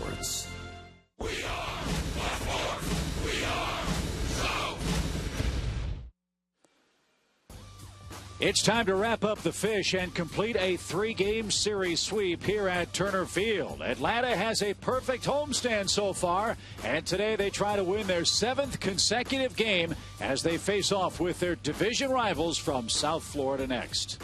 sports. It's time to wrap up the Fish and complete a 3-game series sweep here at Turner Field. Atlanta has a perfect homestand so far, and today they try to win their 7th consecutive game as they face off with their division rivals from South Florida next.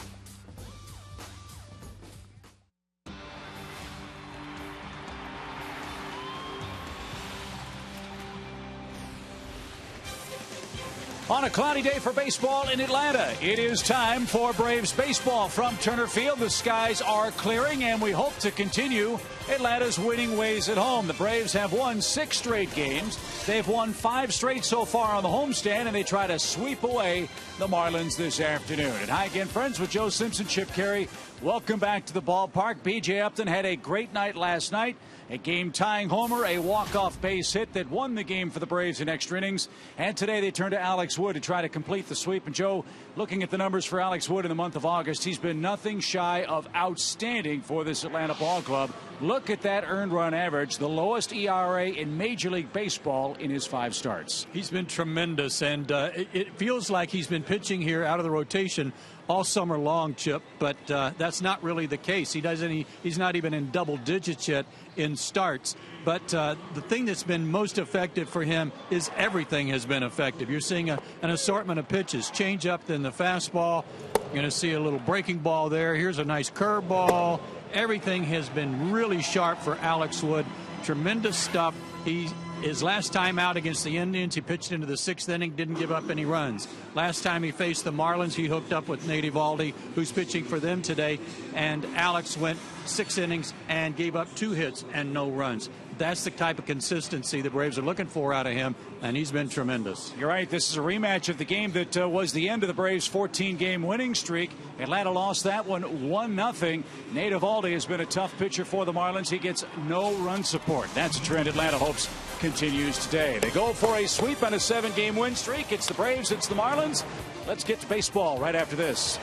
On a cloudy day for baseball in Atlanta, it is time for Braves baseball from Turner Field. The skies are clearing, and we hope to continue Atlanta's winning ways at home. The Braves have won 6 straight games. They've won 5 straight so far on the homestand, and they try to sweep away the Marlins this afternoon. And hi again, friends, with Joe Simpson, Chip Carey. Welcome back to the ballpark. B.J. Upton had a great night last night. A game-tying homer, a walk-off base hit that won the game for the Braves in extra innings. And today they turn to Alex Wood to try to complete the sweep. And, Joe, looking at the numbers for Alex Wood in the month of August, he's been nothing shy of outstanding for this Atlanta ball club. Look at that earned run average, the lowest ERA in Major League Baseball in his 5 starts. He's been tremendous, and it feels like he's been pitching here out of the rotation all summer long, Chip, but that's not really the case. He's not even in double digits yet in starts. But the thing that's been most effective for him is everything has been effective. You're seeing an assortment of pitches, change up, then the fastball. You're going to see a little breaking ball there. Here's a nice curveball. Everything has been really sharp for Alex Wood. Tremendous stuff. His last time out against the Indians, he pitched into the 6th inning, didn't give up any runs. Last time he faced the Marlins, he hooked up with Nate Eovaldi, who's pitching for them today, and Alex went 6 innings and gave up 2 hits and no runs. That's the type of consistency the Braves are looking for out of him, and he's been tremendous. You're right. This is a rematch of the game that was the end of the Braves' 14-game winning streak. Atlanta lost that one 1-0. Nate Eovaldi has been a tough pitcher for the Marlins. He gets no run support. That's a trend Atlanta hopes continues today. They go for a sweep on a 7-game win streak. It's the Braves, it's the Marlins. Let's get to baseball right after this.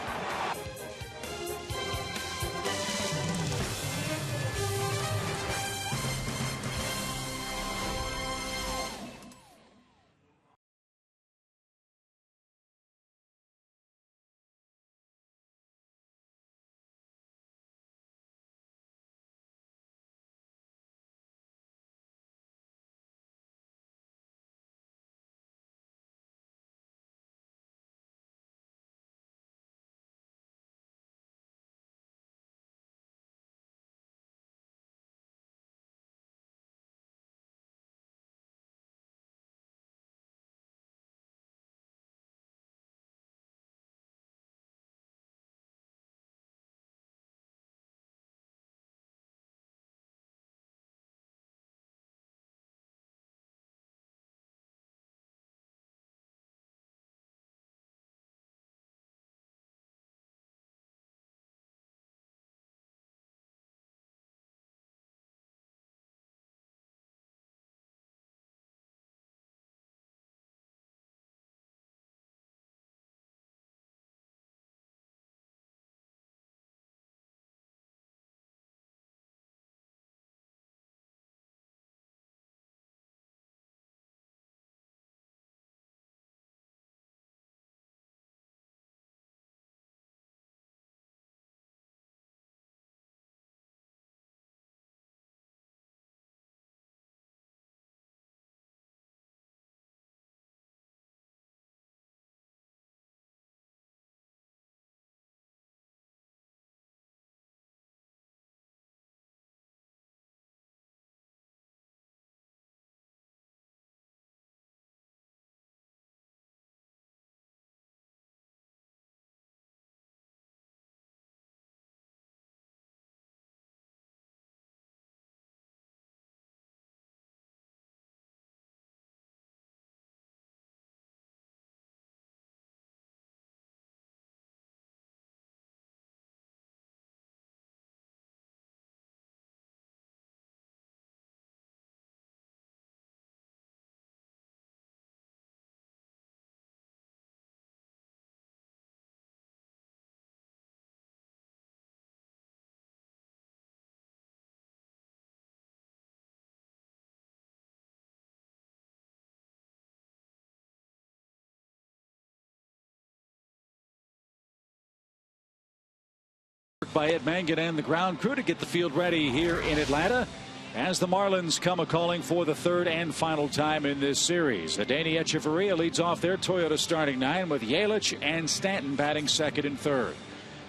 work by Ed Mangan and the ground crew to get the field ready here in Atlanta as the Marlins come a-calling for the third and final time in this series. Adeiny Hechavarria leads off their Toyota starting nine with Yelich and Stanton batting second and third.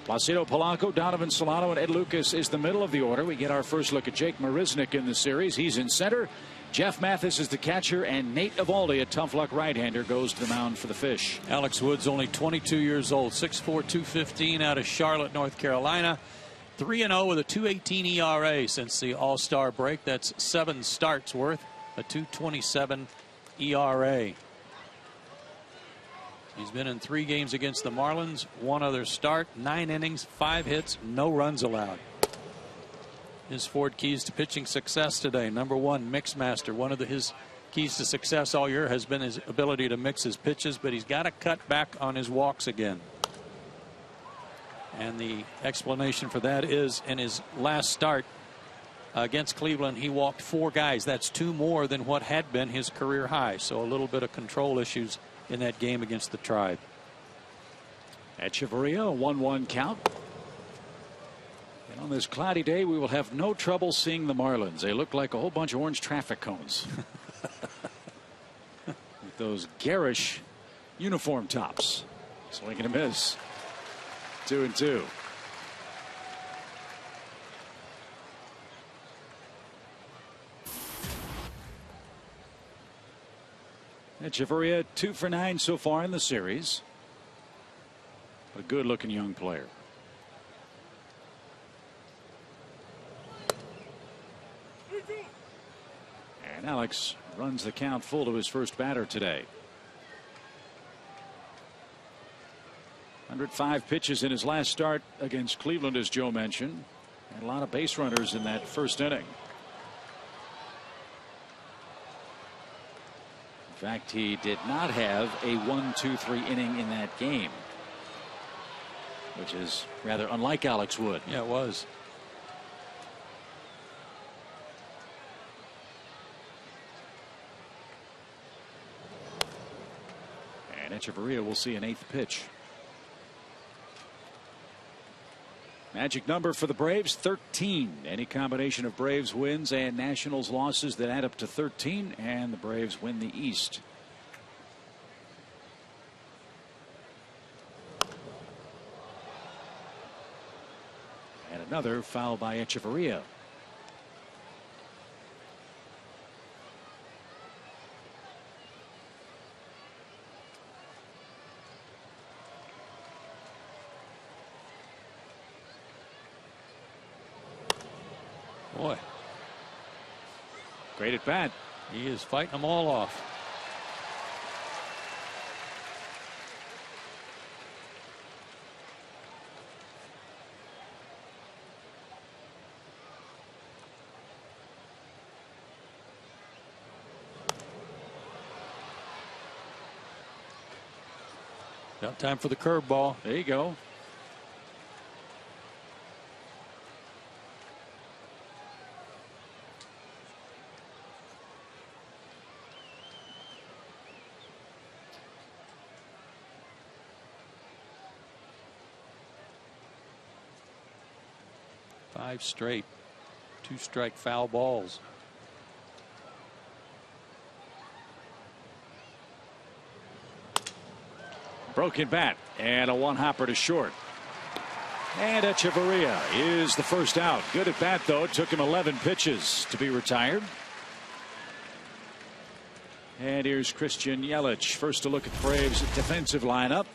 Placido Polanco, Donovan Solano, and Ed Lucas is the middle of the order. We get our first look at Jake Marisnick in the series. He's in center. Jeff Mathis is the catcher, and Nate Eovaldi, a tough luck right-hander, goes to the mound for the Fish. Alex Wood's only 22 years old, 6'4", 215 out of Charlotte, North Carolina. 3-0 with a 2.18 ERA since the All-Star break. That's 7 starts worth a 2.27 ERA. He's been in 3 games against the Marlins, 1 other start, 9 innings, 5 hits, no runs allowed. His 4 keys to pitching success today. Number 1, mix master. One of his keys to success all year has been his ability to mix his pitches, but he's got to cut back on his walks again. And the explanation for that is in his last start against Cleveland, he walked 4 guys. That's 2 more than what had been his career high. So a little bit of control issues in that game against the Tribe. Hechavarria, a 1-1 count. And on this cloudy day, we will have no trouble seeing the Marlins. They look like a whole bunch of orange traffic cones with those garish uniform tops. Swing and a miss. 2-2. Hechavarria 2 for 9 so far in the series. A good looking young player. And Alex runs the count full to his first batter today. 105 pitches in his last start against Cleveland, as Joe mentioned, and a lot of base runners in that first inning. In fact, he did not have a 1-2-3 inning in that game, which is rather unlike Alex Wood. Yeah, it was. And Hechavarria will see an 8th pitch. Magic number for the Braves, 13. Any combination of Braves wins and Nationals losses that add up to 13, and the Braves win the East. And another foul by Hechavarria. Boy, great at bat. He is fighting them all off. Now time for the curveball. There you go. Five straight 2-strike foul balls. Broken bat and a 1-hopper to short. And Hechavarria is the first out. Good at bat, though. It took him 11 pitches to be retired. And here's Christian Yelich. First to look at the Braves' defensive lineup.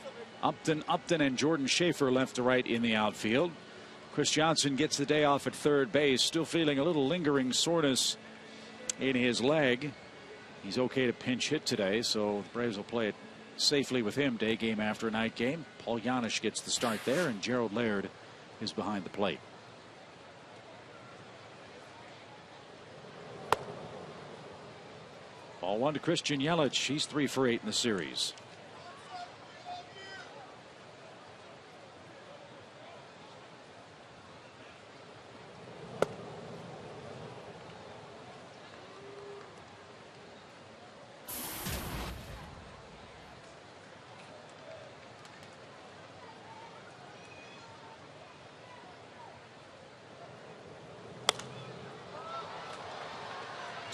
Upton, and Jordan Schaefer left to right in the outfield. Chris Johnson gets the day off at third base, still feeling a little lingering soreness in his leg. He's okay to pinch hit today, so the Braves will play it safely with him day game after night game. Paul Janisch gets the start there, and Gerald Laird is behind the plate. Ball 1 to Christian Yelich. He's 3 for 8 in the series.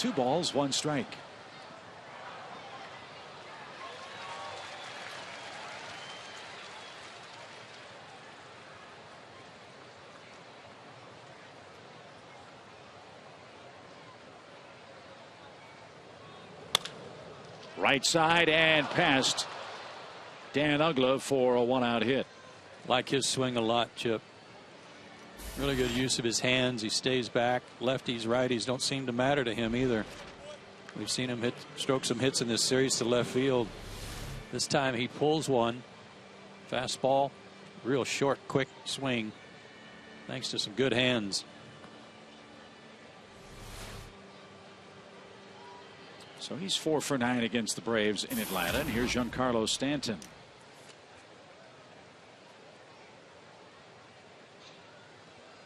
2 balls, 1 strike. Right side and past Dan Uggla for a 1-out hit. Like his swing a lot, Chip. Really good use of his hands. He stays back. Lefties, righties don't seem to matter to him either. We've seen him stroke some hits in this series to left field. This time he pulls one. Fastball. Real short, quick swing. Thanks to some good hands. So he's 4 for 9 against the Braves in Atlanta. And here's Giancarlo Stanton.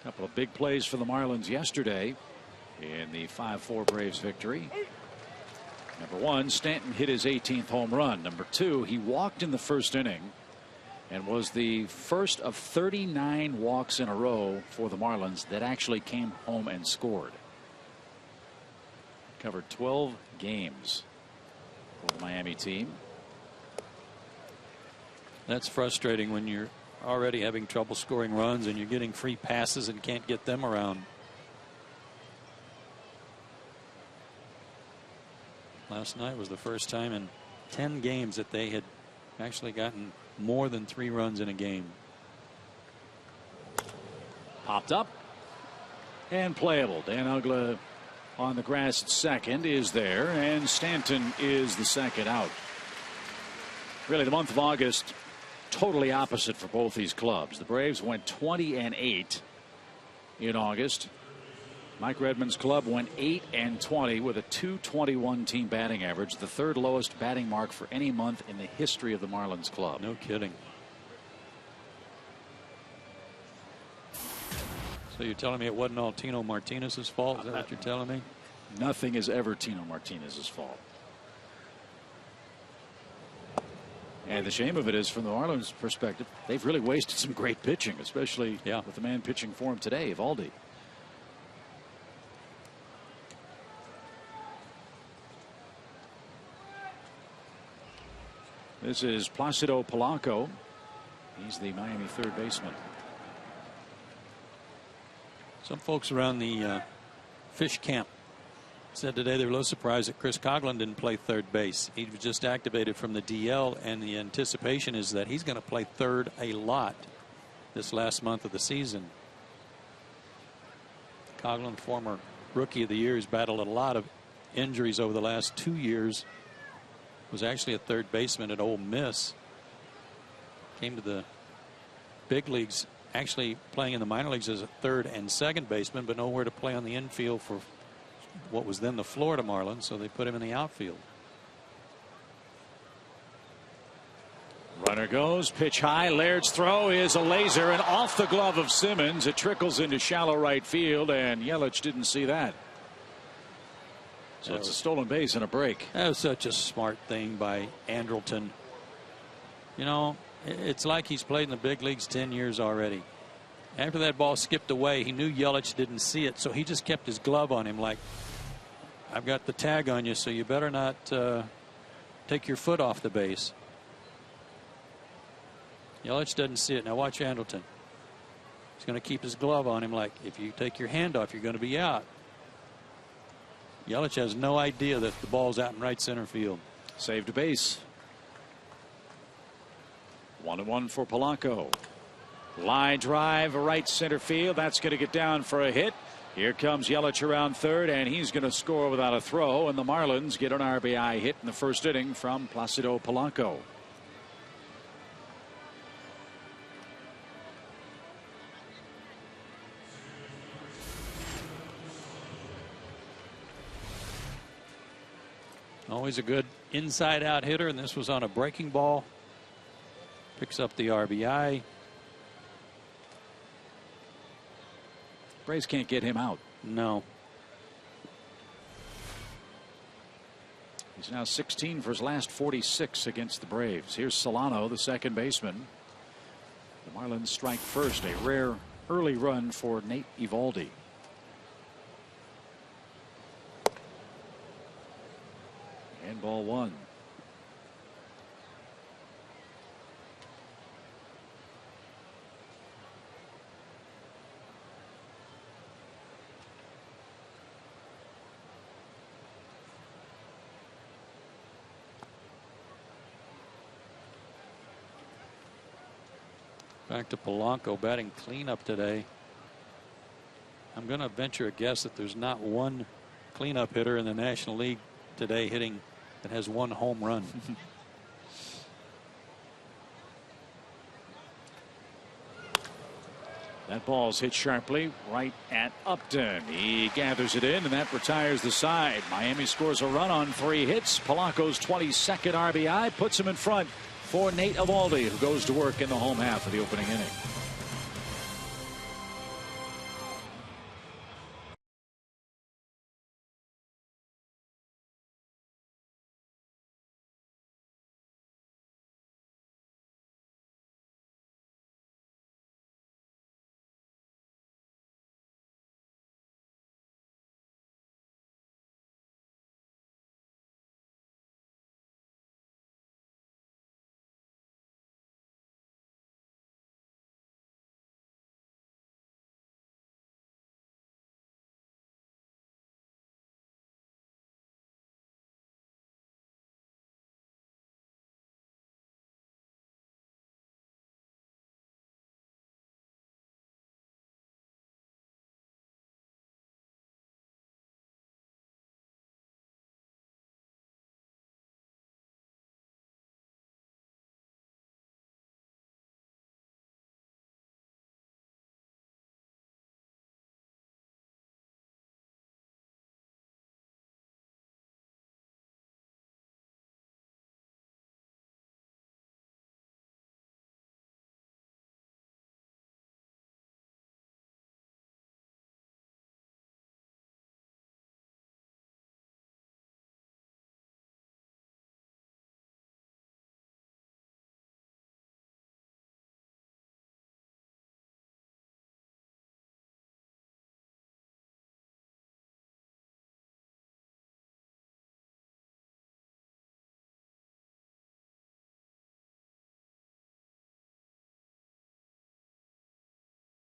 Couple of big plays for the Marlins yesterday in the 5-4 Braves victory. Number 1, Stanton hit his 18th home run. Number 2, he walked in the first inning and was the first of 39 walks in a row for the Marlins that actually came home and scored. Covered 12 games for the Miami team. That's frustrating when you're already having trouble scoring runs and you're getting free passes and can't get them around. Last night was the first time in 10 games that they had actually gotten more than 3 runs in a game. Popped up and playable. Dan Uggla on the grass at second is there, and Stanton is the second out. Really, the month of August, totally opposite for both these clubs. The Braves went 20-8 in August. Mike Redmond's club went 8-20 with a .221 team batting average, the 3rd lowest batting mark for any month in the history of the Marlins club. No kidding. So you're telling me it wasn't all Tino Martinez's fault? Is that what you're telling me? Nothing is ever Tino Martinez's fault. And the shame of it is, from the Marlins' perspective, they've really wasted some great pitching, especially with the man pitching for him today, Eovaldi. This is Placido Polanco. He's the Miami third baseman. Some folks around the Fish camp said today they were a little surprised that Chris Coghlan didn't play third base. He was just activated from the DL, and the anticipation is that he's going to play third a lot this last month of the season. Coghlan, former Rookie of the Year, has battled a lot of injuries over the last 2 years. Was actually a third baseman at Ole Miss. Came to the big leagues actually playing in the minor leagues as a third and second baseman, but nowhere to play on the infield for what was then the Florida Marlins, so they put him in the outfield. Runner goes, pitch high. Laird's throw is a laser and off the glove of Simmons. It trickles into shallow right field, and Yelich didn't see that. So it's a stolen base and a break. That was such a smart thing by Andrelton. You know, it's like he's played in the big leagues 10 years already. After that ball skipped away, he knew Yelich didn't see it, so he just kept his glove on him like, I've got the tag on you, so you better not take your foot off the base. Yelich doesn't see it. Now watch Andrelton. He's going to keep his glove on him like, if you take your hand off, you're going to be out. Yelich has no idea that the ball's out in right center field. Saved a base. 1-1 for Polanco. Line drive, right center field. That's going to get down for a hit. Here comes Yelich around third, and he's going to score without a throw. And the Marlins get an RBI hit in the first inning from Placido Polanco. Always a good inside out hitter, and this was on a breaking ball. Picks up the RBI. Braves can't get him out. No. He's now 16 for his last 46 against the Braves. Here's Solano, the second baseman. The Marlins strike first. A rare early run for Nate Eovaldi. ball one. Back to Polanco batting cleanup today. I'm going to venture a guess that there's not one cleanup hitter in the National League today hitting that has one home run. That ball's hit sharply right at Upton. He gathers it in, and that retires the side. Miami scores a run on 3 hits. Polanco's 22nd RBI puts him in front for Nate Eovaldi, who goes to work in the home half of the opening inning.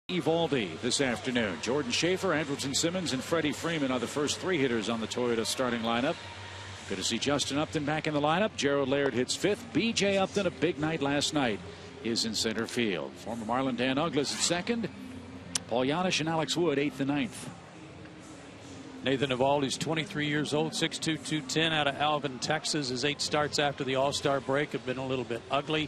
Eovaldi this afternoon. Jordan Schaefer, Andrelton Simmons, and Freddie Freeman are the first 3 hitters on the Toyota starting lineup. Good to see Justin Upton back in the lineup. Gerald Laird hits 5th. B.J. Upton, a big night last night, is in center field. Former Marlin Dan Uglas at 2nd. Paul Janisch and Alex Wood 8th and 9th. Nathan Eovaldi's 23 years old, 6'2", 210, out of Alvin, Texas. His 8 starts after the All-Star break have been a little bit ugly.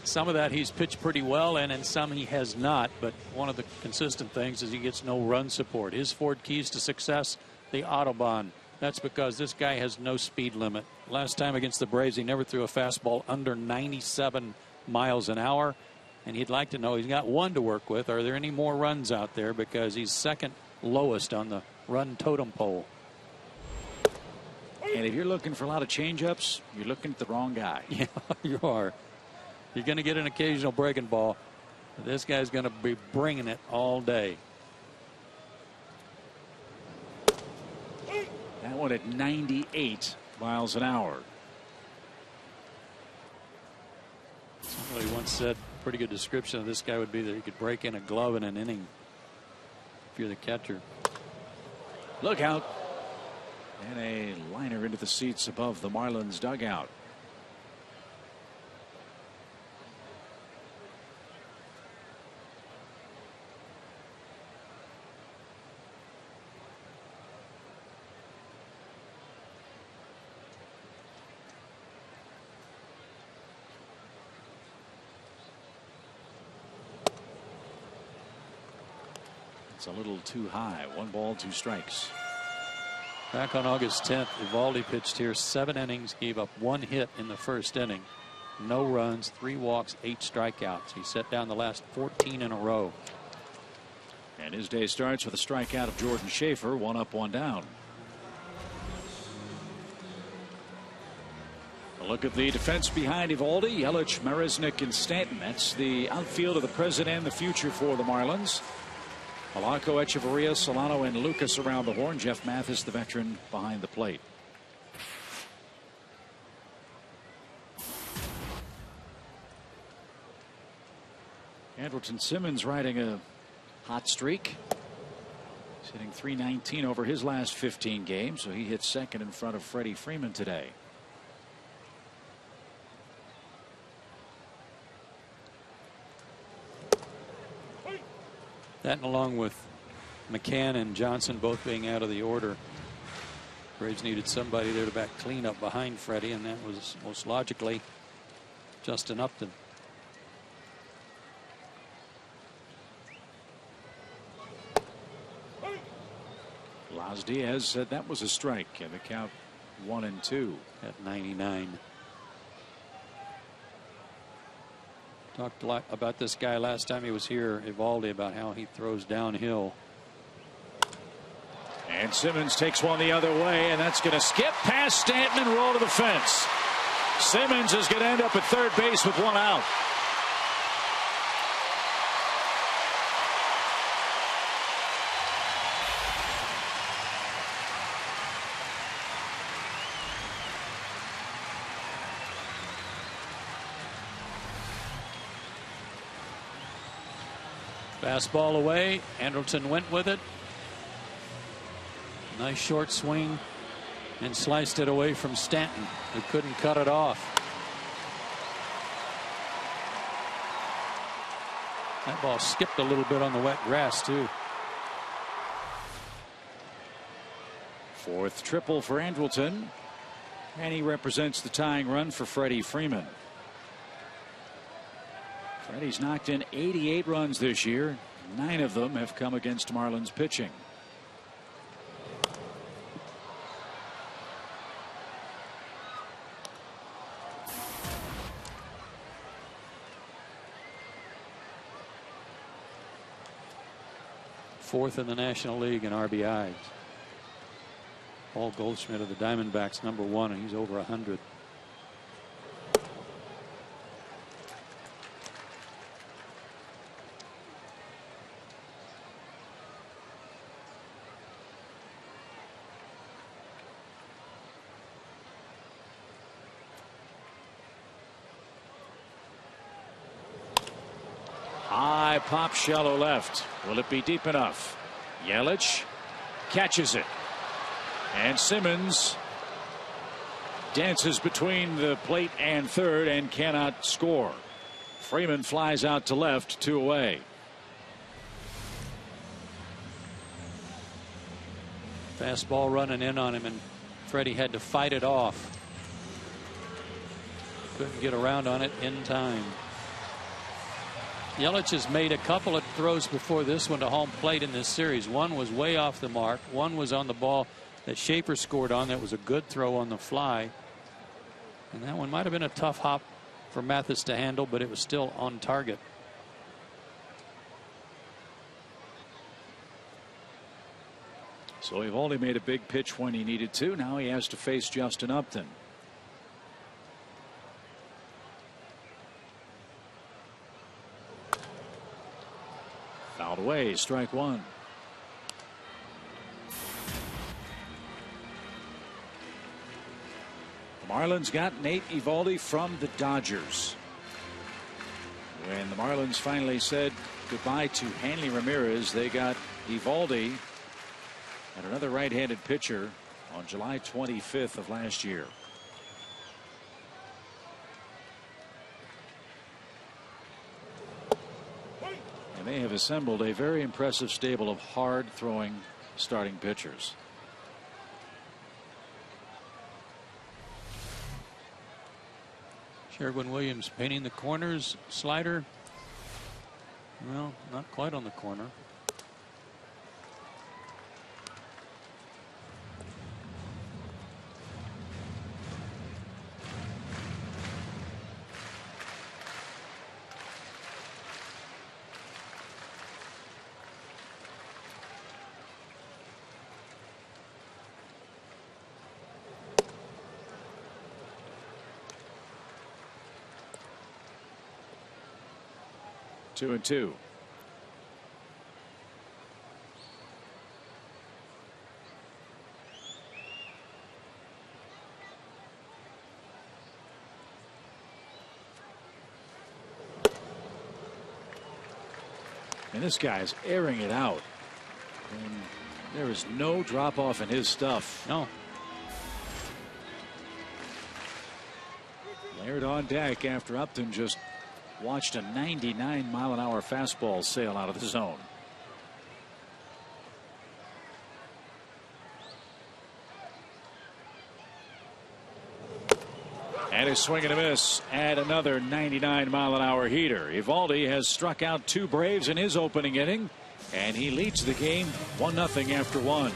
Some of that he's pitched pretty well, and in some he has not. But one of the consistent things is he gets no run support. His 4 keys to success, the Autobahn. That's because this guy has no speed limit. Last time against the Braves, he never threw a fastball under 97 miles an hour. And he'd like to know, he's got 1 to work with. Are there any more runs out there? Because he's 2nd lowest on the run totem pole. And if you're looking for a lot of changeups, you're looking at the wrong guy. Yeah, you are. You're going to get an occasional breaking ball. This guy's going to be bringing it all day. That one at 98 miles an hour. Somebody once said a pretty good description of this guy would be that he could break in a glove in an inning if you're the catcher. Look out. And a liner into the seats above the Marlins dugout. It's a little too high. 1 ball, 2 strikes. Back on August 10th, Eovaldi pitched here 7 innings, gave up 1 hit in the first inning. No runs, 3 walks, 8 strikeouts. He set down the last 14 in a row. And his day starts with a strikeout of Jordan Schaefer, 1 up, 1 down. A look at the defense behind Eovaldi. Yelich, Marisnik, and Stanton. That's the outfield of the present and the future for the Marlins. Polanco, Echeverria, Solano, and Lucas around the horn. Jeff Mathis, the veteran, behind the plate. Andrelton Simmons riding a hot streak. He's hitting .319 over his last 15 games, so he hits second in front of Freddie Freeman today. That, and along with McCann and Johnson both being out of the order, Braves needed somebody there to back clean up behind Freddie, and that was most logically Justin Upton. Las Diaz said that was a strike, and the count 1-2 at 99. Talked a lot about this guy last time he was here, Eovaldi, about how he throws downhill. And Simmons takes one the other way, and that's going to skip past Stanton and roll to the fence. Simmons is going to end up at third base with one out. Fastball away. Andrelton went with it. Nice short swing and sliced it away from Stanton, who couldn't cut it off. That ball skipped a little bit on the wet grass too. Fourth triple for Andrelton, and he represents the tying run for Freddie Freeman. Freddie's knocked in 88 runs this year. 9 of them have come against Marlins pitching. Fourth in the National League in RBIs. Paul Goldschmidt of the Diamondbacks, #1, and he's over 100. High pop, shallow left. Will it be deep enough? Yelich catches it. And Simmons dances between the plate and third and cannot score. Freeman flies out to left, 2 away. Fastball running in on him, and Freddie had to fight it off. Couldn't get around on it in time. Yelich has made a couple of throws before this one to home plate in this series. One was way off the mark. One was on the ball that Schaefer scored on. That was a good throw on the fly. And that one might have been a tough hop for Mathis to handle, but it was still on target. So Eovaldi made a big pitch when he needed to. Now he has to face Justin Upton. Fouled away, strike 1. The Marlins got Nate Eovaldi from the Dodgers. When the Marlins finally said goodbye to Hanley Ramirez, they got Eovaldi and another right-handed pitcher on July 25th of last year. And they have assembled a very impressive stable of hard-throwing starting pitchers. Sherwin-Williams painting the corners. Slider, well, not quite on the corner. Two and two. And this guy's airing it out. And there is no drop off in his stuff. No. Laird on deck after Upton just watched a 99-mile-an-hour fastball sail out of the zone. And a swing and a miss at another 99-mile-an-hour heater. Eovaldi has struck out 2 Braves in his opening inning, and he leads the game 1-0 after 1.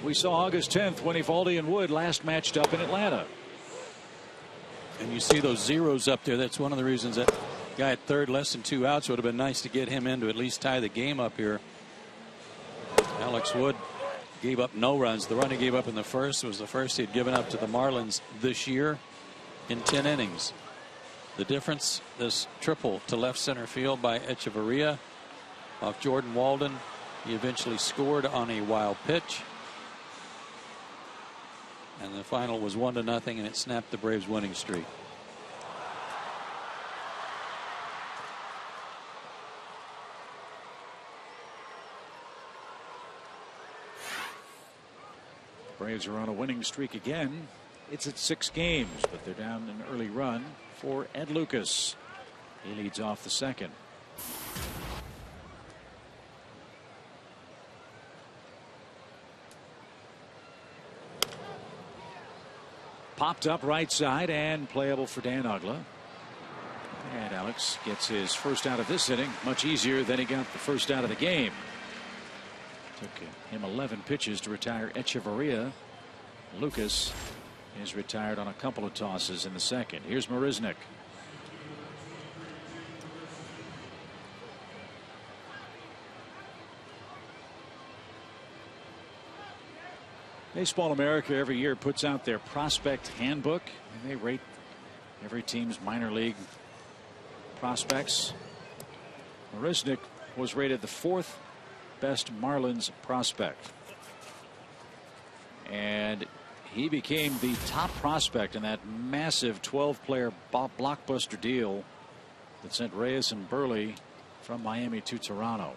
We saw August 10th when Eovaldi and Wood last matched up in Atlanta. And you see those zeros up there. That's one of the reasons that guy at third, less than 2 outs, would have been nice to get him in to at least tie the game up here. Alex Wood gave up no runs. The run he gave up in the first was the first he'd given up to the Marlins this year in 10 innings. The difference, this triple to left center field by Echeverria off Jordan Walden. He eventually scored on a wild pitch. And the final was 1-0, and it snapped the Braves' winning streak. Braves are on a winning streak again. It's at 6 games, but they're down an early run for Ed Lucas. He leads off the second. Popped up right side and playable for Dan Uggla. And Alex gets his first out of this inning much easier than he got the first out of the game. Took him 11 pitches to retire Echeverria. Lucas is retired on a couple of tosses in the second. Here's Marisnick. Baseball America every year puts out their prospect handbook, and they rate every team's minor league prospects. Marisnick was rated the 4th best Marlins prospect, and he became the top prospect in that massive 12-player blockbuster deal that sent Reyes and Burley from Miami to Toronto.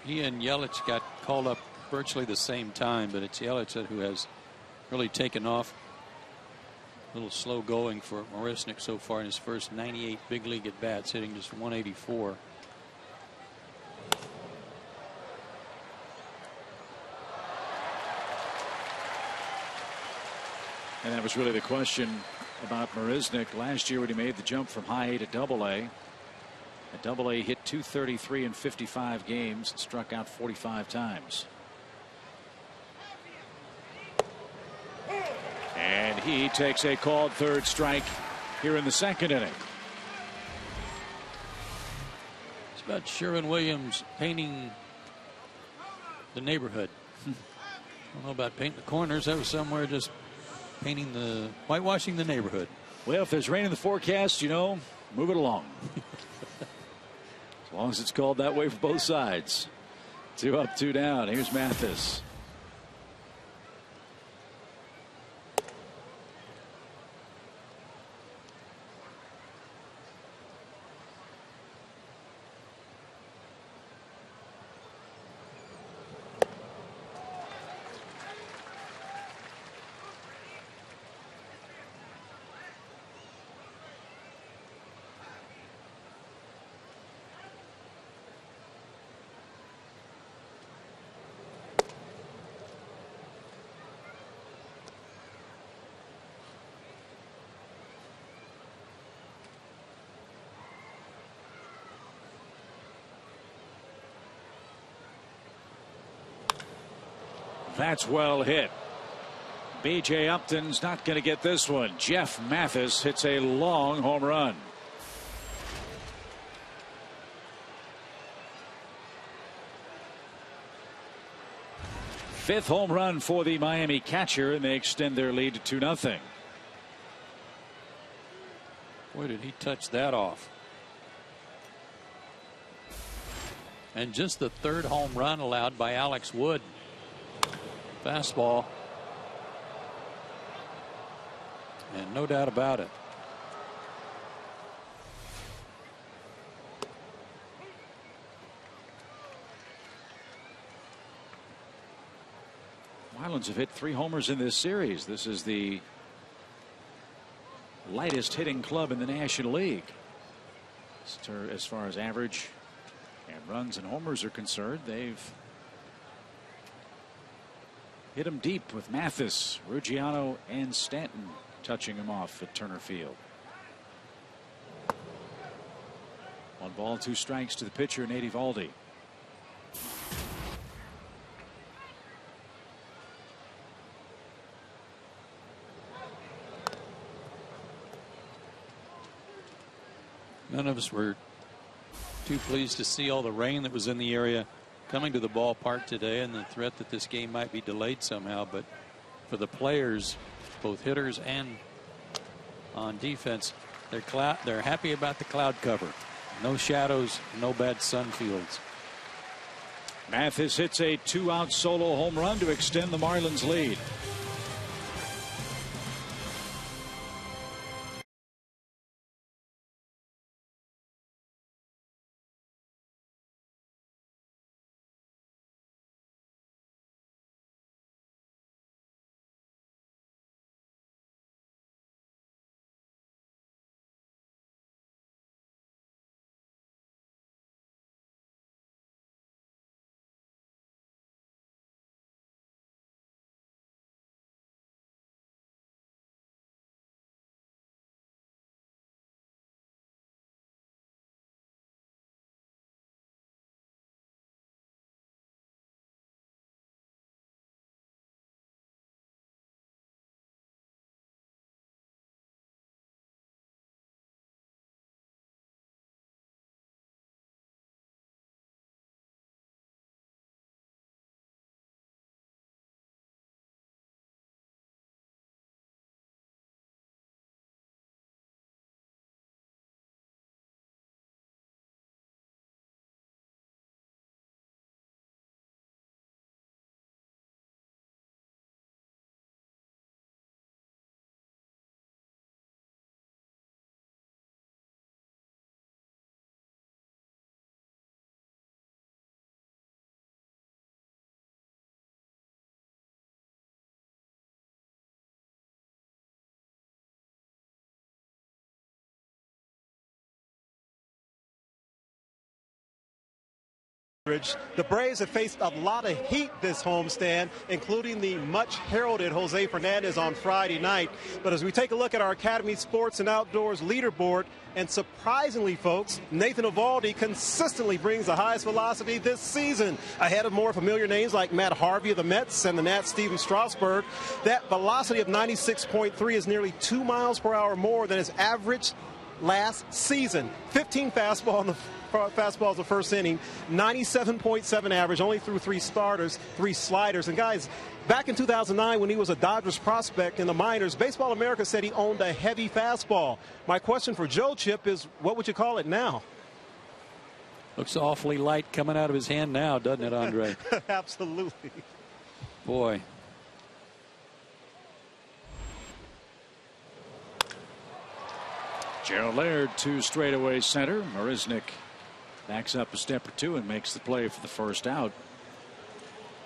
He and Yelich got called up virtually the same time, but it's Yelich who has really taken off. A little slow going for Marisnick so far in his first 98 big league at bats, hitting just 184. And that was really the question about Marisnick last year when he made the jump from high A to double A. At double A, hit .233 in 55 games, struck out 45 times. And he takes a called third strike here in the second inning. It's about Sherwin-Williams painting the neighborhood. I don't know about painting the corners. That was somewhere just whitewashing the neighborhood. Well, if there's rain in the forecast, move it along. As long as it's called that way for both sides. 2 up, 2 down. Here's Mathis. That's well hit. B.J. Upton's not going to get this one. Jeff Mathis hits a long home run. Fifth home run for the Miami catcher, and they extend their lead to 2-0. Boy, did he touch that off. And just the 3rd home run allowed by Alex Wood. Fastball. And no doubt about it. Marlins have hit 3 homers in this series. This is the lightest hitting club in the National League as far as average and runs and homers are concerned. They've hit him deep with Mathis, Ruggiano, and Stanton touching him off at Turner Field. 1 ball, 2 strikes to the pitcher, Nate Eovaldi. None of us were too pleased to see all the rain that was in the area coming to the ballpark today, and the threat that this game might be delayed somehow. But for the players, both hitters and on defense, they're happy about the cloud cover. No shadows, no bad sun fields. Mathis hits a 2-out solo home run to extend the Marlins lead. The Braves have faced a lot of heat this homestand, including the much heralded Jose Fernandez on Friday night. But as we take a look at our Academy Sports and Outdoors leaderboard, and surprisingly, folks, Nathan Eovaldi consistently brings the highest velocity this season, ahead of more familiar names like Matt Harvey of the Mets and the Nats' Steven Strasburg. That velocity of 96.3 is nearly 2 miles per hour more than his average last season. 15 fastballs the first inning, 97.7 average, only threw 3 sliders. And guys, back in 2009 when he was a Dodgers prospect in the minors, Baseball America said he owned a heavy fastball. My question for Joe, Chip, is what would you call it now? Looks awfully light coming out of his hand now, doesn't it, Andre? Absolutely. Boy. Gerald Laird, 2 straightaway center. Marisnick backs up a step or 2 and makes the play for the first out.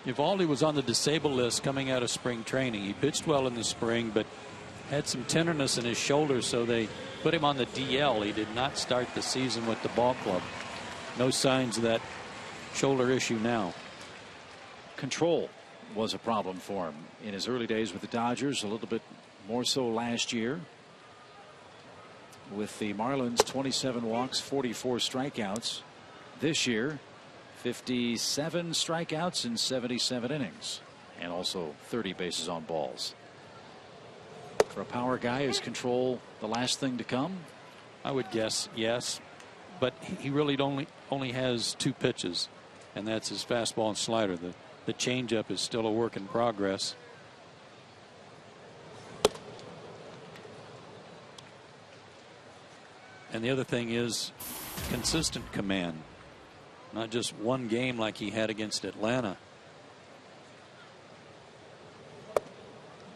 Evaldi was on the disabled list coming out of spring training. He pitched well in the spring, but had some tenderness in his shoulder, so they put him on the DL. He did not start the season with the ball club. No signs of that shoulder issue now. Control was a problem for him in his early days with the Dodgers, a little bit more so last year. With the Marlins, 27 walks, 44 strikeouts. This year, 57 strikeouts in 77 innings, and also 30 bases on balls. For a power guy, is control the last thing to come? I would guess yes, but he really only has 2 pitches, and that's his fastball and slider. The changeup is still a work in progress. And the other thing is consistent command, not just one game like he had against Atlanta.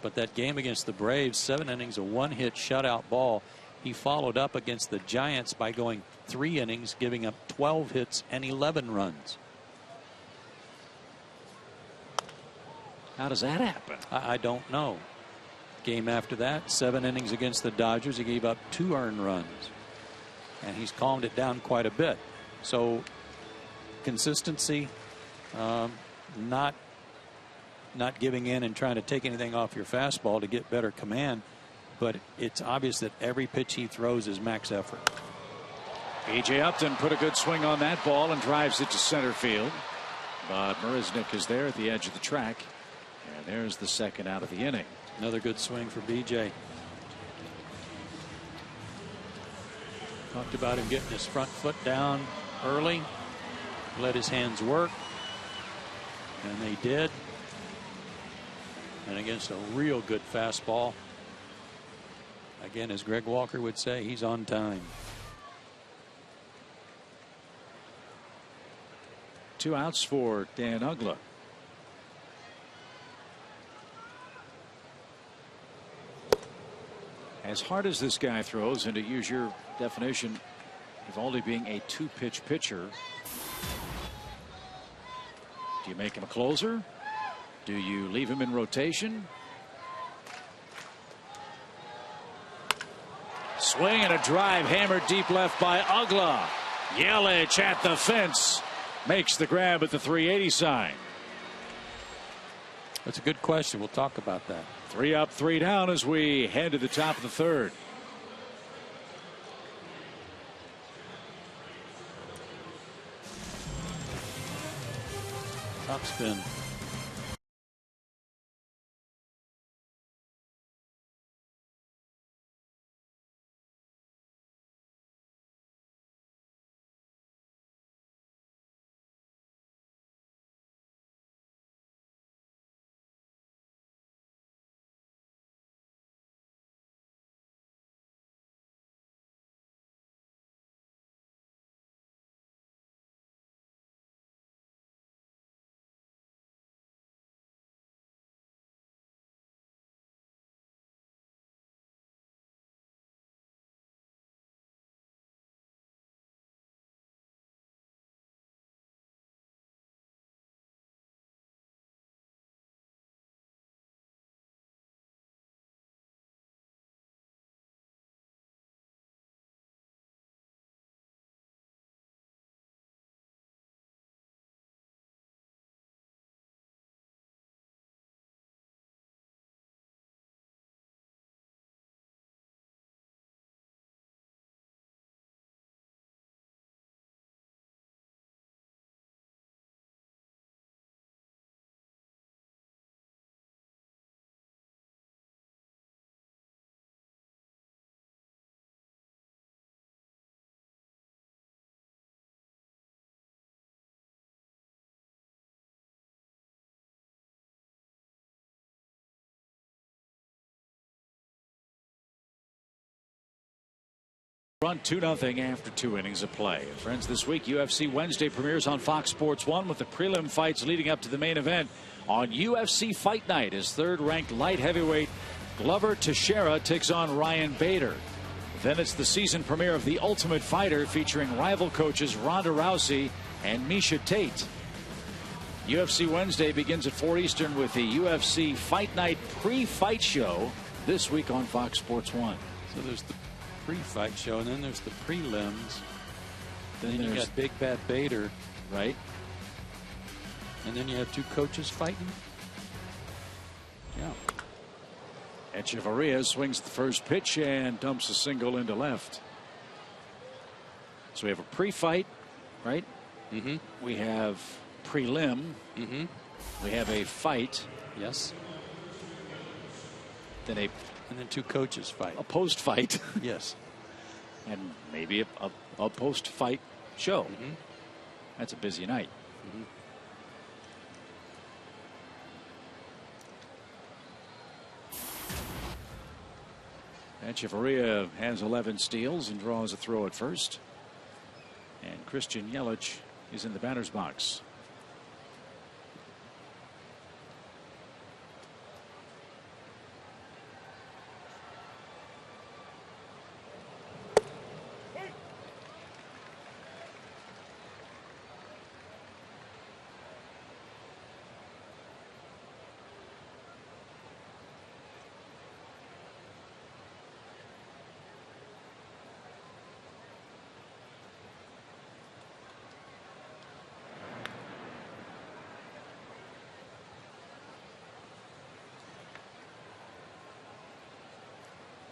But that game against the Braves, 7 innings, a 1-hit shutout ball. He followed up against the Giants by going 3 innings, giving up 12 hits and 11 runs. How does that happen? I don't know. Game after that, 7 innings against the Dodgers, he gave up 2 earned runs. And he's calmed it down quite a bit. So consistency, not giving in and trying to take anything off your fastball to get better command, but it's obvious that every pitch he throws is max effort. A.J. Upton put a good swing on that ball and drives it to center field, but Marisnick is there at the edge of the track, and there's the second out of the inning. Another good swing for B.J. Talked about him getting his front foot down early, let his hands work, and they did. And against a real good fastball, again, as Greg Walker would say, he's on time. 2 outs for Dan Uggla. As hard as this guy throws, and to use your definition, Evaldi being a 2-pitch pitcher, do you make him a closer? Do you leave him in rotation? Swing and a drive hammered deep left by Uggla. Yelich at the fence makes the grab at the 380 sign. That's a good question. We'll talk about that. 3 up, 3 down as we head to the top of the 3rd. Top spin. Run 2-0 after 2 innings of play. And friends, this week UFC Wednesday premieres on Fox Sports 1 with the prelim fights leading up to the main event. On UFC Fight Night, his third-ranked light heavyweight Glover Teixeira takes on Ryan Bader. Then it's the season premiere of The Ultimate Fighter, featuring rival coaches Ronda Rousey and Miesha Tate. UFC Wednesday begins at 4 Eastern with the UFC Fight Night pre-fight show this week on Fox Sports 1. So there's the pre-fight show, and then there's the prelims. Then you got Big Bad Bader, right? And then you have two coaches fighting. Yeah. Echeverria swings the first pitch and dumps a single into left. So we have a pre-fight, right? Mm-hmm. We have prelim. Mm-hmm. We have a fight. Yes. Then two coaches fight. A post-fight. Yes. And maybe a post-fight show. Mm-hmm. That's a busy night. Mm-hmm. Echeverria has 11 steals and draws a throw at first. And Christian Yelich is in the batter's box.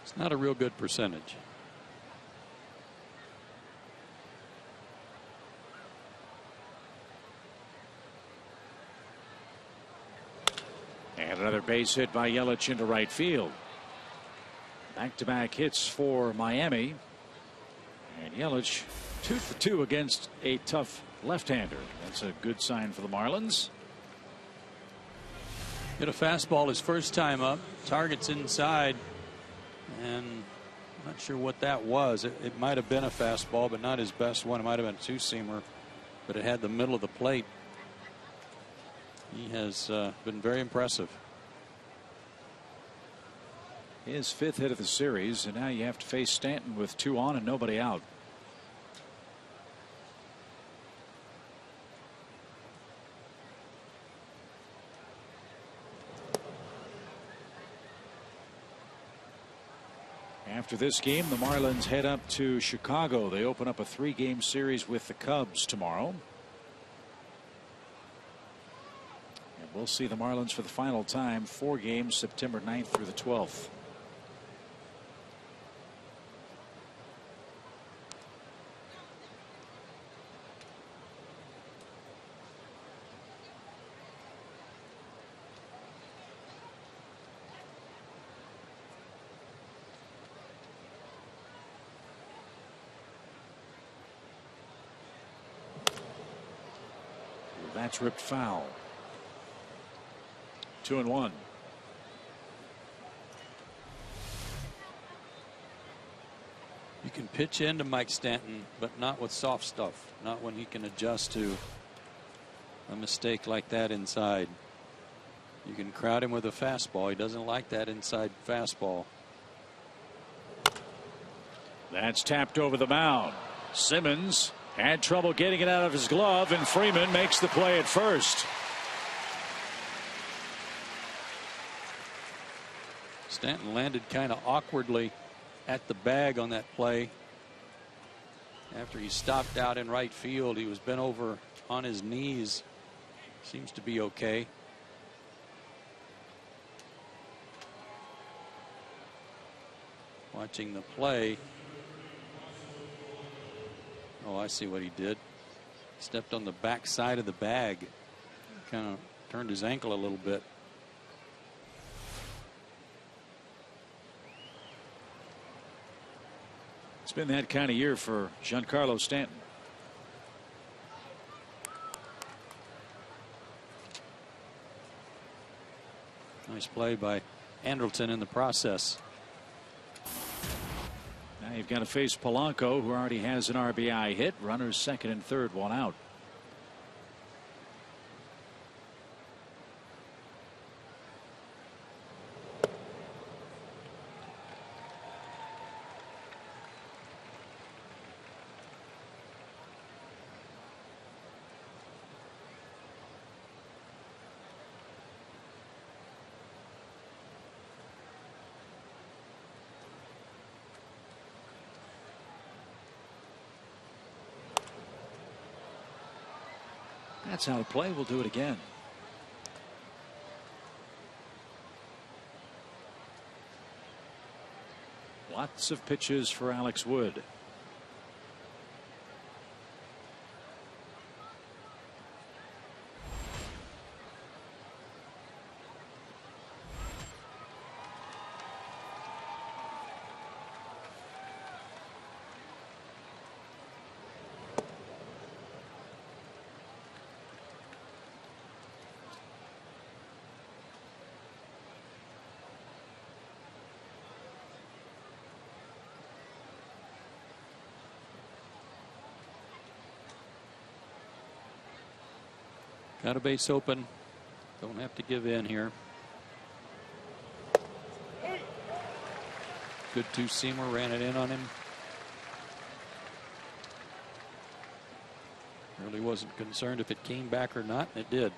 It's not a real good percentage. And another base hit by Yelich into right field. Back-to-back hits for Miami. And Yelich 2 for 2 against a tough left-hander. That's a good sign for the Marlins. Hit a fastball his first time up. Target's inside. And I'm not sure what that was. It might have been a fastball, but not his best one. It might have been a two-seamer, but it had the middle of the plate. He has been very impressive. His 5th hit of the series, and now you have to face Stanton with 2 on and nobody out. After this game, the Marlins head up to Chicago. They open up a 3-game series with the Cubs tomorrow. And we'll see the Marlins for the final time. 4 games, September 9th through the 12th. That's ripped foul. 2-1. You can pitch into Mike Stanton, but not with soft stuff. Not when he can adjust to a mistake like that inside. You can crowd him with a fastball. He doesn't like that inside fastball. That's tapped over the mound. Simmons had trouble getting it out of his glove, and Freeman makes the play at first. Stanton landed kind of awkwardly at the bag on that play. After he stopped out in right field, he was bent over on his knees. Seems to be okay. Watching the play. Oh, I see what he did. Stepped on the back side of the bag. Kind of turned his ankle a little bit. It's been that kind of year for Giancarlo Stanton. Nice play by Anderson in the process. Now you've got to face Polanco, who already has an RBI hit. Runners second and third, one out. That's out of play. We'll do it again. Lots of pitches for Alex Wood. Got a base open. Don't have to give in here. Good two-seamer, ran it in on him. Really wasn't concerned if it came back or not, and it did.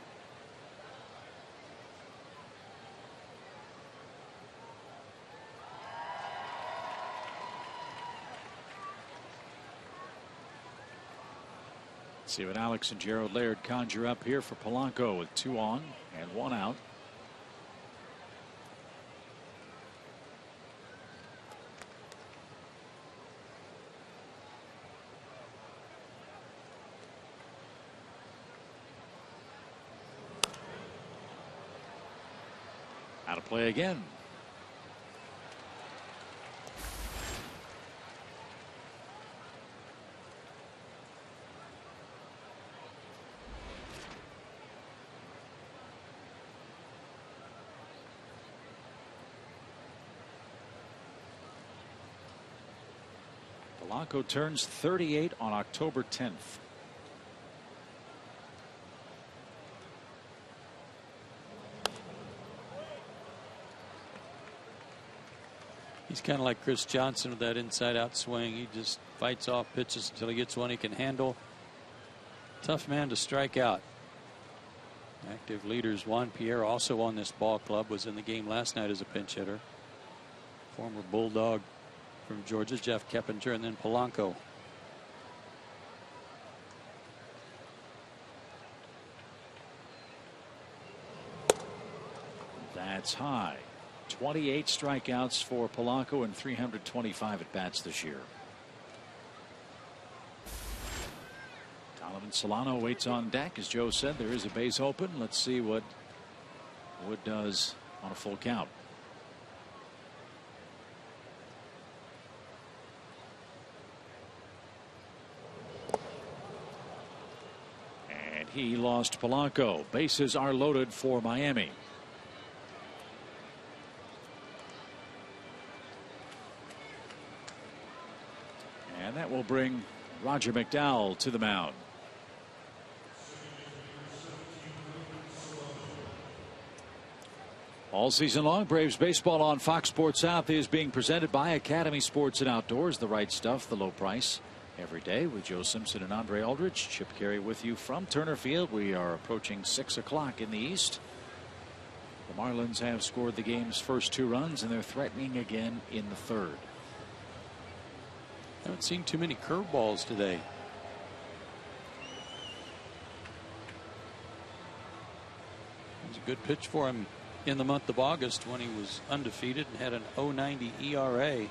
See what Alex and Gerald Laird conjure up here for Polanco with 2 on and 1 out. Out of play again. Polanco turns 38 on October 10th. He's kind of like Chris Johnson with that inside-out swing. He just fights off pitches until he gets one he can handle. Tough man to strike out. Active leaders. Juan Pierre, also on this ball club, was in the game last night as a pinch hitter. Former Bulldog from Georgia, Jeff Keppinger, and then Polanco. That's high. 28 strikeouts for Polanco and 325 at bats this year. Donovan Solano waits on deck. As Joe said, there is a base open. Let's see what Wood does on a full count. And he lost Polanco. Bases are loaded for Miami. And that will bring Roger McDowell to the mound. All season long, Braves baseball on Fox Sports South is being presented by Academy Sports and Outdoors. The right stuff, the low price. Every day with Joe Simpson and Andre Aldrich. Chip Carey with you from Turner Field. We are approaching 6 o'clock in the East. The Marlins have scored the game's first 2 runs, and they're threatening again in the third. Haven't seen too many curveballs today. It was a good pitch for him in the month of August when he was undefeated and had an 0.90 ERA.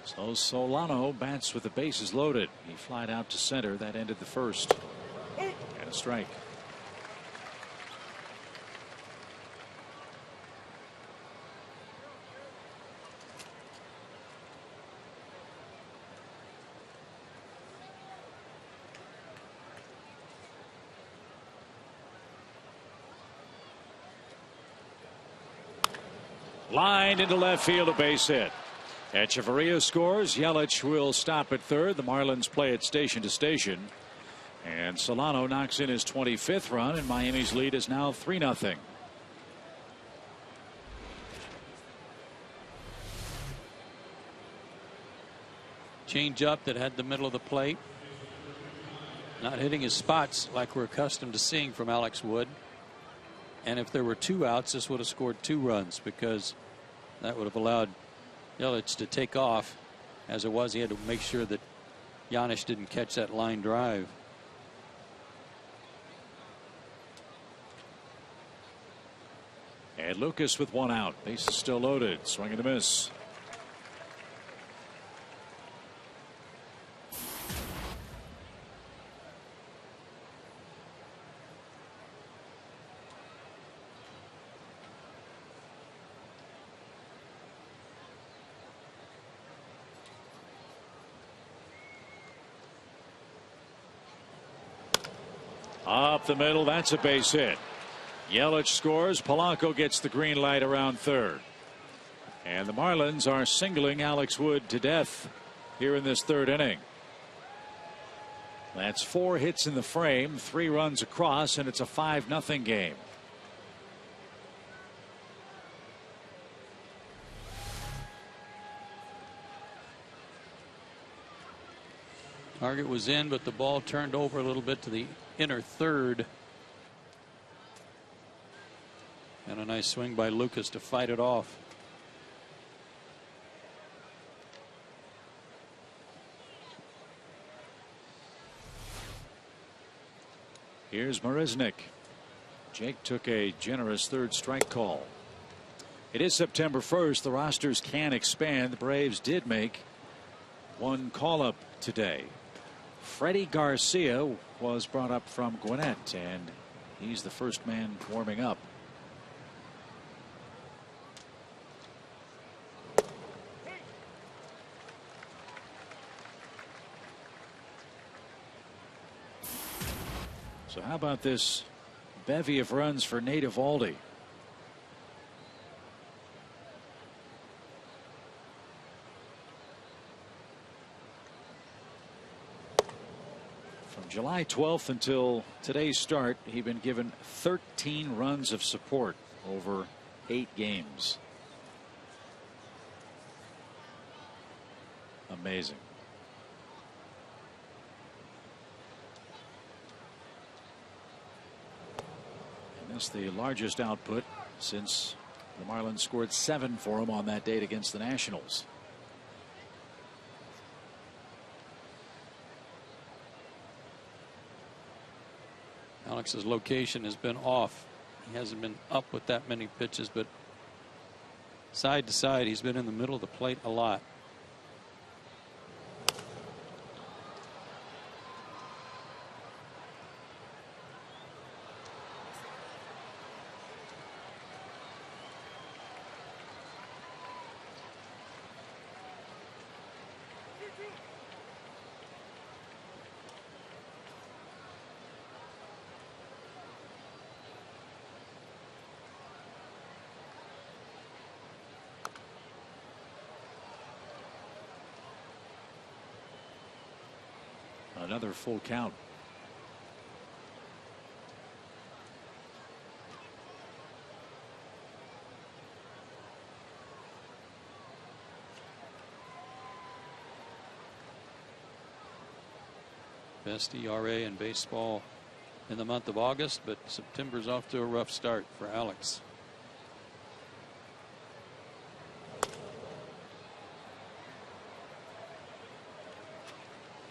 So Solano bats with the bases loaded. He flied out to center. That ended the first. And a strike. Lined into left field, a base hit. Echeverria scores. Yelich will stop at third. The Marlins play it station to station. And Solano knocks in his 25th run, and Miami's lead is now 3-0. Change up that had the middle of the plate. Not hitting his spots like we're accustomed to seeing from Alex Wood. And if there were 2 outs, this would have scored 2 runs, because that would have allowed Yelich to take off. As it was, he had to make sure that Giannis didn't catch that line drive. And Lucas with 1 out. Base is still loaded. Swing and a miss. Up the middle, that's a base hit. Yelich scores. Polanco gets the green light around third. And the Marlins are singling Alex Wood to death here in this 3rd inning. That's 4 hits in the frame, 3 runs across, and it's a 5-0 game. Target was in, but the ball turned over a little bit to the inner third. And a nice swing by Lucas to fight it off. Here's Marisnik. Jake took a generous 3rd strike call. It is September 1st. The rosters can expand. The Braves did make 1 call up today. Freddie Garcia was brought up from Gwinnett, and he's the first man warming up. So how about this bevy of runs for Nate Eovaldi? From July 12th until today's start, he'd been given 13 runs of support over 8 games. Amazing. And that's the largest output since the Marlins scored 7 for him on that date against the Nationals. Alex's location has been off. He hasn't been up with that many pitches, but side to side, he's been in the middle of the plate a lot. Another full count. Best ERA in baseball in the month of August, but September's off to a rough start for Alex.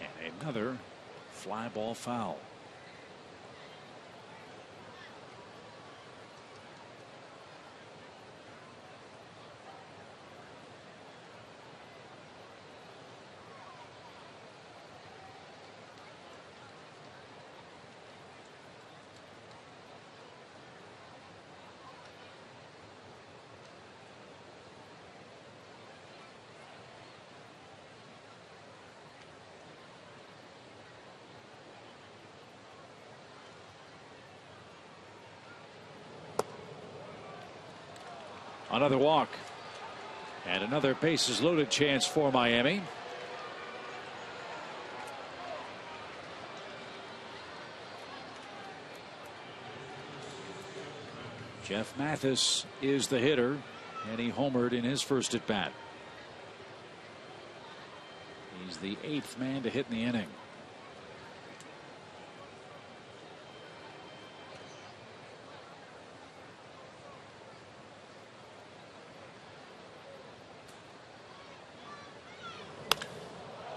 And another fly ball foul. Another walk. And another bases loaded chance for Miami. Jeff Mathis is the hitter, and he homered in his first at bat. He's the 8th man to hit in the inning.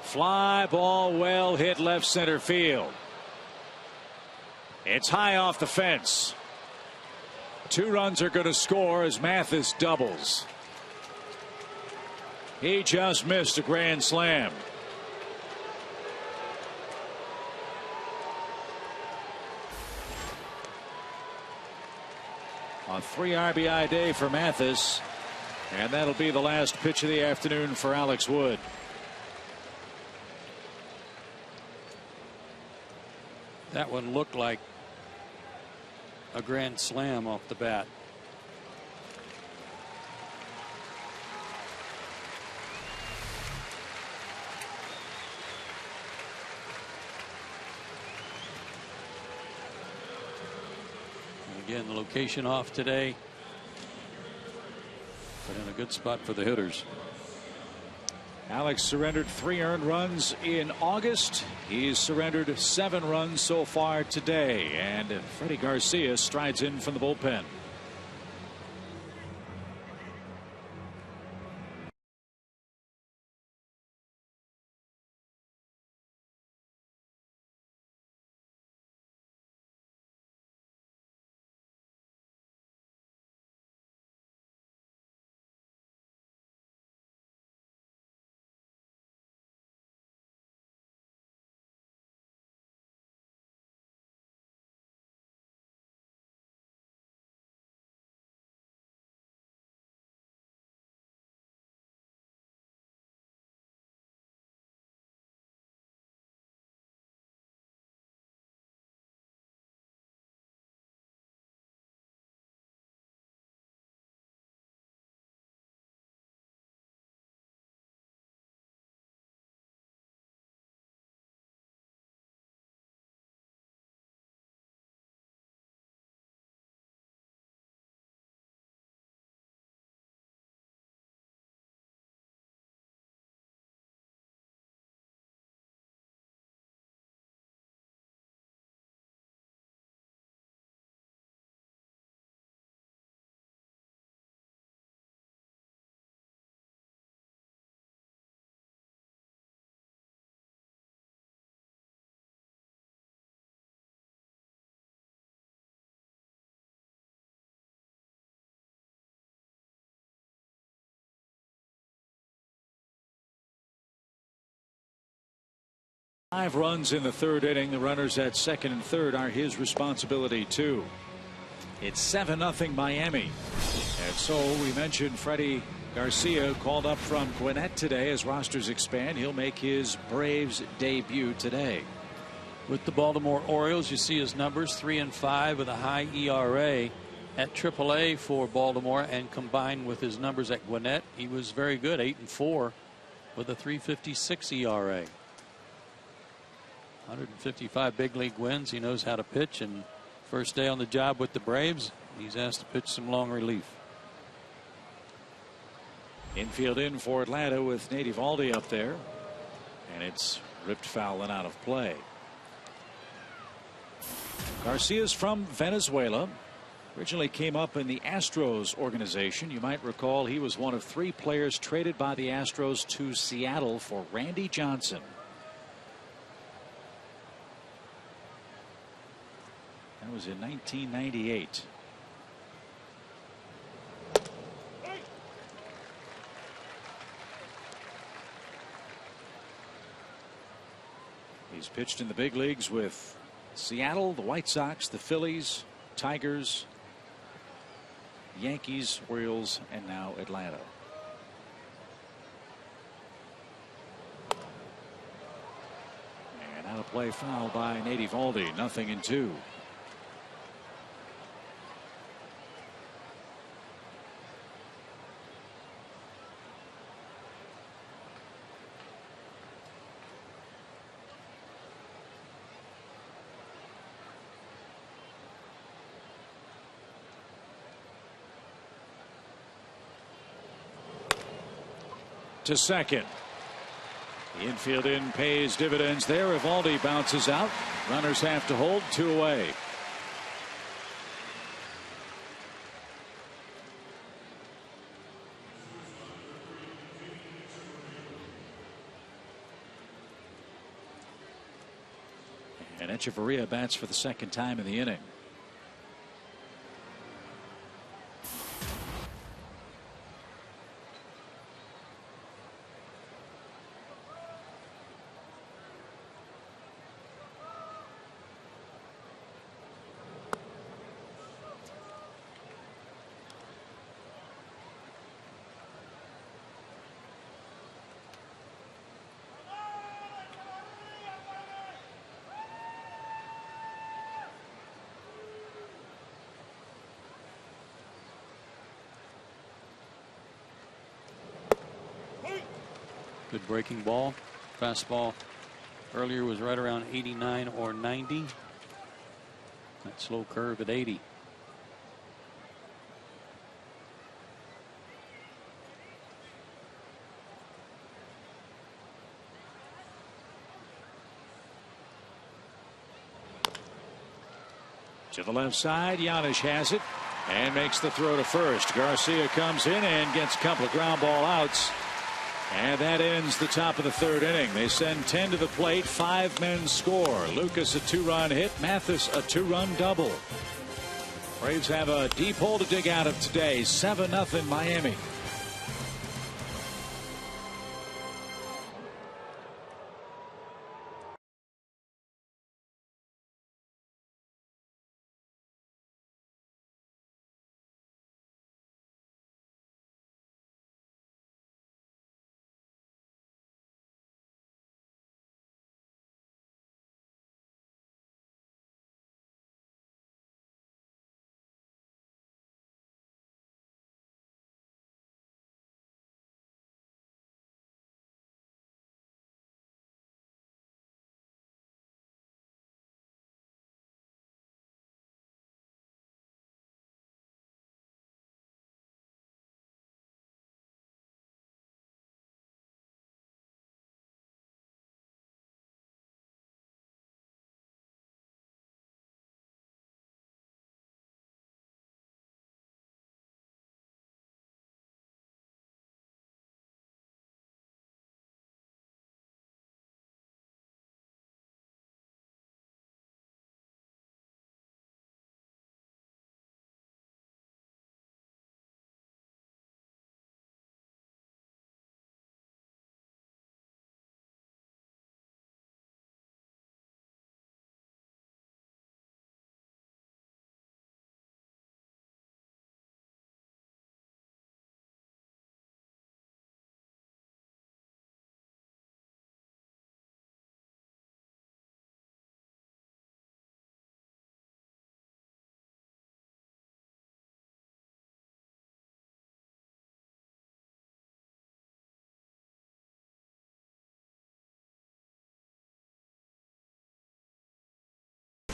Fly ball well hit left center field. It's high off the fence. 2 runs are going to score as Mathis doubles. He just missed a grand slam. A 3 RBI day for Mathis, and that'll be the last pitch of the afternoon for Alex Wood. That one looked like a grand slam off the bat. And again, the location off today, but in a good spot for the hitters. Alex surrendered 3 earned runs in August. He's surrendered 7 runs so far today, and Freddie Garcia strides in from the bullpen. Five runs in the 3rd inning. The runners at 2nd and 3rd are his responsibility too. It's 7-0 Miami. And so we mentioned Freddie Garcia called up from Gwinnett today. As rosters expand, he'll make his Braves debut today. With the Baltimore Orioles, you see his numbers 3-5 with a high ERA at AAA for Baltimore, and combined with his numbers at Gwinnett, he was very good, 8-4 with a 3.56 ERA. 155 big league wins. He knows how to pitch, and first day on the job with the Braves, he's asked to pitch some long relief. Infield in for Atlanta with Nate Eovaldi up there, and it's ripped foul and out of play. Garcia's from Venezuela. Originally came up in the Astros organization. You might recall he was one of 3 players traded by the Astros to Seattle for Randy Johnson. That was in 1998. He's pitched in the big leagues with Seattle, the White Sox, the Phillies, Tigers, Yankees, Orioles, and now Atlanta. And out of play foul by Nate Eovaldi. 0-2. to second. The infield in pays dividends there. Eovaldi bounces out. Runners have to hold, 2 away. And Echeverria bats for the second time in the inning. Good breaking ball. Fastball earlier was right around 89 or 90. That slow curve at 80. To the left side, Giannis has it and makes the throw to first. Garcia comes in and gets a couple of ground ball outs. And that ends the top of the third inning. They send 10 to the plate. 5 men score. Lucas a 2-run hit. Mathis a 2-run double. Braves have a deep hole to dig out of today. 7-0 Miami.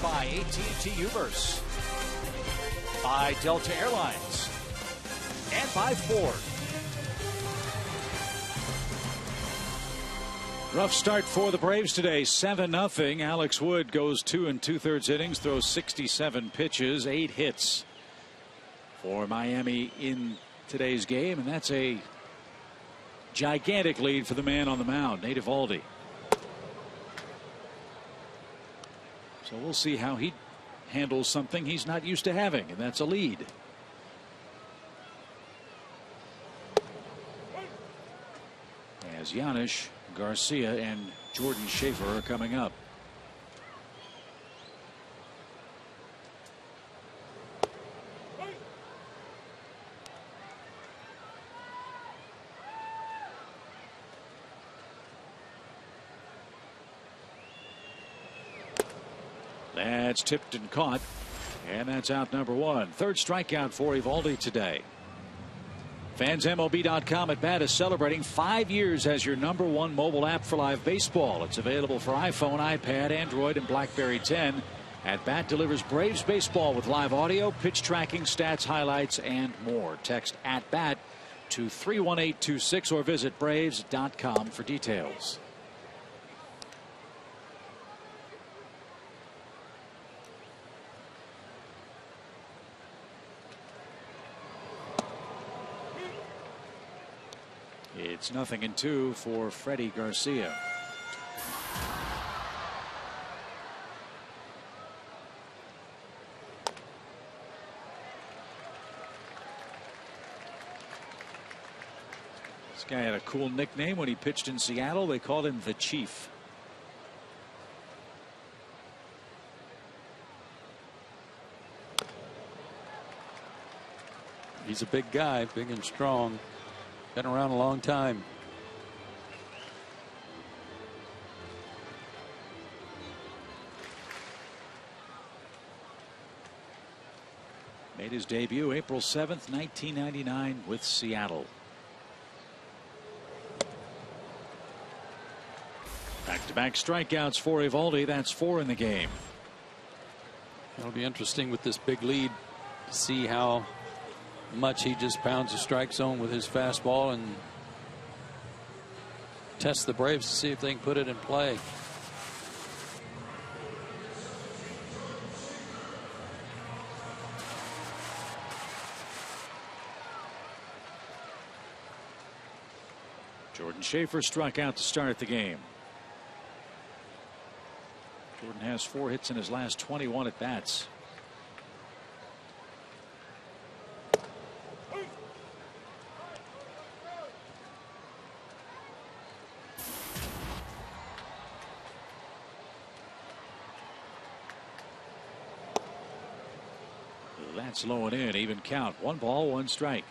By AT Uverse, by Delta Airlines, and by Ford. Rough start for the Braves today, 7-0. Alex Wood goes 2 2/3 innings, throws 67 pitches, 8 hits for Miami in today's game, and that's a gigantic lead for the man on the mound, Nate Eovaldi. So we'll see how he handles something he's not used to having, and that's a lead. As Giannis, Garcia, and Jordan Schaefer are coming up. That's tipped and caught, and that's out number 1. Third strikeout for Eovaldi today. FansMLB.com at bat is celebrating 5 years as your #1 mobile app for live baseball. It's available for iPhone, iPad, Android, and BlackBerry 10. At bat delivers Braves baseball with live audio, pitch tracking, stats, highlights, and more. Text at bat 888-203-1826 or visit Braves.com for details. It's 0-2 for Freddie Garcia. This guy had a cool nickname when he pitched in Seattle. They called him the Chief. He's a big guy, big and strong. Been around a long time. Made his debut April 7th, 1999 with Seattle. Back-to-back strikeouts for Eovaldi. That's 4 in the game. It'll be interesting with this big lead to see how much he just pounds the strike zone with his fastball and test the Braves to see if they can put it in play. Jordan Schaefer struck out to start the game. Jordan has 4 hits in his last 21 at bats. That's low and in, even count. 1 ball, 1 strike.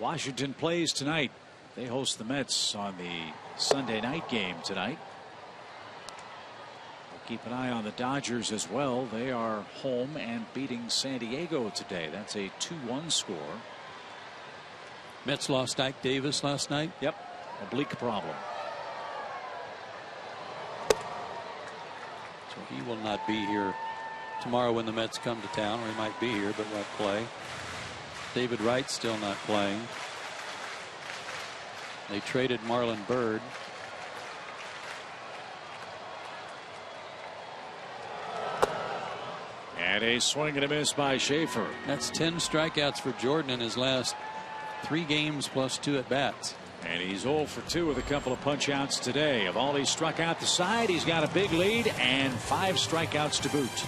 Washington plays tonight. They host the Mets on the Sunday night game tonight. We'll keep an eye on the Dodgers as well. They are home and beating San Diego today. That's a 2-1 score. Mets lost Ike Davis last night. Yep, oblique problem. So he will not be here tomorrow when the Mets come to town, or he might be here but won't play. David Wright still not playing. They traded Marlon Byrd. And a swing and a miss by Schaefer. That's 10 strikeouts for Jordan in his last 3 games plus 2 at bats. And he's 0 for 2 with a couple of punch outs today. Eovaldi struck out the side. He's got a big lead and 5 strikeouts to boot.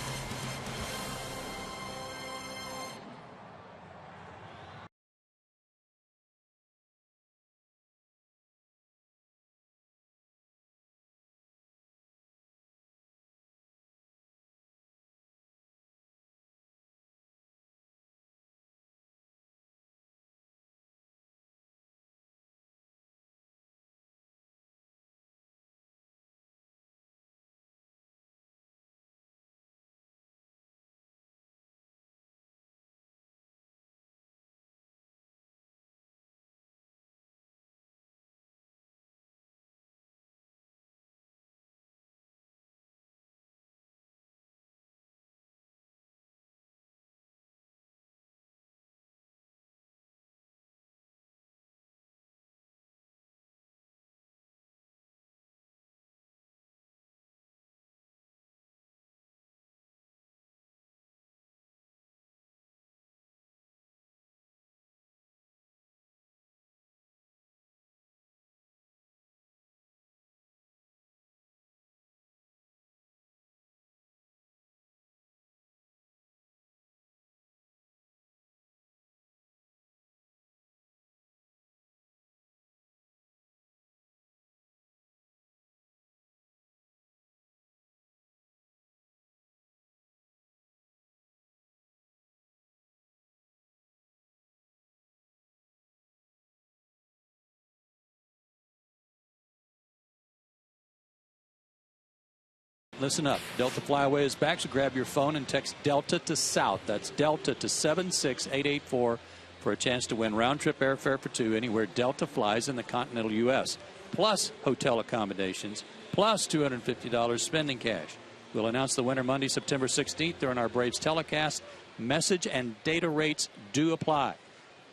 Listen up. Delta Flyaway is back, so grab your phone and text Delta to South. That's Delta to 76884 for a chance to win round-trip airfare for 2 anywhere Delta flies in the continental U.S., plus hotel accommodations, plus $250 spending cash. We'll announce the winner Monday, September 16th during our Braves telecast. Message and data rates do apply.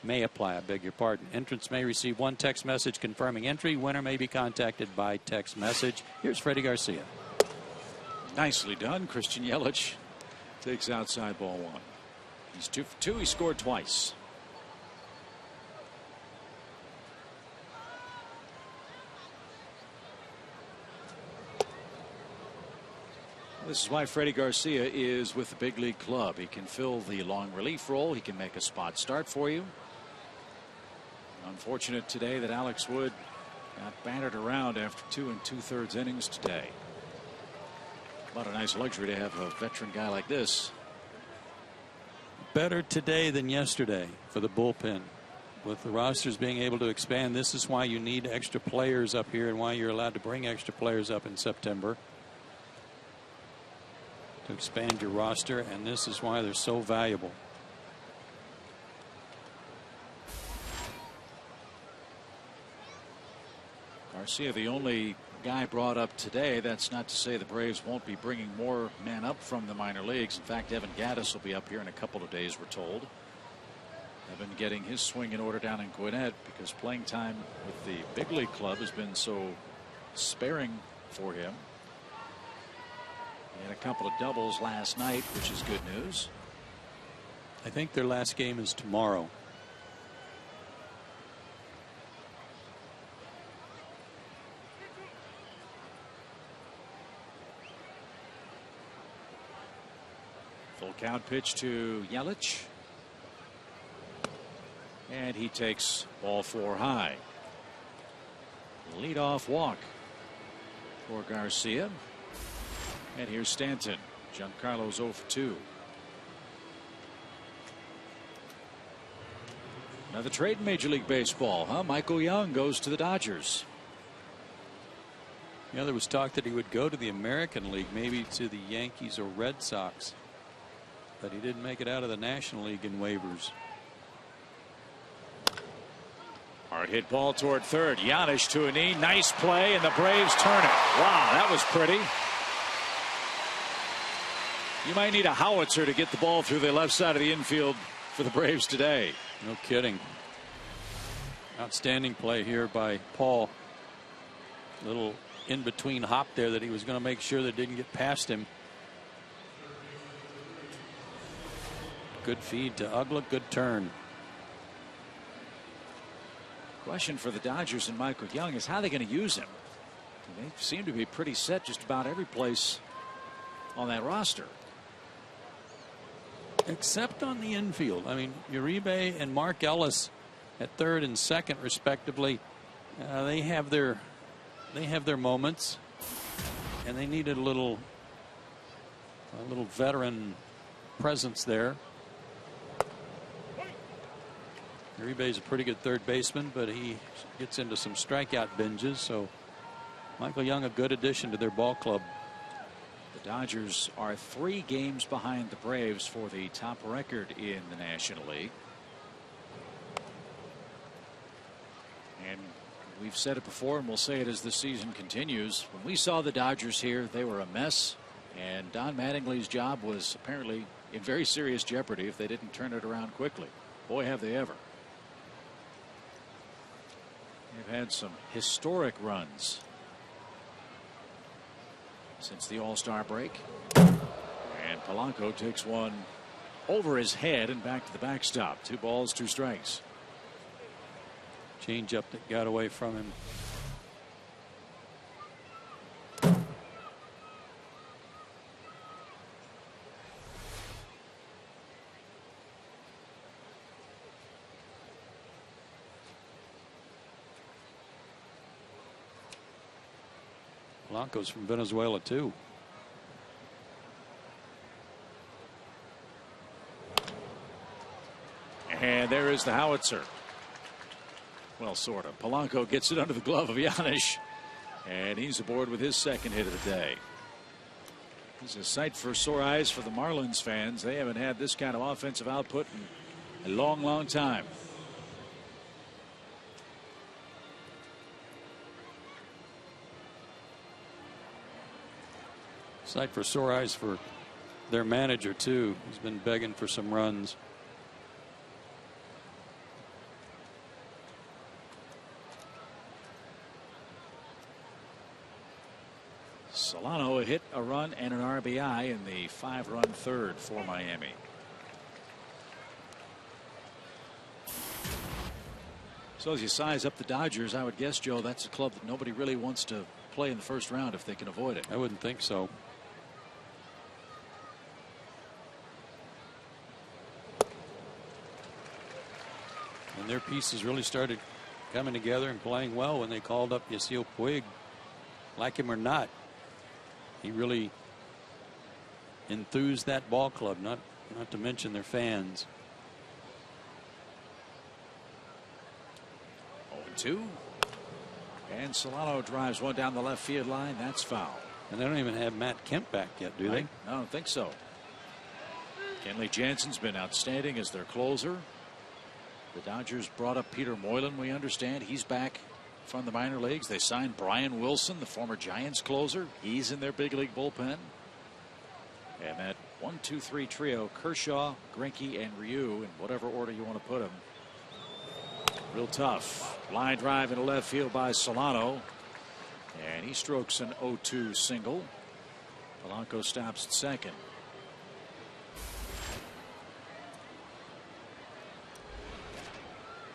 May apply, I beg your pardon. Entrants may receive one text message confirming entry. Winner may be contacted by text message. Here's Freddie Garcia. Nicely done. Christian Yelich takes outside ball one. He's 2 for 2. He scored twice. This is why Freddie Garcia is with the big league club. He can fill the long relief role. He can make a spot start for you. Unfortunate today that Alex Wood got battered around after 2 2/3 innings today. What a nice luxury to have a veteran guy like this. Better today than yesterday for the bullpen. With the rosters being able to expand, this is why you need extra players up here and why you're allowed to bring extra players up in September to expand your roster, and this is why they're so valuable. Garcia, the only guy brought up today. That's not to say the Braves won't be bringing more men up from the minor leagues. In fact, Evan Gattis will be up here in a couple of days, we're told. Evan getting his swing in order down in Gwinnett because playing time with the big league club has been so sparing for him. He had a couple of doubles last night, which is good news. I think their last game is tomorrow. Full count pitch to Yelich. And he takes ball 4 high. Leadoff walk for Garcia. And here's Stanton. Giancarlo's 0 for 2. Another trade in Major League Baseball, huh? Michael Young goes to the Dodgers. Yeah, there was talk that he would go to the American League, maybe to the Yankees or Red Sox. But he didn't make it out of the National League in waivers. Hard hit ball toward third. Giannis to a knee. Nice play, and the Braves turn it. Wow, that was pretty. You might need a howitzer to get the ball through the left side of the infield for the Braves today. No kidding. Outstanding play here by Paul. Little in between hop there that he was going to make sure that didn't get past him. Good feed to Ugla. Good turn. Question for the Dodgers and Michael Young is how they're going to use him. They seem to be pretty set just about every place on that roster. Except on the infield. I mean, Uribe and Mark Ellis at third and second respectively. They have their moments, and they needed a little veteran presence there. Uribe's a pretty good third baseman, but he gets into some strikeout binges. So Michael Young, a good addition to their ball club. The Dodgers are 3 games behind the Braves for the top record in the National League. And we've said it before, and we'll say it as the season continues. When we saw the Dodgers here, they were a mess, and Don Mattingly's job was apparently in very serious jeopardy if they didn't turn it around quickly. Boy, have they ever. They've had some historic runs since the All-Star break. And Polanco takes one over his head and back to the backstop. 2 balls, 2 strikes. Change up that got away from him. Polanco's from Venezuela too. And there is the howitzer. Well, sort of. Polanco gets it under the glove of Giannis, and he's aboard with his second hit of the day. This is a sight for sore eyes for the Marlins fans. They haven't had this kind of offensive output in a long, long time. Sight for sore eyes for their manager too. He's been begging for some runs. Solano hit a run and an RBI in the 5-run third for Miami. So as you size up the Dodgers, I would guess, Joe, that's a club that nobody really wants to play in the first round if they can avoid it. I wouldn't think so. And their pieces really started coming together and playing well when they called up Yasiel Puig. Like him or not, he really enthused that ball club, not to mention their fans. 0-2. And Solano drives one down the left field line. That's foul. And they don't even have Matt Kemp back yet, do they? I don't think so. Kenley Jansen's been outstanding as their closer. The Dodgers brought up Peter Moylan, we understand. He's back from the minor leagues. They signed Brian Wilson, the former Giants closer. He's in their big league bullpen. And that 1-2-3 trio, Kershaw, Greinke, and Ryu, in whatever order you want to put them. Real tough. Line drive into left field by Solano. And he strokes an 0-2 single. Polanco stops at second.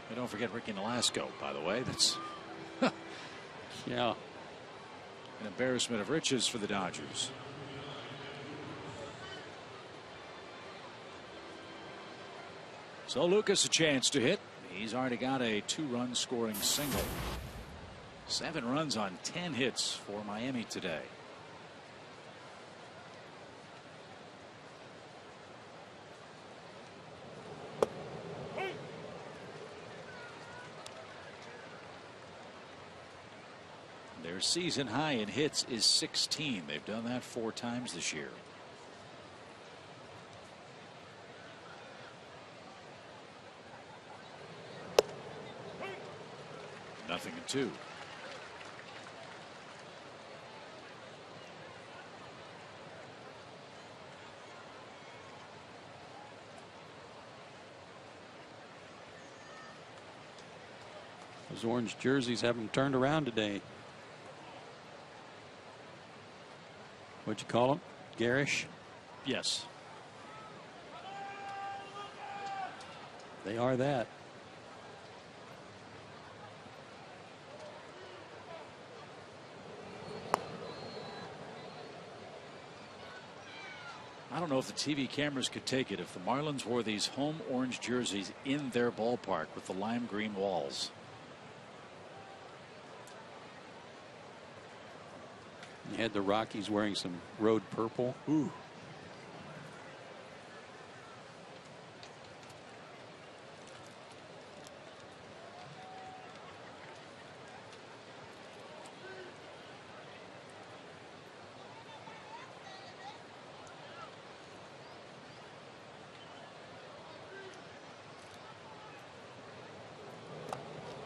And don't forget Ricky Nolasco, by the way. That's yeah, an embarrassment of riches for the Dodgers. So Lucas a chance to hit. He's already got a 2-run scoring single. 7 runs on 10 hits for Miami today. Their season high in hits is 16. They've done that 4 times this year. Nothing in 2. those orange jerseys have them turned around today. What'd you call them? Garish? Yes. They are that. I don't know if the TV cameras could take it if the Marlins wore these home orange jerseys in their ballpark with the lime green walls. You had the Rockies wearing some road purple. Ooh.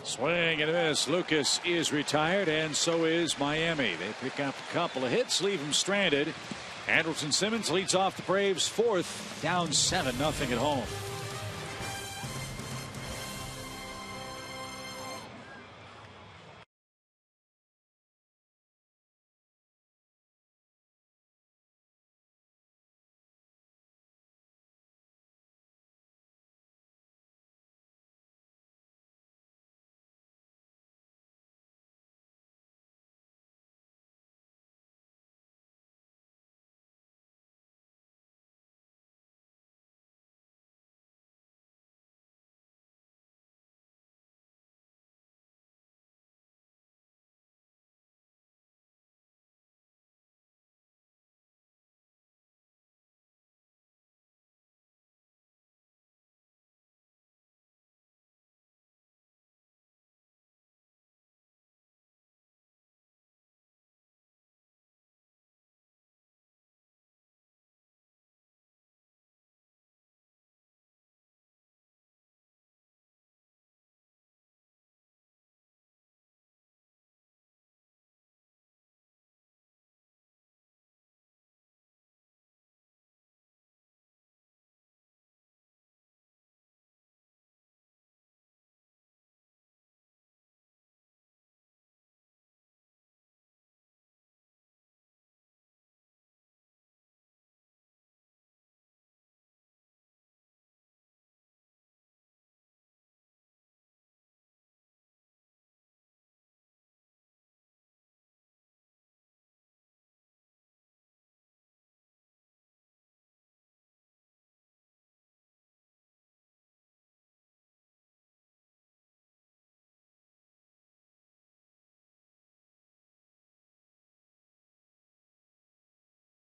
Swing and a miss. Lucas is retired, and so is Miami. They pick up a couple of hits, leave them stranded. Andrelton Simmons leads off the Braves 4th, down 7-0 at home.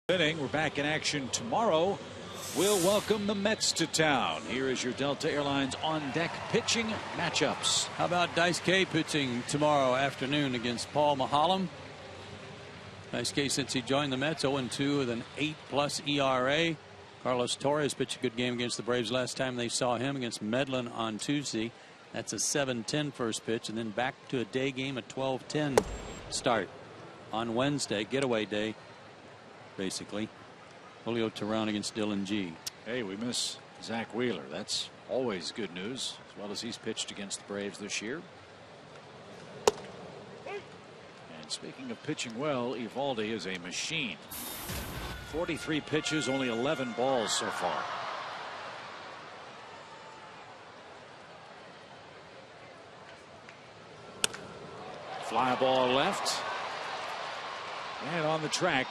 Inning. We're back in action tomorrow. We'll welcome the Mets to town. Here is your Delta Airlines on-deck pitching matchups. How about Dice K pitching tomorrow afternoon against Paul Maholm? Dice K, since he joined the Mets, 0-2 with an 8+ ERA. Carlos Torres pitched a good game against the Braves last time they saw him against Medlin on Tuesday. That's a 7-10 first pitch, and then back to a day game, a 12-10 start on Wednesday, getaway day, basically. Julio Teheran against Dylan G. Hey, we miss Zach Wheeler. That's always good news, as well as he's pitched against the Braves this year. And speaking of pitching well, Eovaldi is a machine. 43 pitches, only 11 balls so far. Fly ball left. And on the track,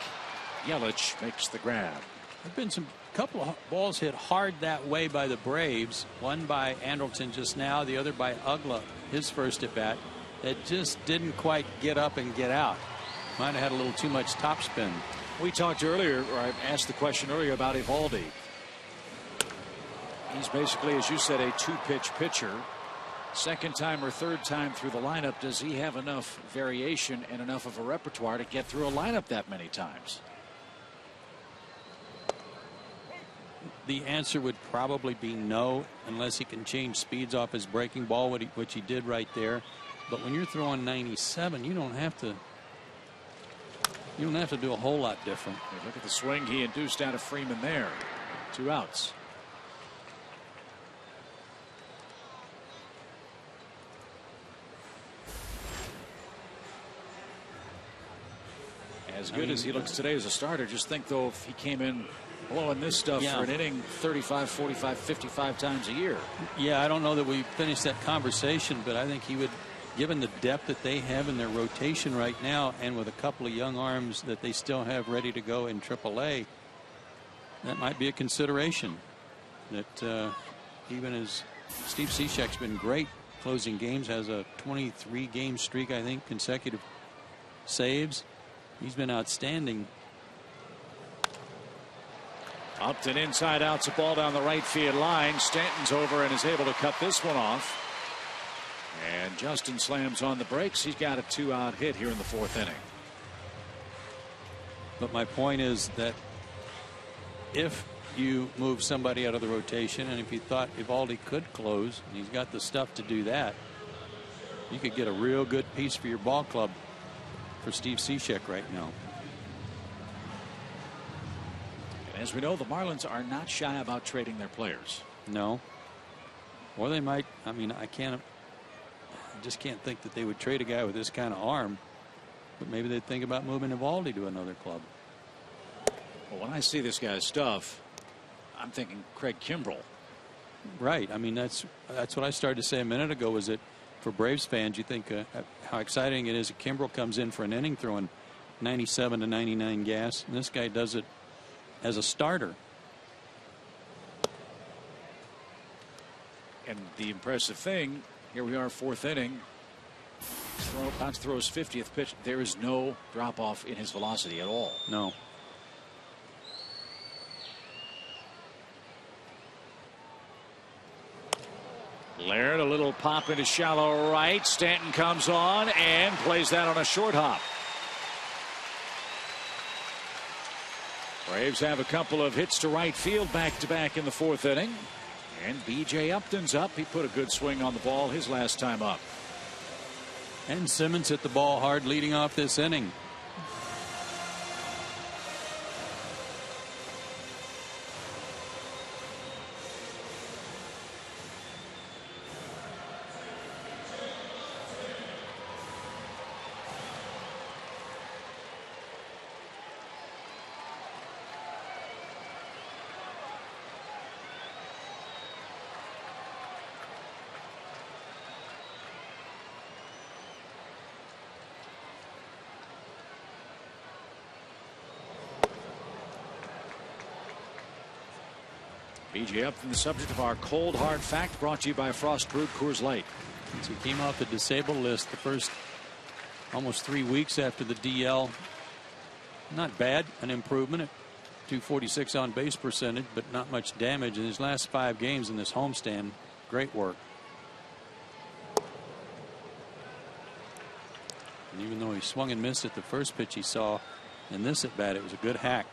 Yelich makes the grab. There've been some couple of balls hit hard that way by the Braves. One by Anderson just now, the other by Ugla, his first at bat, that just didn't quite get up and get out. Might have had a little too much topspin. We talked earlier, or I asked the question earlier about Eovaldi. He's basically, as you said, a two-pitch pitcher. Second time or third time through the lineup, does he have enough variation and enough of a repertoire to get through a lineup that many times? The answer would probably be no, unless he can change speeds off his breaking ball, which he did right there. But when you're throwing 97, you don't have to do a whole lot different. Hey, look at the swing he induced out of Freeman there. 2 outs. As good as he looks today as a starter, just think though if he came in blowing this stuff for an inning 35, 45, 55 times a year. Yeah, I don't know that we finished that conversation, but I think he would, given the depth that they have in their rotation right now, and with a couple of young arms that they still have ready to go in AAA, that might be a consideration. That even as Steve Cishek's been great closing games, has a 23-game streak, I think, consecutive saves. He's been outstanding. Upton inside out's a ball down the right field line. Stanton's over and is able to cut this one off. And Justin slams on the brakes. He's got a 2-out hit here in the 4th inning. But my point is that if you move somebody out of the rotation, and if you thought Eovaldi could close, and he's got the stuff to do that, you could get a real good piece for your ball club for Steve Cishek right now. And as we know, the Marlins are not shy about trading their players. No. Or they might. I mean, I just can't think that they would trade a guy with this kind of arm. But maybe they'd think about moving Eovaldi to another club. Well, when I see this guy's stuff, I'm thinking Craig Kimbrell. Right. I mean, that's what I started to say a minute ago, was that for Braves fans, you think how exciting it is that Kimbrell comes in for an inning throwing 97 to 99 gas, and this guy does it as a starter. And the impressive thing, here we are, 4th inning. About to throw his 50th pitch. There is no drop off in his velocity at all. No. Laird, a little pop into shallow right. Stanton comes on and plays that on a short hop. Braves have a couple of hits to right field back to back in the 4th inning. And B.J. Upton's up. He put a good swing on the ball his last time up. And Simmons hit the ball hard leading off this inning. B.J. Upton, the subject of our cold hard fact, brought to you by Frost Brewed Coors Light. Since he came off the disabled list the first almost 3 weeks after the DL, not bad, an improvement. .246 on base percentage, but not much damage in his last 5 games in this homestand. Great work. And even though he swung and missed at the first pitch he saw in this at bat, it was a good hack.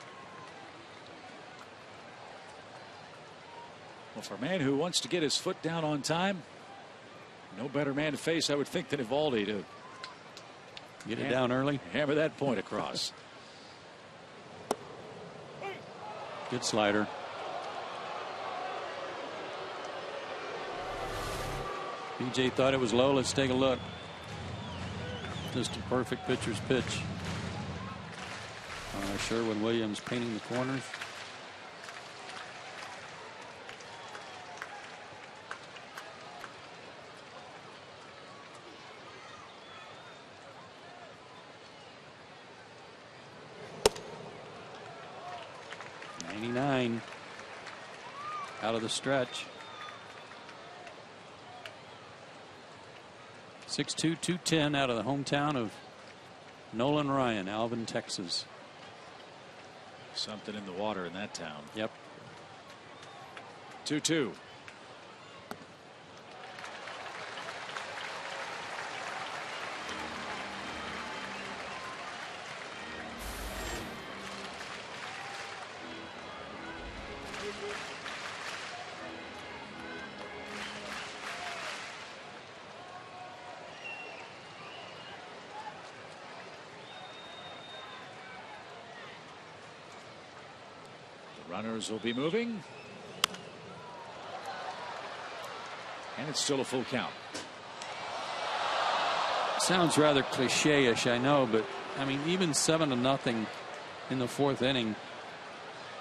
Well, for a man who wants to get his foot down on time, no better man to face, I would think, than Eovaldi to get it down early. Hammer that point across. Good slider. BJ thought it was low. Let's take a look. Just a perfect pitcher's pitch. Sherwin-Williams painting the corners. Out of the stretch. 6'2", 210 out of the hometown of Nolan Ryan, Alvin, Texas. Something in the water in that town. Yep. 2-2. Runners will be moving. And it's still a full count. Sounds rather cliche-ish, I know, but I mean, even 7-0 in the 4th inning,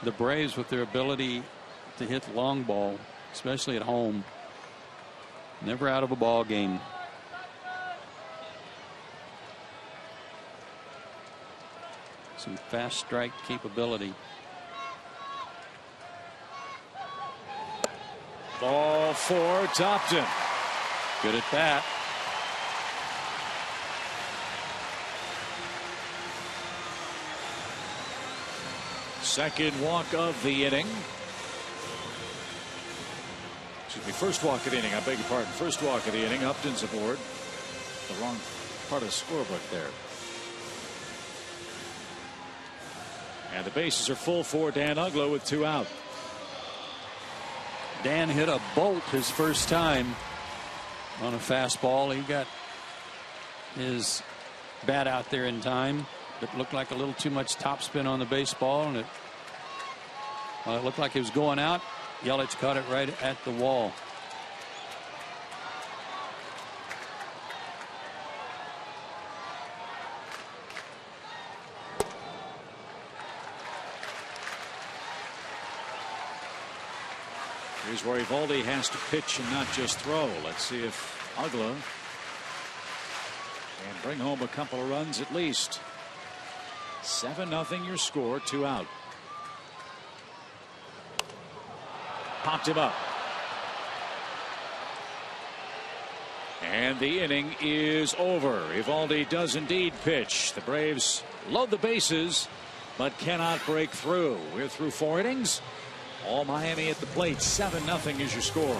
the Braves, with their ability to hit the long ball, especially at home, never out of a ball game. Some fast strike capability. Ball 4, Topton. Good at bat. Second walk of the inning. Excuse me, first walk of the inning. I beg your pardon. First walk of the inning. Upton's aboard. The wrong part of the scorebook there. And the bases are full for Dan Uglo with 2 out. Dan hit a bolt his first time on a fastball. He got his bat out there in time. It looked like a little too much topspin on the baseball, and it looked like it was going out. Yelich caught it right at the wall. Here's where Eovaldi has to pitch and not just throw. Let's see if Uglo can bring home a couple of runs at least. 7-0 your score, 2 out. Popped him up. And the inning is over. Eovaldi does indeed pitch. The Braves load the bases but cannot break through. We're through 4 innings. All Miami at the plate. 7-0 is your score.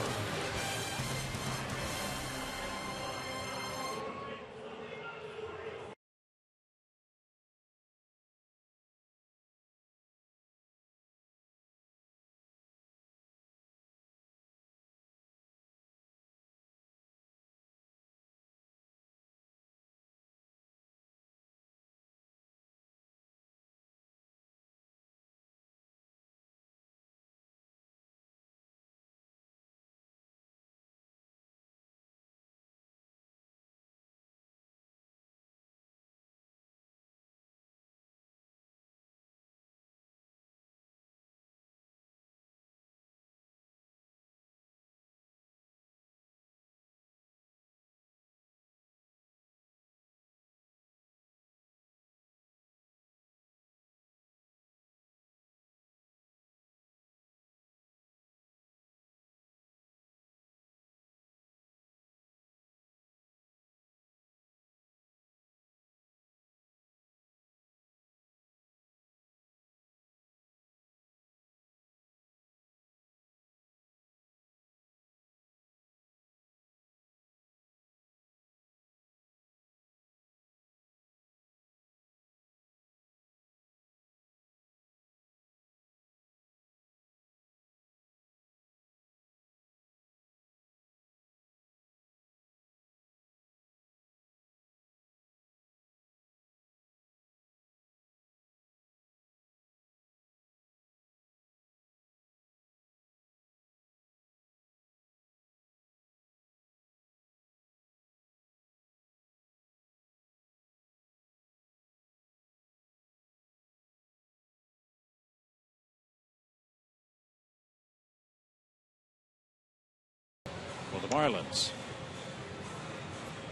Marlins.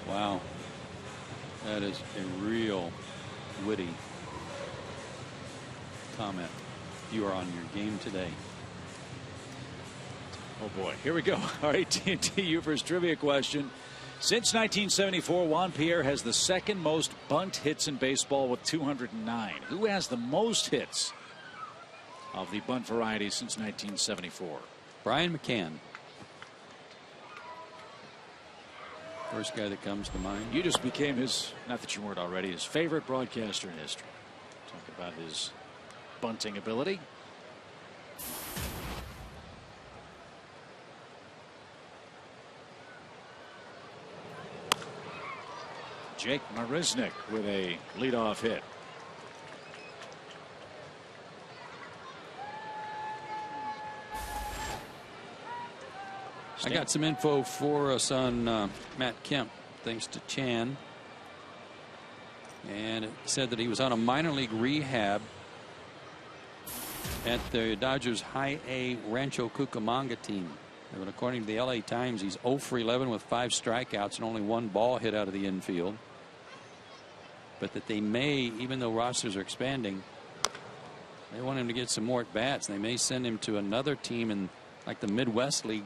Wow. That is a real witty comment. You are on your game today. Oh boy, here we go. Our AT&T Uvers trivia question. Since 1974, Juan Pierre has the second most bunt hits in baseball with 209. Who has the most hits of the bunt variety since 1974? Brian McCann. First guy that comes to mind. You just became his, not that you weren't already, his favorite broadcaster in history. Talk about his bunting ability. Jake Marisnick with a leadoff hit. I got some info for us on Matt Kemp, thanks to Chan. And it said that he was on a minor league rehab at the Dodgers High A Rancho Cucamonga team. But according to the LA Times, he's 0 for 11 with 5 strikeouts and only 1 ball hit out of the infield. But that they may, even though rosters are expanding, they want him to get some more at bats. They may send him to another team in like the Midwest League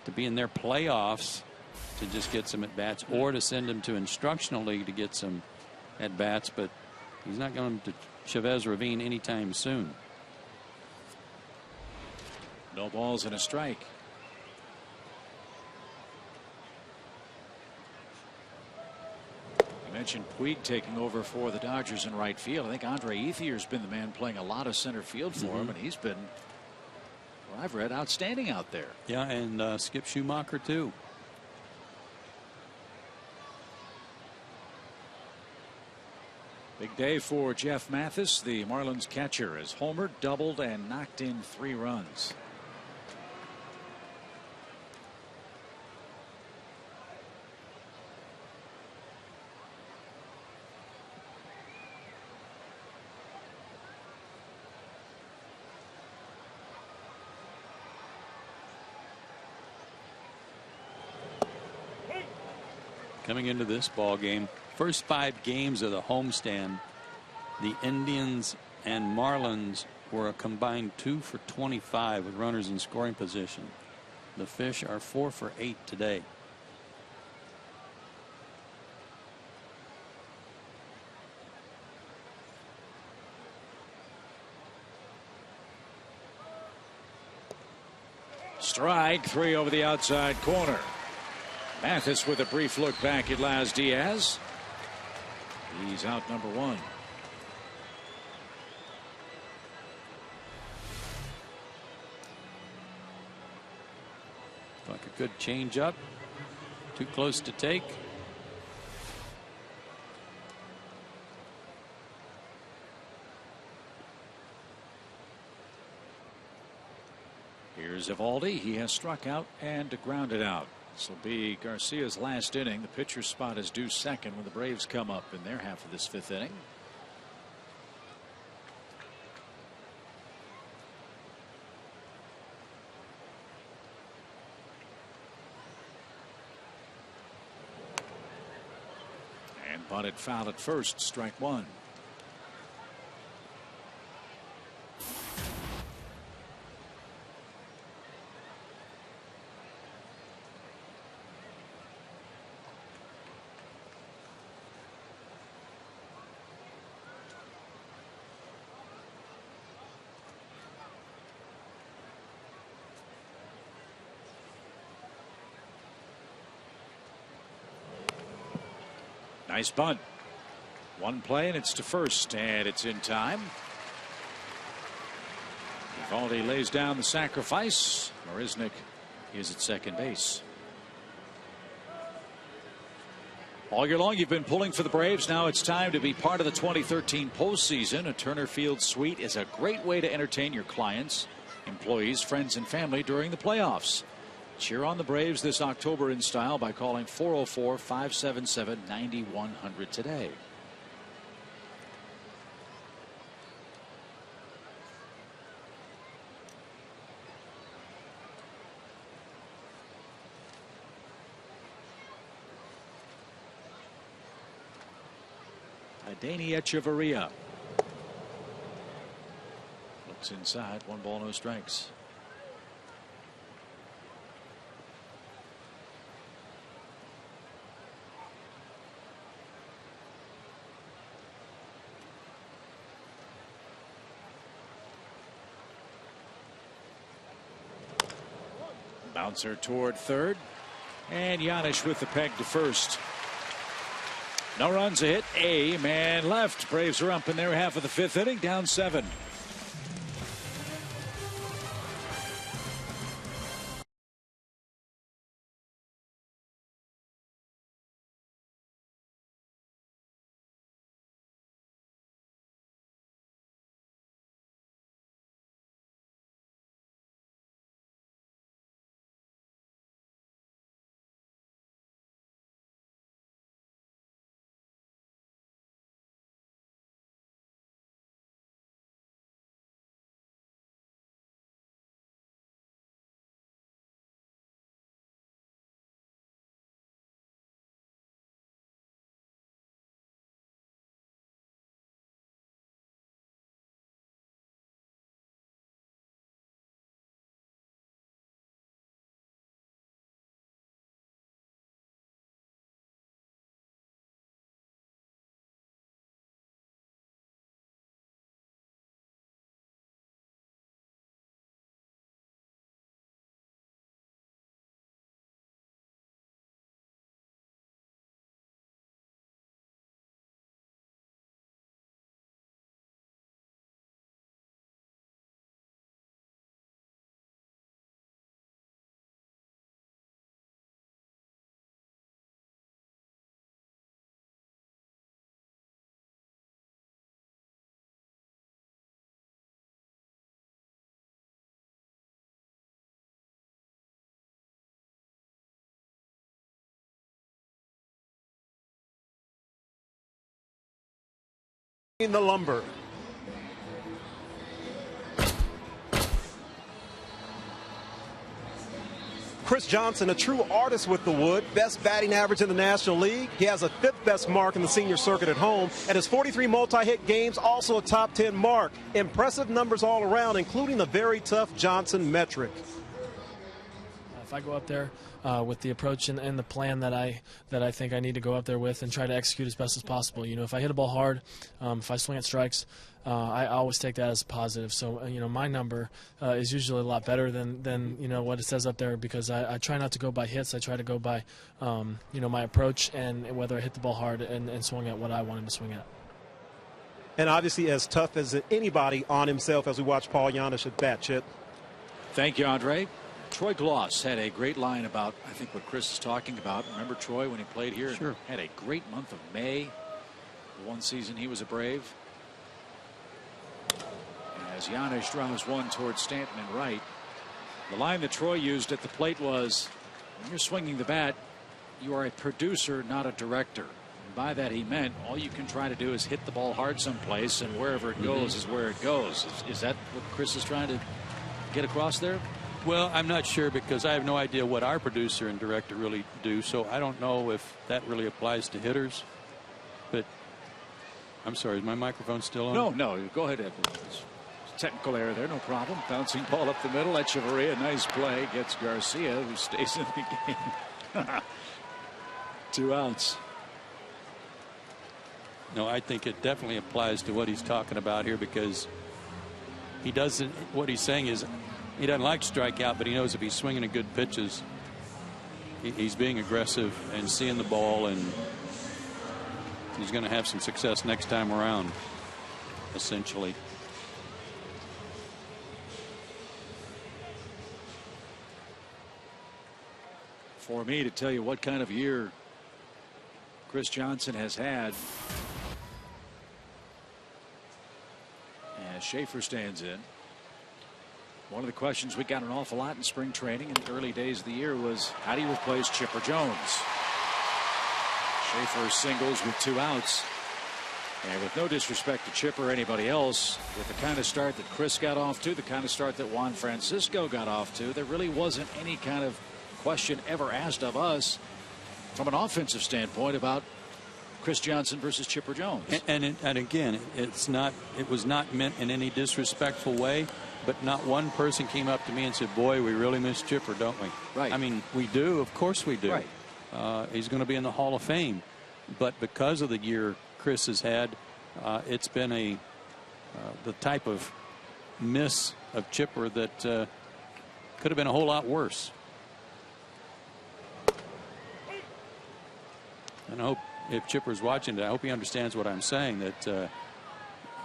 to be in their playoffs to just get some at bats, or to send him to instructional league to get some at bats. But he's not going to Chavez Ravine anytime soon. No balls and a strike. You mentioned Puig taking over for the Dodgers in right field. I think Andre Ethier's been the man playing a lot of center field for him, and he's been, well, I've read, outstanding out there. Yeah, and Skip Schumacher too. Big day for Jeff Mathis, the Marlins catcher, as homered, doubled, and knocked in 3 runs. Coming into this ball game, first 5 games of the homestand, the Indians and Marlins were a combined 2 for 25 with runners in scoring position. The Fish are 4 for 8 today. Strike 3 over the outside corner. Mathis with a brief look back at Laz Diaz. He's out number 1. Like a good change up. Too close to take. Here's Evaldi. He has struck out and grounded out. This will be Garcia's last inning. The pitcher's spot is due second when the Braves come up in their half of this 5th inning. And bunted foul at first, strike 1. Nice bunt. One play and it's to first, and it's in time. Evaldi lays down the sacrifice. Marisnick is at second base. All year long you've been pulling for the Braves. Now it's time to be part of the 2013 postseason. A Turner Field suite is a great way to entertain your clients, employees, friends, and family during the playoffs. Cheer on the Braves this October in style by calling 404-577-9100 today. Adani Echeverria. Looks inside. 1 ball, no strikes. Bouncer toward third. And Giannis with the peg to first. No runs, a hit, a man left. Braves are up in their half of the 5th inning, down 7. In the lumber. Chris Johnson, a true artist with the wood, best batting average in the National League. He has a 5th best mark in the senior circuit at home, and his 43 multi-hit games also a top 10 mark. Impressive numbers all around, including the very tough Johnson metric. If I go up there with the approach and the plan that I think I need to go up there with and try to execute as best as possible. You know, if I hit a ball hard, if I swing at strikes, I always take that as a positive. So, you know, my number is usually a lot better than you know, what it says up there, because I try not to go by hits. I try to go by, you know, my approach and whether I hit the ball hard and swung at what I wanted to swing at. And obviously as tough as anybody on himself as we watch Paul Giannis at bat, Chip. Thank you, Andre. Troy Gloss had a great line about, I think, what Chris is talking about. Remember Troy when he played here? Sure. Had a great month of May. One season he was a Brave. As Giannis drives one towards Stanton and right. The line that Troy used at the plate was, when you're swinging the bat, you are a producer, not a director. And by that he meant all you can try to do is hit the ball hard someplace, and wherever it goes is where it goes. Is that what Chris is trying to get across there? Well, I'm not sure, because I have no idea what our producer and director really do, so I don't know if that really applies to hitters. But I'm sorry, is my microphone still on? No, go ahead, Ed. Technical error there, no problem. Bouncing ball up the middle. Echeverria, nice play, gets Garcia, who stays in the game. 2 outs. No, I think it definitely applies to what he's talking about here, because he doesn't. What he's saying is he doesn't like to strike out, but he knows if he's swinging at good pitches, he's being aggressive and seeing the ball, and he's going to have some success next time around, essentially. For me to tell you what kind of year Chris Johnson has had, as Schaefer stands in. One of the questions we got an awful lot in spring training in the early days of the year was, how do you replace Chipper Jones? Schaefer singles with 2 outs. And with no disrespect to Chipper or anybody else, with the kind of start that Chris got off to, the kind of start that Juan Francisco got off to, there really wasn't any kind of question ever asked of us from an offensive standpoint about Chris Chris Johnson versus Chipper Jones. And again, it was not meant in any disrespectful way, but not one person came up to me and said, boy, we really miss Chipper, don't we? Right. I mean, we do. Of course we do. Right. He's going to be in the Hall of Fame. But because of the year Chris has had, it's been the type of miss of Chipper that could have been a whole lot worse. And I hope if Chipper's watching it, I hope he understands what I'm saying, that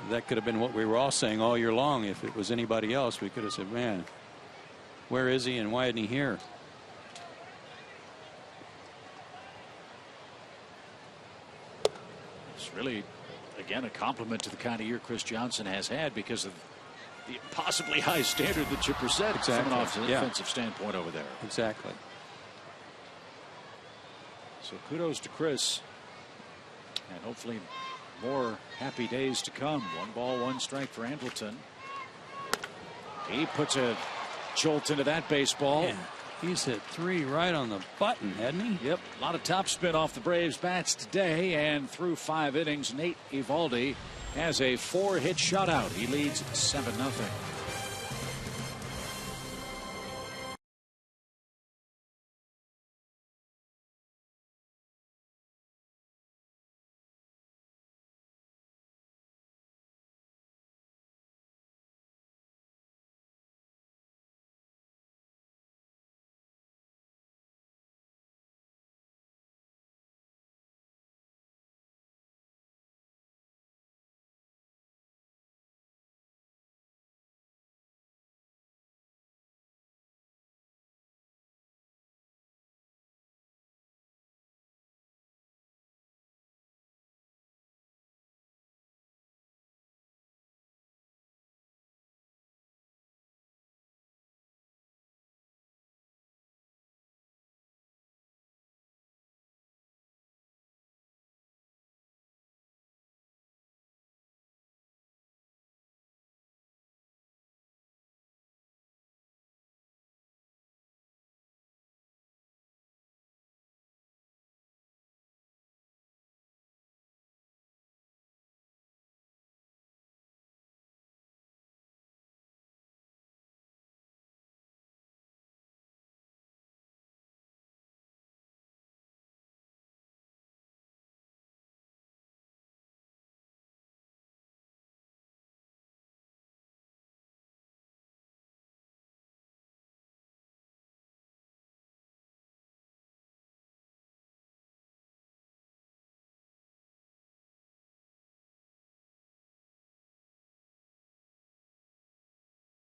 that could have been what we were all saying all year long. If it was anybody else, we could have said, man, where is he and why isn't he here? It's really, again, a compliment to the kind of year Chris Johnson has had because of the possibly high standard that Chipper set from an offensive standpoint over there. Exactly. So kudos to Chris, and hopefully more happy days to come. 1 ball, 1 strike for Andrelton. He puts a jolt into that baseball. Yeah, he's hit 3 right on the button, hadn't he? Yep, a lot of topspin off the Braves bats today, and through 5 innings, Nate Eovaldi has a 4-hit shutout. He leads 7-0.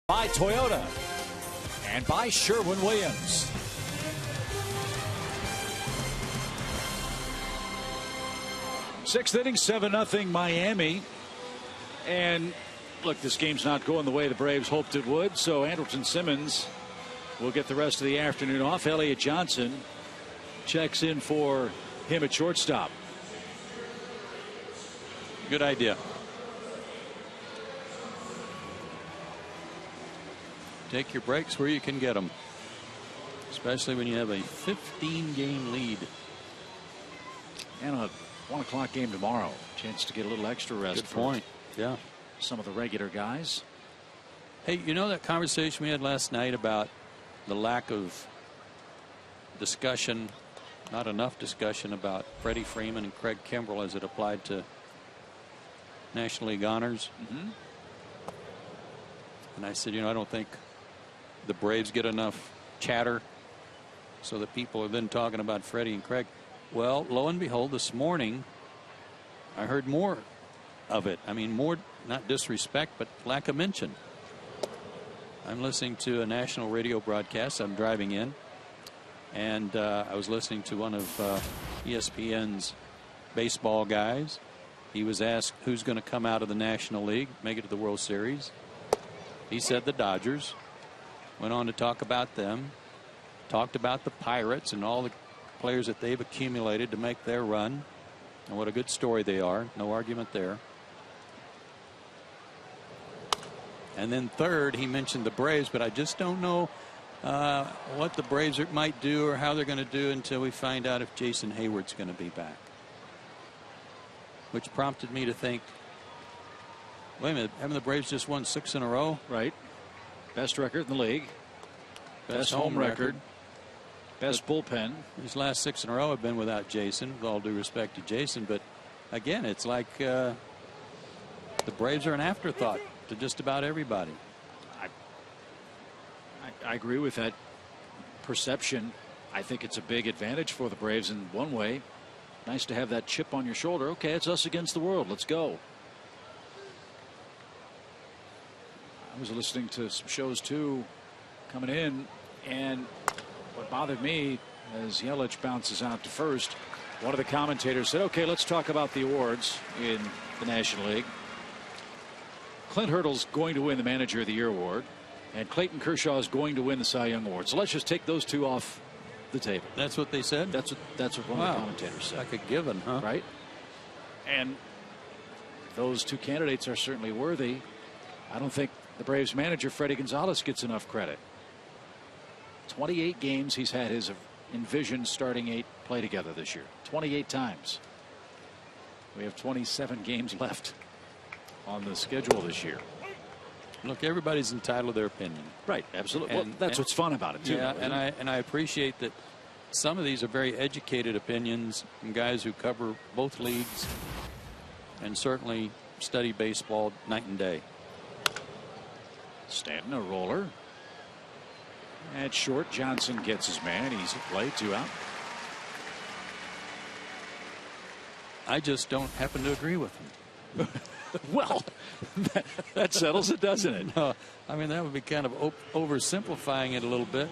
By Toyota and by Sherwin-Williams. Sixth inning, 7-0 Miami. And look, this game's not going the way the Braves hoped it would, so Andrelton Simmons will get the rest of the afternoon off. Elliott Johnson checks in for him at shortstop. Good idea. Take your breaks where you can get them, especially when you have a 15-game lead. And a 1 o'clock game tomorrow. Chance to get a little extra rest. Good point. Yeah. Some of the regular guys. Hey, you know that conversation we had last night about the lack of discussion, not enough discussion about Freddie Freeman and Craig Kimbrell as it applied to National League honors? Mm-hmm. And I said, you know, I don't think the Braves get enough chatter so that people are then talking about Freddie and Craig. Well, lo and behold, this morning I heard more of it. I mean, more, not disrespect, but lack of mention. I'm listening to a national radio broadcast. I'm driving in, and I was listening to one of ESPN's baseball guys. He was asked who's going to come out of the National League, make it to the World Series. He said the Dodgers. Went on to talk about them, talked about the Pirates and all the players that they've accumulated to make their run, and what a good story they are. No argument there. And then third, he mentioned the Braves, but I just don't know what the Braves might do or how they're going to do until we find out if Jason Hayward's going to be back. which prompted me to think, wait a minute, haven't the Braves just won 6 in a row? Right. Best record in the league. Best home record. Best bullpen. These last 6 in a row have been without Jason, with all due respect to Jason. But again, it's like the Braves are an afterthought to just about everybody. I agree with that perception. I think it's a big advantage for the Braves in one way. Nice to have that chip on your shoulder. Okay, it's us against the world. Let's go. I was listening to some shows too coming in, and what bothered me as Yelich bounces out to first, one of the commentators said, okay, let's talk about the awards in the National League. Clint Hurdle's going to win the Manager of the Year award, and Clayton Kershaw is going to win the Cy Young award. So let's just take those two off the table. That's what they said? That's what one of the commentators said. Like a given, huh? Right? And those two candidates are certainly worthy. I don't think the Braves manager, Freddie Gonzalez, gets enough credit. 28 games he's had his envisioned starting 8 play together this year. 28 times. We have 27 games left on the schedule this year. Look, everybody's entitled to their opinion. Right, absolutely. Well, that's what's fun about it too. Yeah, and I appreciate that some of these are very educated opinions from guys who cover both leagues and certainly study baseball night and day. Stanton, a roller. At short, Johnson gets his man. Easy play, 2 out. I just don't happen to agree with him. Well, that settles it, doesn't it? No, I mean, that would be kind of oversimplifying it a little bit.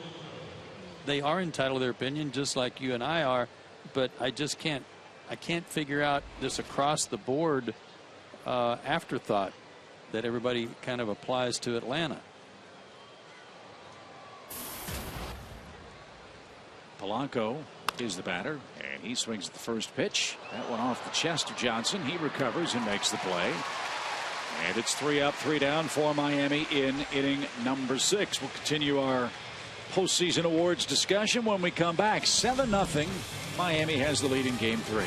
They are entitled to their opinion, just like you and I are, but I just can't. I can't figure out this across the board afterthought that everybody kind of applies to Atlanta. Polanco is the batter, and he swings at the first pitch. That one off the chest of Johnson. He recovers and makes the play. And it's 3 up, 3 down for Miami in inning number 6. We'll continue our postseason awards discussion when we come back. 7-0. Miami has the lead in game 3.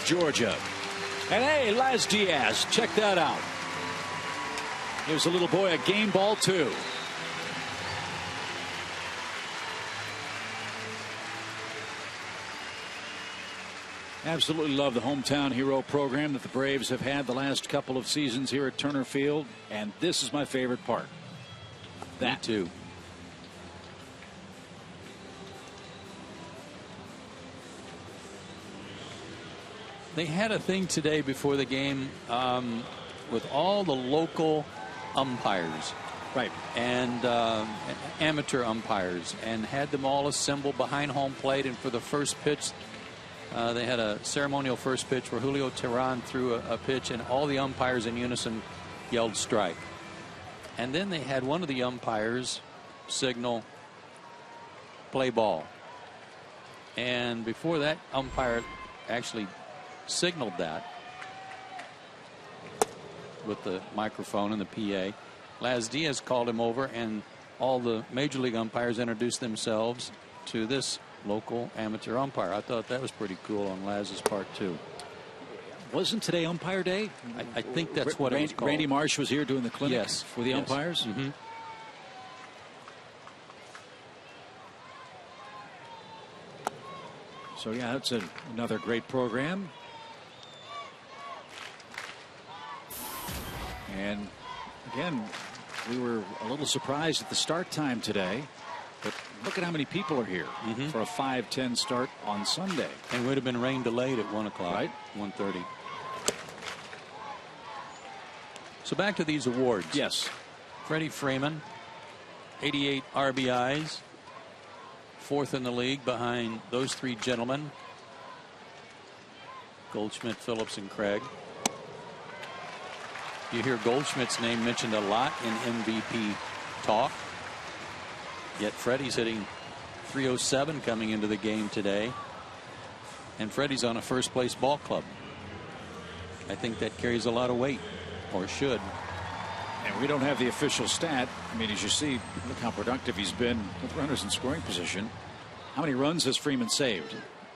Georgia. And hey, Las Diaz, check that out. Here's a little boy, a game ball too. Absolutely love the hometown hero program that the Braves have had the last couple of seasons here at Turner Field, and this is my favorite part. That too. They had a thing today before the game with all the local umpires, right, and amateur umpires, and had them all assembled behind home plate. And for the first pitch, they had a ceremonial first pitch where Julio Teheran threw a pitch, and all the umpires in unison yelled strike. And then they had one of the umpires signal play ball. And before that umpire actually signaled that with the microphone and the PA, Laz Diaz called him over, and all the major league umpires introduced themselves to this local amateur umpire. I thought that was pretty cool on Laz's part too. Wasn't today umpire day? I think that's what it was called. Randy Marsh was here doing the clinic, yes, for the umpires. Mm-hmm. So yeah, it's another great program. And again, we were a little surprised at the start time today, but look at how many people are here for a 5:10 start on Sunday. And would have been rain delayed at 1 o'clock, right? 1:30. So back to these awards. Yes. Freddie Freeman, 88 RBIs, 4th in the league behind those three gentlemen, Goldschmidt, Phillips, and Craig. You hear Goldschmidt's name mentioned a lot in MVP talk. Yet Freddie's hitting .307 coming into the game today. And Freddie's on a first place ball club. I think that carries a lot of weight, or should. And we don't have the official stat. I mean, as you see, look how productive he's been with runners in scoring position. How many runs has Freeman saved?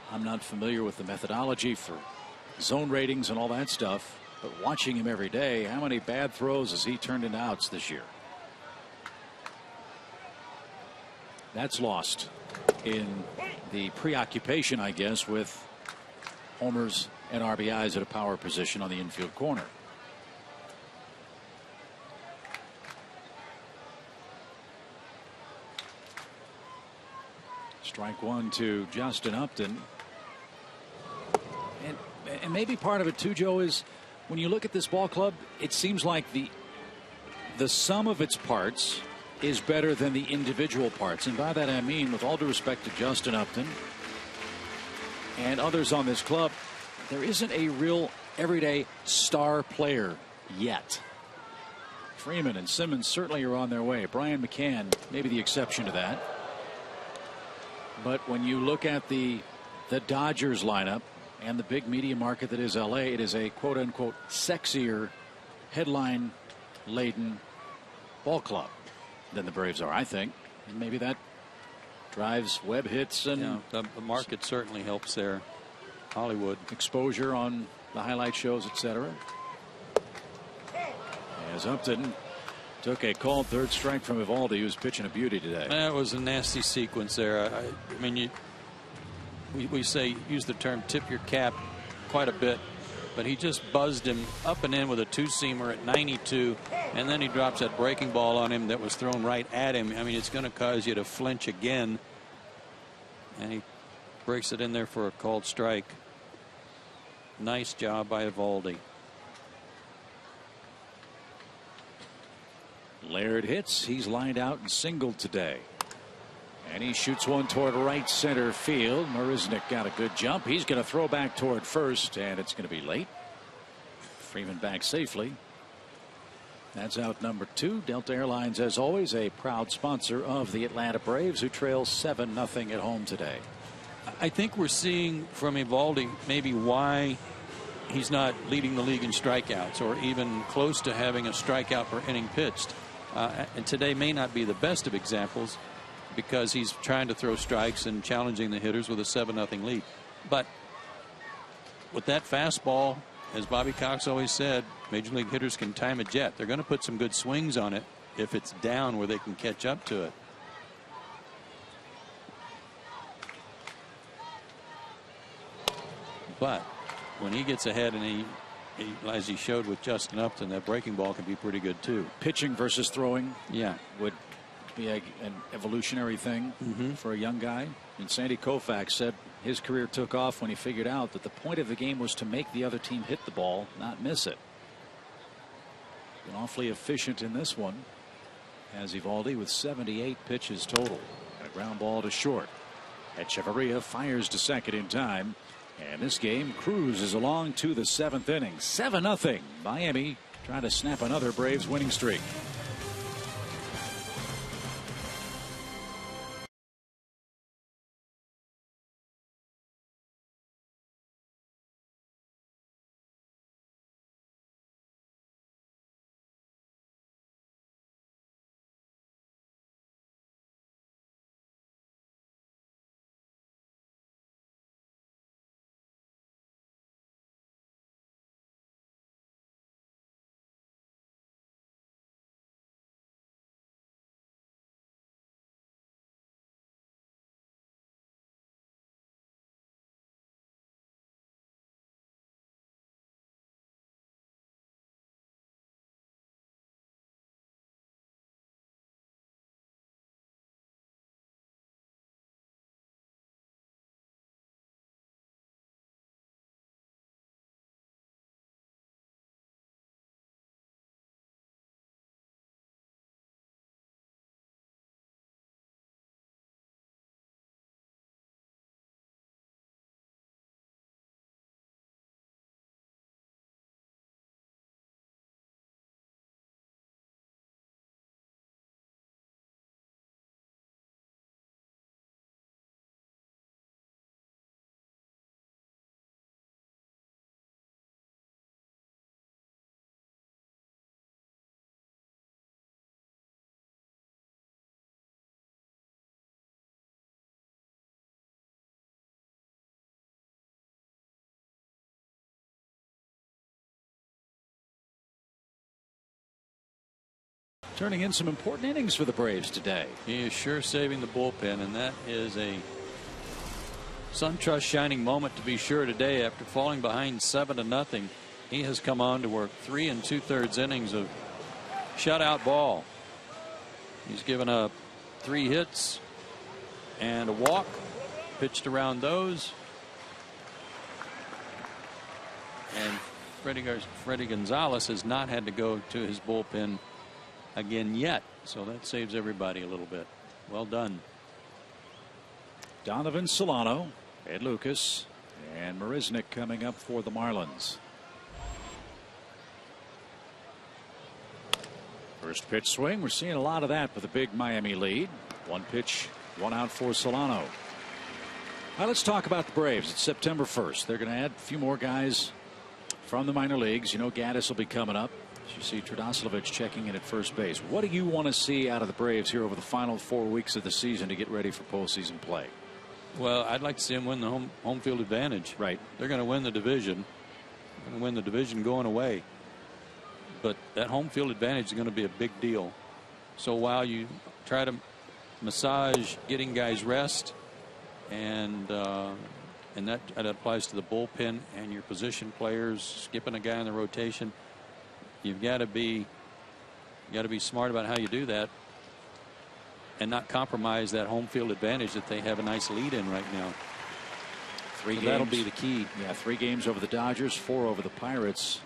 I'm not familiar with the methodology for zone ratings and all that stuff, but watching him every day, how many bad throws has he turned into outs this year? That's lost in the preoccupation, I guess, with homers and RBIs at a power position on the infield corner. Strike one to Justin Upton. And maybe part of it too, Joe, is when you look at this ball club, it seems like the sum of its parts is better than the individual parts. And by that I mean, with all due respect to Justin Upton and others on this club, there isn't a real everyday star player yet. Freeman and Simmons certainly are on their way. Brian McCann may be the exception to that. But when you look at the Dodgers lineup and the big media market that is LA, it is a quote unquote sexier, headline laden ball club than the Braves are, I think. And maybe that drives web hits and the market certainly helps there. Hollywood exposure on the highlight shows, etc. As Upton took a called third strike from Evaldi, who was pitching a beauty today. That was a nasty sequence there. I mean, we say, use the term tip your cap quite a bit, but he just buzzed him up and in with a two-seamer at 92, and then he drops that breaking ball on him that was thrown right at him. I mean, it's going to cause you to flinch again, and he breaks it in there for a called strike. Nice job by Evaldi. Laird hits. He's lined out and singled today. And he shoots one toward right center field. Marisnik got a good jump. He's going to throw back toward first, and it's going to be late. Freeman back safely. That's out number 2. Delta Airlines, as always, a proud sponsor of the Atlanta Braves, who trail 7-0 at home today. I think we're seeing from Evaldi maybe why he's not leading the league in strikeouts, or even close to having a strikeout per inning pitched. And today may not be the best of examples, because he's trying to throw strikes and challenging the hitters with a 7-0 lead. But with that fastball, as Bobby Cox always said, major league hitters can time a jet. They're going to put some good swings on it if it's down where they can catch up to it. But when he gets ahead, and he as he showed with Justin Upton, that breaking ball can be pretty good too. Pitching versus throwing, yeah, would be an evolutionary thing for a young guy. And Sandy Koufax said his career took off when he figured out that the point of the game was to make the other team hit the ball, not miss it. Been awfully efficient in this one, as Evaldi, with 78 pitches total. And a ground ball to short. Echeverria fires to second in time. And this game cruises along to the 7th inning. 7-0. Miami trying to snap another Braves winning streak. turning in some important innings for the Braves today. He is sure saving the bullpen, and that is a SunTrust shining moment to be sure today. After falling behind 7-0, he has come on to work 3 2/3 innings of shutout ball. He's given up 3 hits and a walk, pitched around those, and Freddie Gonzalez has not had to go to his bullpen again yet, so that saves everybody a little bit. Well done. Donovan Solano, Ed Lucas, and Marisnik coming up for the Marlins. First pitch swing. We're seeing a lot of that with a big Miami lead. 1 pitch, 1 out for Solano. Now let's talk about the Braves. It's September 1st. They're going to add a few more guys from the minor leagues. You know, Gaddis will be coming up. You see Tradosilovic checking in at first base. What do you want to see out of the Braves here over the final 4 weeks of the season to get ready for postseason play? Well, I'd like to see them win the home field advantage. Right. They're going to win the division. They're going to win the division going away. But that home field advantage is going to be a big deal. So while you try to massage getting guys rest, and that applies to the bullpen and your position players, skipping a guy in the rotation, you've got to be smart about how you do that and not compromise that home field advantage that they have a nice lead in right now. 3 games. That'll be the key. Yeah, 3 games over the Dodgers, 4 over the Pirates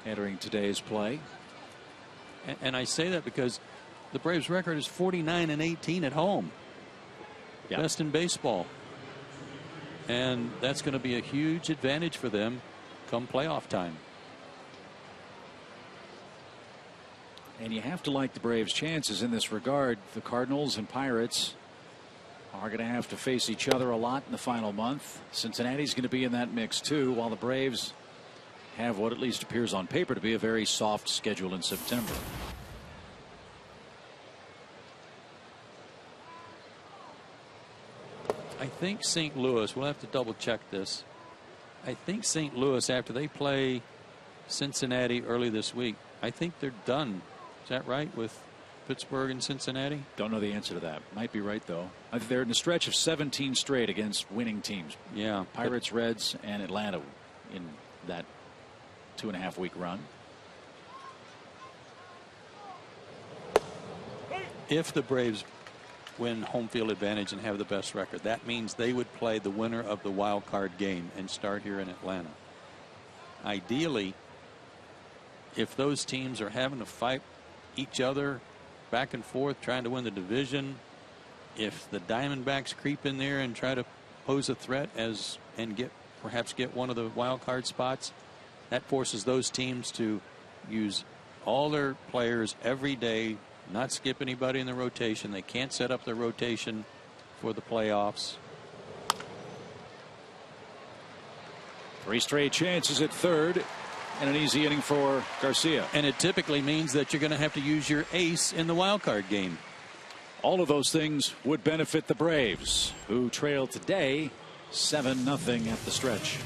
entering today's play. And I say that because the Braves record is 49-18 at home. Yeah. Best in baseball. And that's going to be a huge advantage for them come playoff time. And you have to like the Braves' chances in this regard. The Cardinals and Pirates are going to have to face each other a lot in the final month. Cincinnati's going to be in that mix too, while the Braves have what at least appears on paper to be a very soft schedule in September. I think St. Louis, we'll have to double check this. I think St. Louis, after they play Cincinnati early this week, I think they're done. Is that right with Pittsburgh and Cincinnati? Don't know the answer to that. Might be right though. They're in a stretch of 17 straight against winning teams. Yeah. Pirates, Reds, and Atlanta in that 2.5-week run. If the Braves win home field advantage and have the best record, that means they would play the winner of the wild card game and start here in Atlanta. Ideally, if those teams are having to fight each other back and forth trying to win the division, if the Diamondbacks creep in there and try to pose a threat and perhaps get one of the wild card spots, that forces those teams to use all their players every day, not skip anybody in the rotation. They can't set up their rotation for the playoffs. 3 straight chances at third and an easy inning for Garcia. And it typically means that you're going to have to use your ace in the wild card game. All of those things would benefit the Braves, who trail today 7-0 at the stretch.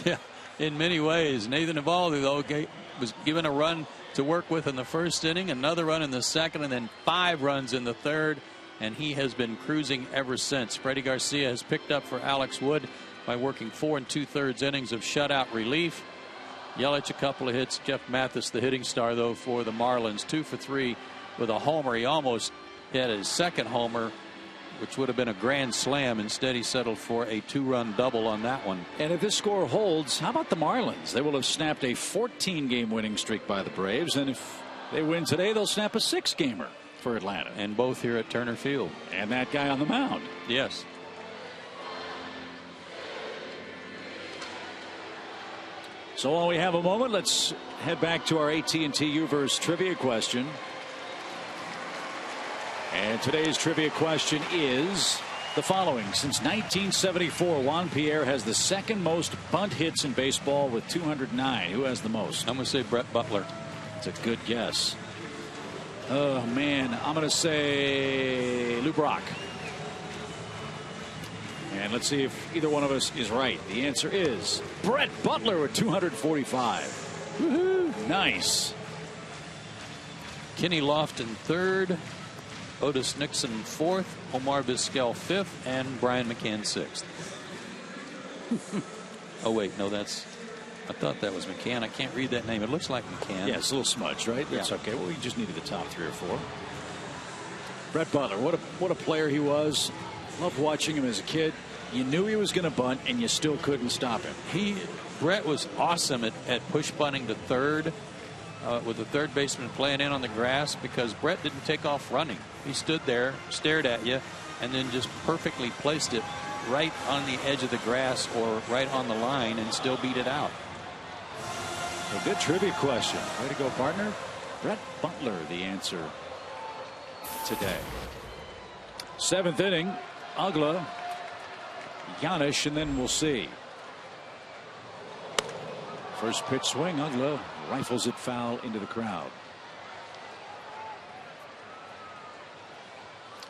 Yeah, in many ways. Nathan Eovaldi, though, was given a run to work with in the first inning, another run in the second, and then 5 runs in the third, and he has been cruising ever since. Freddie Garcia has picked up for Alex Wood by working 4 2/3 innings of shutout relief. Yelich a couple of hits. Jeff Mathis, the hitting star, though, for the Marlins, 2 for 3 with a homer. He almost hit his second homer, which would have been a grand slam. Instead, he settled for a 2-run double on that one. And if this score holds, how about the Marlins? They will have snapped a 14-game winning streak by the Braves, and if they win today, they'll snap a 6-gamer for Atlanta. And both here at Turner Field. And that guy on the mound. Yes. So while we have a moment, let's head back to our AT&T U-verse trivia question. And today's trivia question is the following. Since 1974, Juan Pierre has the second most bunt hits in baseball with 209. Who has the most? I'm going to say Brett Butler. It's a good guess. Oh, man. I'm going to say Lou Brock. And let's see if either one of us is right. The answer is Brett Butler with 245. Woohoo! Nice. Kenny Lofton third, Otis Nixon fourth, Omar Vizquel fifth, and Brian McCann sixth. Oh wait, no, I thought that was McCann. I can't read that name. It looks like McCann. Yeah, it's a little smudged, right? That's okay. Well, we just needed the top 3 or 4. Brett Butler, what a player he was. Loved watching him as a kid. You knew he was going to bunt, and you still couldn't stop him. Brett was awesome at push bunting to third with the third baseman playing in on the grass, because Brett didn't take off running. He stood there, stared at you, and then just perfectly placed it right on the edge of the grass or right on the line and still beat it out. A good trivia question. Way to go, partner. Brett Butler, the answer today. 7th inning, Ugla, Giannis, and then we'll see. First pitch swing, Ugla rifles it foul into the crowd.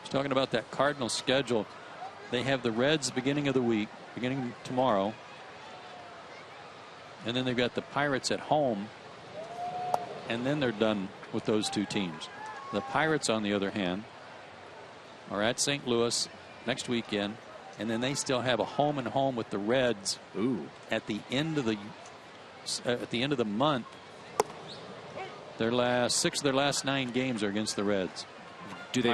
He's talking about that Cardinal schedule. They have the Reds beginning of the week, beginning tomorrow. And then they've got the Pirates at home. And then they're done with those 2 teams. The Pirates, on the other hand, are at St. Louis next weekend, and then they still have a home and home with the Reds. Ooh. At the end of the month. Their 6 of their last 9 games are against the Reds. Do they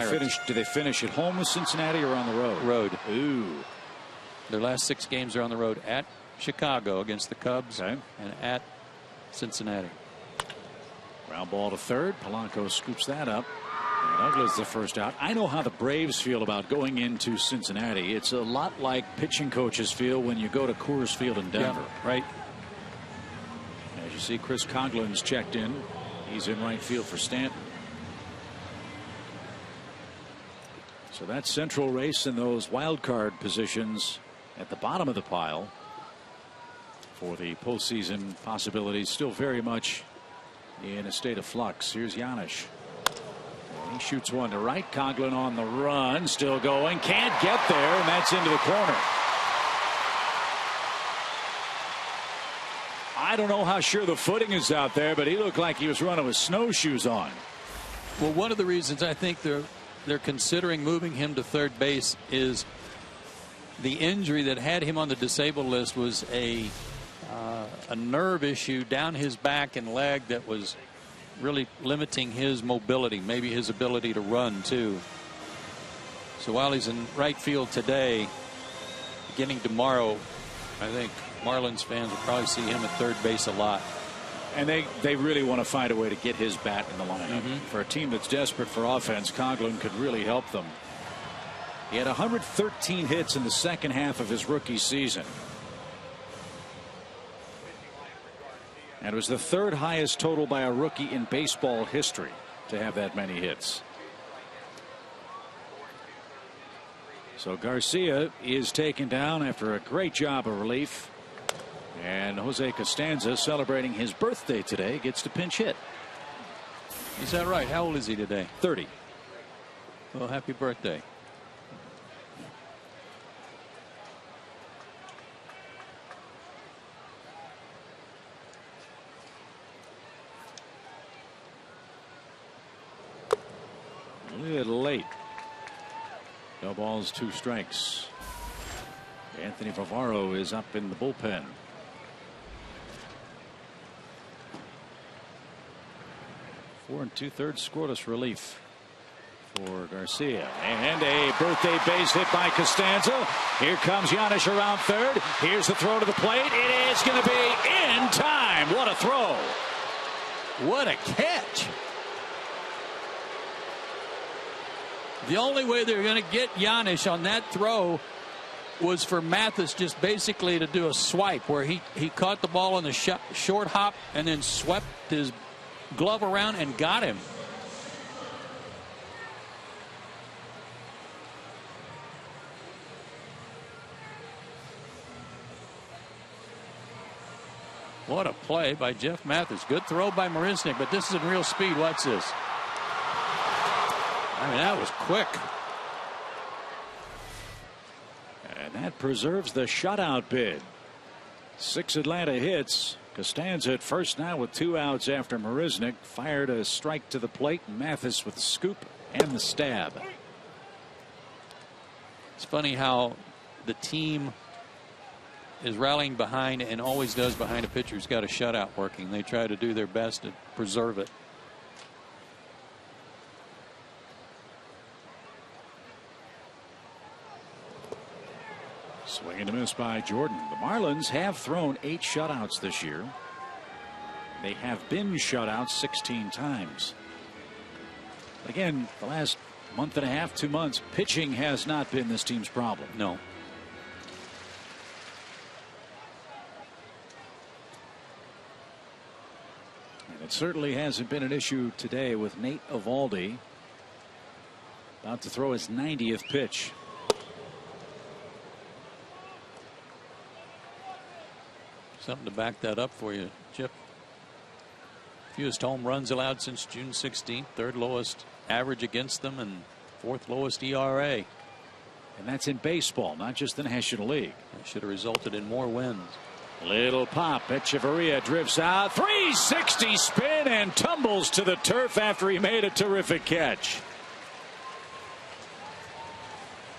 finish at home with Cincinnati or on the road? Road. Ooh. Their last 6 games are on the road at Chicago against the Cubs, okay, and at Cincinnati. Ground ball to third. Polanco scoops that up. And Ugla's the first out. I know how the Braves feel about going into Cincinnati. It's a lot like pitching coaches feel when you go to Coors Field in Denver. Yeah, right. As you see, Chris Coughlin's checked in. He's in right field for Stanton. So that central race and those wild card positions at the bottom of the pile for the postseason possibilities still very much in a state of flux. Here's Giannis. He shoots one to right. Coughlin on the run, still going, can't get there, and that's into the corner. I don't know how sure the footing is out there, but he looked like he was running with snowshoes on. Well, one of the reasons I think they're considering moving him to third base is the injury that had him on the disabled list was a nerve issue down his back and leg that was really limiting his mobility, maybe his ability to run too. So while he's in right field today, beginning tomorrow, I think Marlins fans will probably see him at third base a lot. And they really want to find a way to get his bat in the lineup. For a team that's desperate for offense, Coughlin could really help them. He had 113 hits in the second half of his rookie season. And it was the 3rd highest total by a rookie in baseball history to have that many hits. So Garcia is taken down after a great job of relief. And Jose Costanza, celebrating his birthday today, gets to pinch hit. Is that right? How old is he today? 30. Well, happy birthday. little late. No balls, 2 strikes. Anthony Favaro is up in the bullpen. 4 2/3 scoreless relief for Garcia, and a birthday base hit by Costanza. Here comes Giannis around third. Here's the throw to the plate. It is going to be in time. What a throw. What a catch. The only way they're going to get Giannis on that throw was for Mathis just basically to do a swipe where he caught the ball on the short hop and then swept his glove around and got him. What a play by Jeff Mathis. Good throw by Marisnick, but this is in real speed. Watch this. I mean, that was quick. And that preserves the shutout bid. 6 Atlanta hits. Costanza at first now with 2 outs after Marisnick fired a strike to the plate. Mathis with the scoop and the stab. It's funny how the team is rallying behind and always does behind a pitcher who's got a shutout working. They try to do their best to preserve it. Swing and a miss by Jordan. The Marlins have thrown 8 shutouts this year. They have been shut out 16 times. Again, the last month and a half, 2 months, pitching has not been this team's problem. No. And it certainly hasn't been an issue today with Nate Eovaldi about to throw his 90th pitch. Something to back that up for you, Chip. Fewest home runs allowed since June 16th. 3rd lowest average against them and 4th lowest ERA. And that's in baseball, not just the National League. That should have resulted in more wins. Little pop. Echeverria drifts out. 360 spin and tumbles to the turf after he made a terrific catch.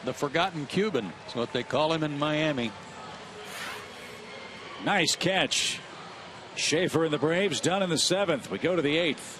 The forgotten Cuban is what they call him in Miami. Nice catch. Schaefer and the Braves done in the 7th. We go to the 8th.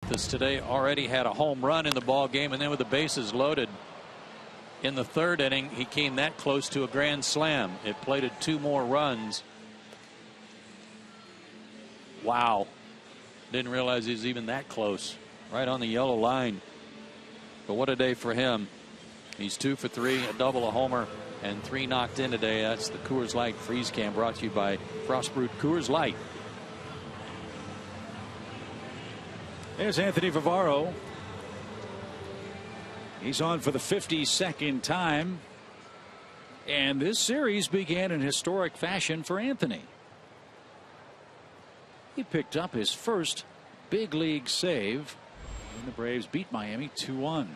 This today already had a home run in the ball game, and then with the bases loaded in the 3rd inning, he came that close to a grand slam. It plated 2 more runs. Wow. Didn't realize he was even that close. Right on the yellow line. But what a day for him. He's 2 for 3, a double, a homer, and 3 knocked in today. That's the Coors Light Freeze Cam, brought to you by Frostbrewed Coors Light. There's Anthony Vivaro. He's on for the 52nd time. And this series began in historic fashion for Anthony. He picked up his first big league save, and the Braves beat Miami 2-1.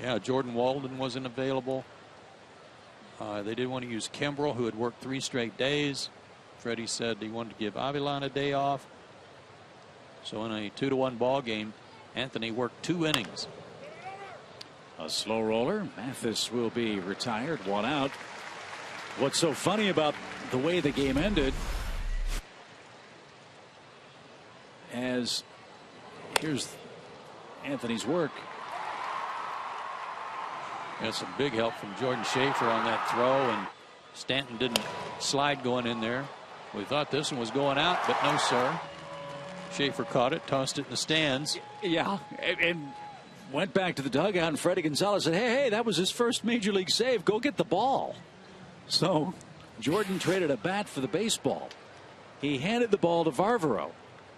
Yeah, Jordan Walden wasn't available. They did want to use Kimbrel, who had worked 3 straight days. Freddie said he wanted to give Avilan a day off. So in a 2-1 ball game, Anthony worked 2 innings. A slow roller. Mathis will be retired. 1 out. What's so funny about the way the game ended, as here's Anthony's work. Got some big help from Jordan Schaefer on that throw, and Stanton didn't slide going in there. We thought this one was going out, but no, sir. Schaefer caught it, tossed it in the stands. Yeah, and went back to the dugout, and Freddie Gonzalez said, hey, that was his first major league save. Go get the ball. So Jordan traded a bat for the baseball. He handed the ball to Varvaro.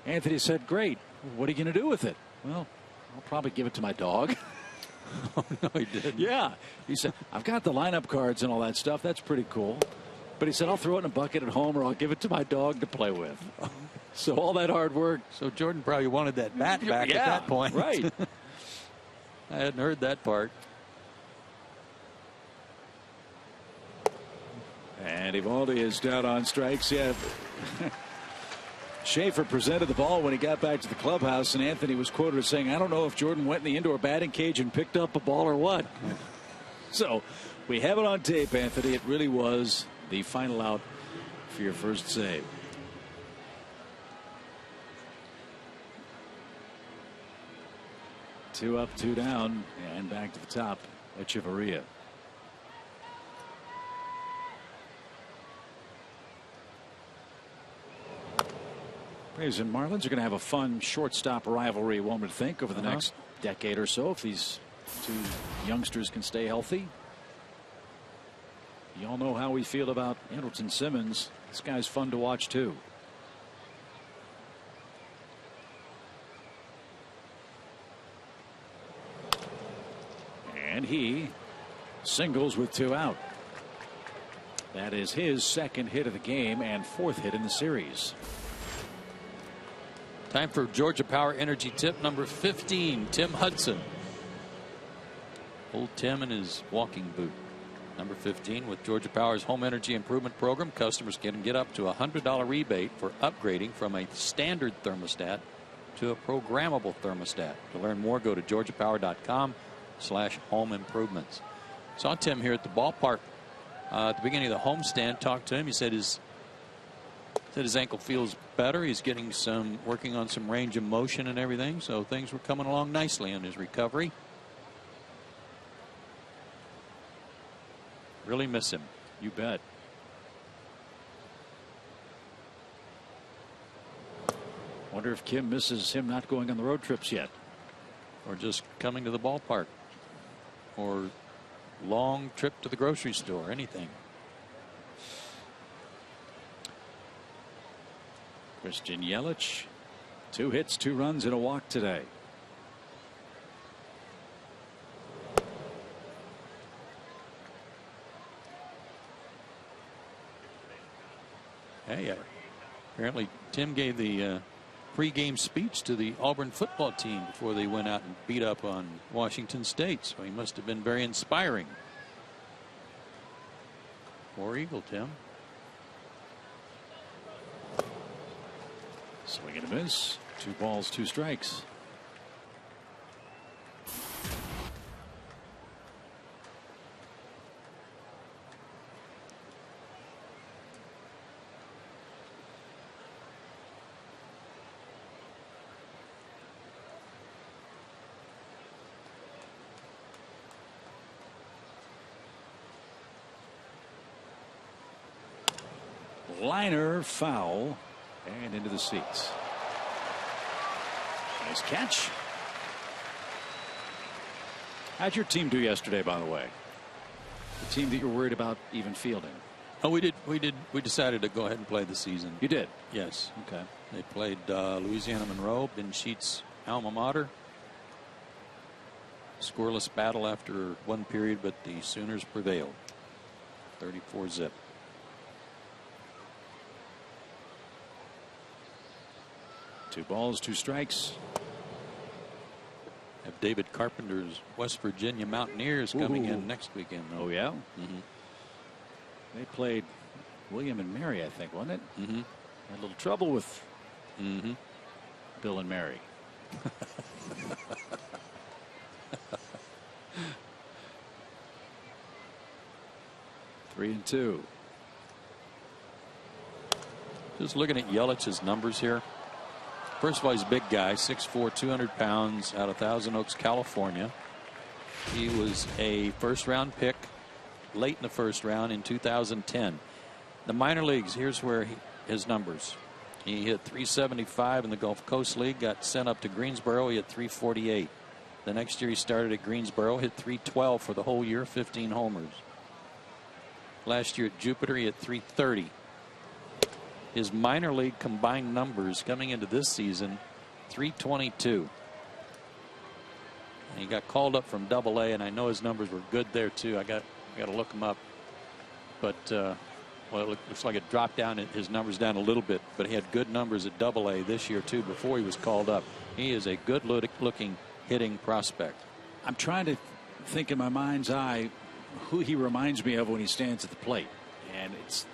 Anthony said, great. What are you going to do with it? Well, I'll probably give it to my dog. Oh, no, he didn't. Yeah. He said, I've got the lineup cards and all that stuff. That's pretty cool. But he said, I'll throw it in a bucket at home, or I'll give it to my dog to play with. So all that hard work. So Jordan probably wanted that bat back at that point. Right. I hadn't heard that part. And Evaldi is down on strikes. Yeah. Schaefer presented the ball when he got back to the clubhouse, and Anthony was quoted as saying, I don't know if Jordan went in the indoor batting cage and picked up a ball or what. So we have it on tape, Anthony. It really was the final out for your first save. Two up, 2 down, and back to the top. Echeverria. Braves and Marlins are going to have a fun shortstop rivalry, one would think, over the next decade or so, if these 2 youngsters can stay healthy. You all know how we feel about Andrelton Simmons. This guy's fun to watch, too. And he singles with 2 out. That is his 2nd hit of the game and 4th hit in the series. Time for Georgia Power Energy tip number 15. Tim Hudson. Old Tim in his walking boot. Number 15, with Georgia Power's Home Energy Improvement Program, customers can get up to a $100 rebate for upgrading from a standard thermostat to a programmable thermostat. To learn more, go to georgiapower.com/home improvements. Saw Tim here at the ballpark at the beginning of the homestand. Talked to him. He said his ankle feels better. He's getting working on some range of motion and everything. So things were coming along nicely in his recovery. Really miss him. You bet. Wonder if Kim misses him not going on the road trips yet. Or just coming to the ballpark. Or long trip to the grocery store. Anything. Christian Yelich, 2 hits, 2 runs, and a walk today. Hey, apparently Tim gave the pregame speech to the Auburn football team before they went out and beat up on Washington State. So he must have been very inspiring. War Eagle, Tim. Swing and a miss. 2 balls, 2 strikes. Liner foul and into the seats. Nice catch. How'd your team do yesterday, by the way? The team that you're worried about even fielding. Oh, we did. We decided to go ahead and play the season. You did? Yes. Okay. They played Louisiana Monroe, Ben Sheets' alma mater. Scoreless battle after one period, but the Sooners prevailed. 34-zip. Two balls, two strikes. Have David Carpenter's West Virginia Mountaineers coming in next weekend, though. Oh, yeah? They played William and Mary, I think, wasn't it? Had a little trouble with Bill and Mary. 3-2. Just looking at Yelich's numbers here. First of all, he's a big guy, 6'4", 200 pounds, out of Thousand Oaks, California. He was a first-round pick late in the first round in 2010. The minor leagues, here's where his numbers. He hit .375 in the Gulf Coast League, got sent up to Greensboro. He hit .348. The next year he started at Greensboro, hit .312 for the whole year, 15 homers. Last year at Jupiter, he hit .330. His minor league combined numbers coming into this season, .322. And he got called up from Double-A, and I know his numbers were good there too. I got to look him up, but well, it looks like it dropped down his numbers down a little bit, but he had good numbers at Double-A this year too before he was called up. He is a good looking hitting prospect. I'm trying to think in my mind's eye who he reminds me of when he stands at the plate, and it's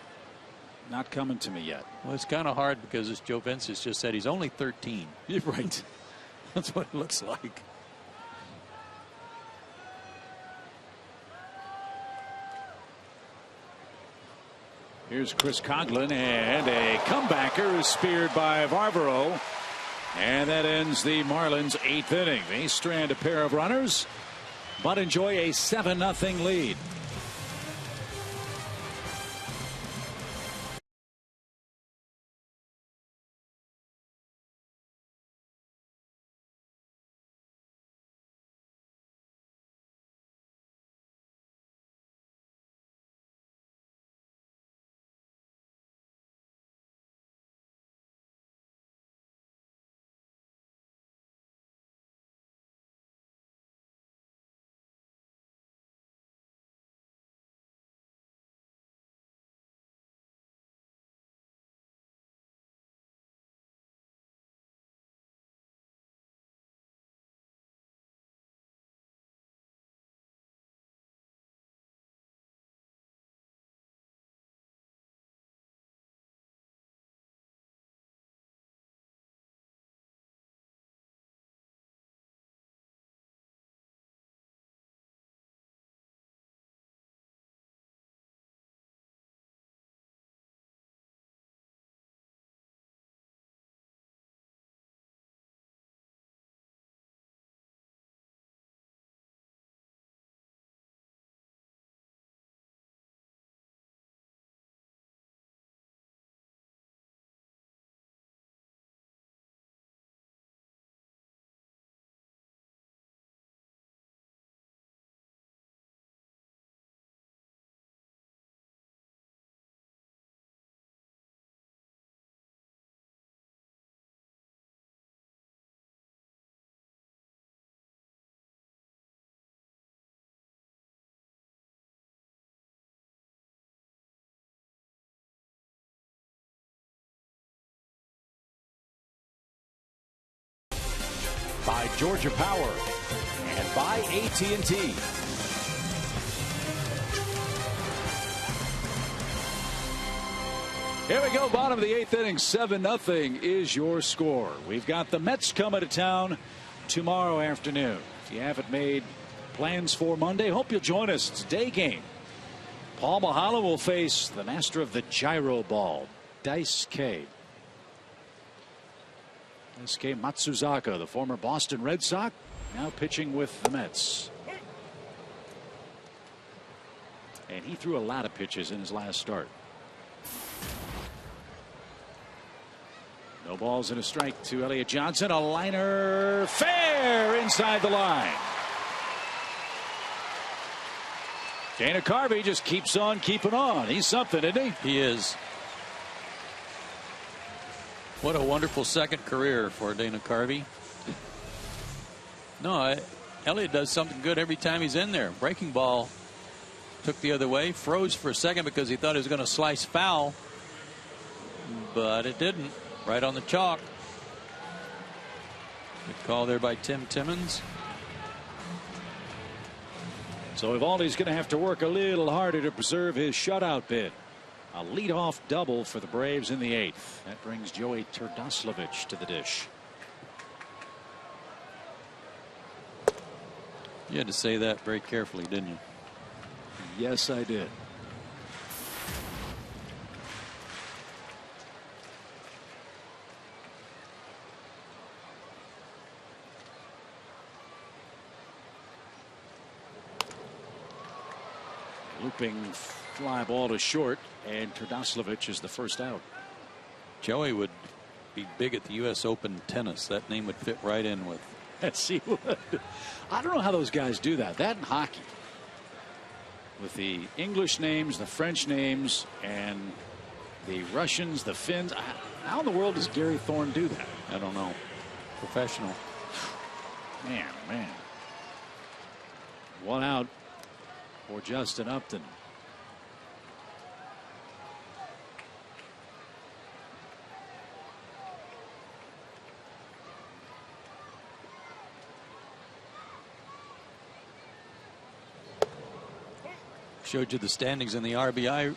not coming to me yet. Well, it's kind of hard because, as Joe Vences just said, he's only 13. You're right. That's what it looks like. Here's Chris Coughlin, and a comebacker is speared by Barbaro. And that ends the Marlins' 8th inning. They strand a pair of runners, but enjoy a 7-0 lead. By Georgia Power and by AT&T. Here we go, bottom of the 8th inning, 7-0 is your score. We've got the Mets coming to town tomorrow afternoon. If you haven't made plans for Monday, hope you'll join us. It's a day game. Paul Mahala will face the master of the gyro ball, Daisuke Matsuzaka, the former Boston Red Sox, now pitching with the Mets. And he threw a lot of pitches in his last start. No balls and a strike to Elliott Johnson. A liner fair inside the line. Dana Carvey just keeps on keeping on. He's something, isn't he? He is. What a wonderful second career for Dana Carvey. No, Elliott does something good every time he's in there. Breaking ball took the other way, froze for a second because he thought he was going to slice foul, but it didn't. Right on the chalk. Good call there by Tim Timmons. So Eovaldi's going to have to work a little harder to preserve his shutout bid. A leadoff double for the Braves in the 8th. That brings Joey Turdoslavich to the dish. You had to say that very carefully, didn't you? Yes, I did. Looping fly ball to short, and Turdoslavich is the first out. Joey would be big at the U.S. Open tennis. That name would fit right in with. Yes, he would. I don't know how those guys do that. That and hockey. With the English names, the French names, and the Russians, the Finns. How in the world does Gary Thorne do that? I don't know. Professional. Man, man. One out for Justin Upton. Showed you the standings in the RBI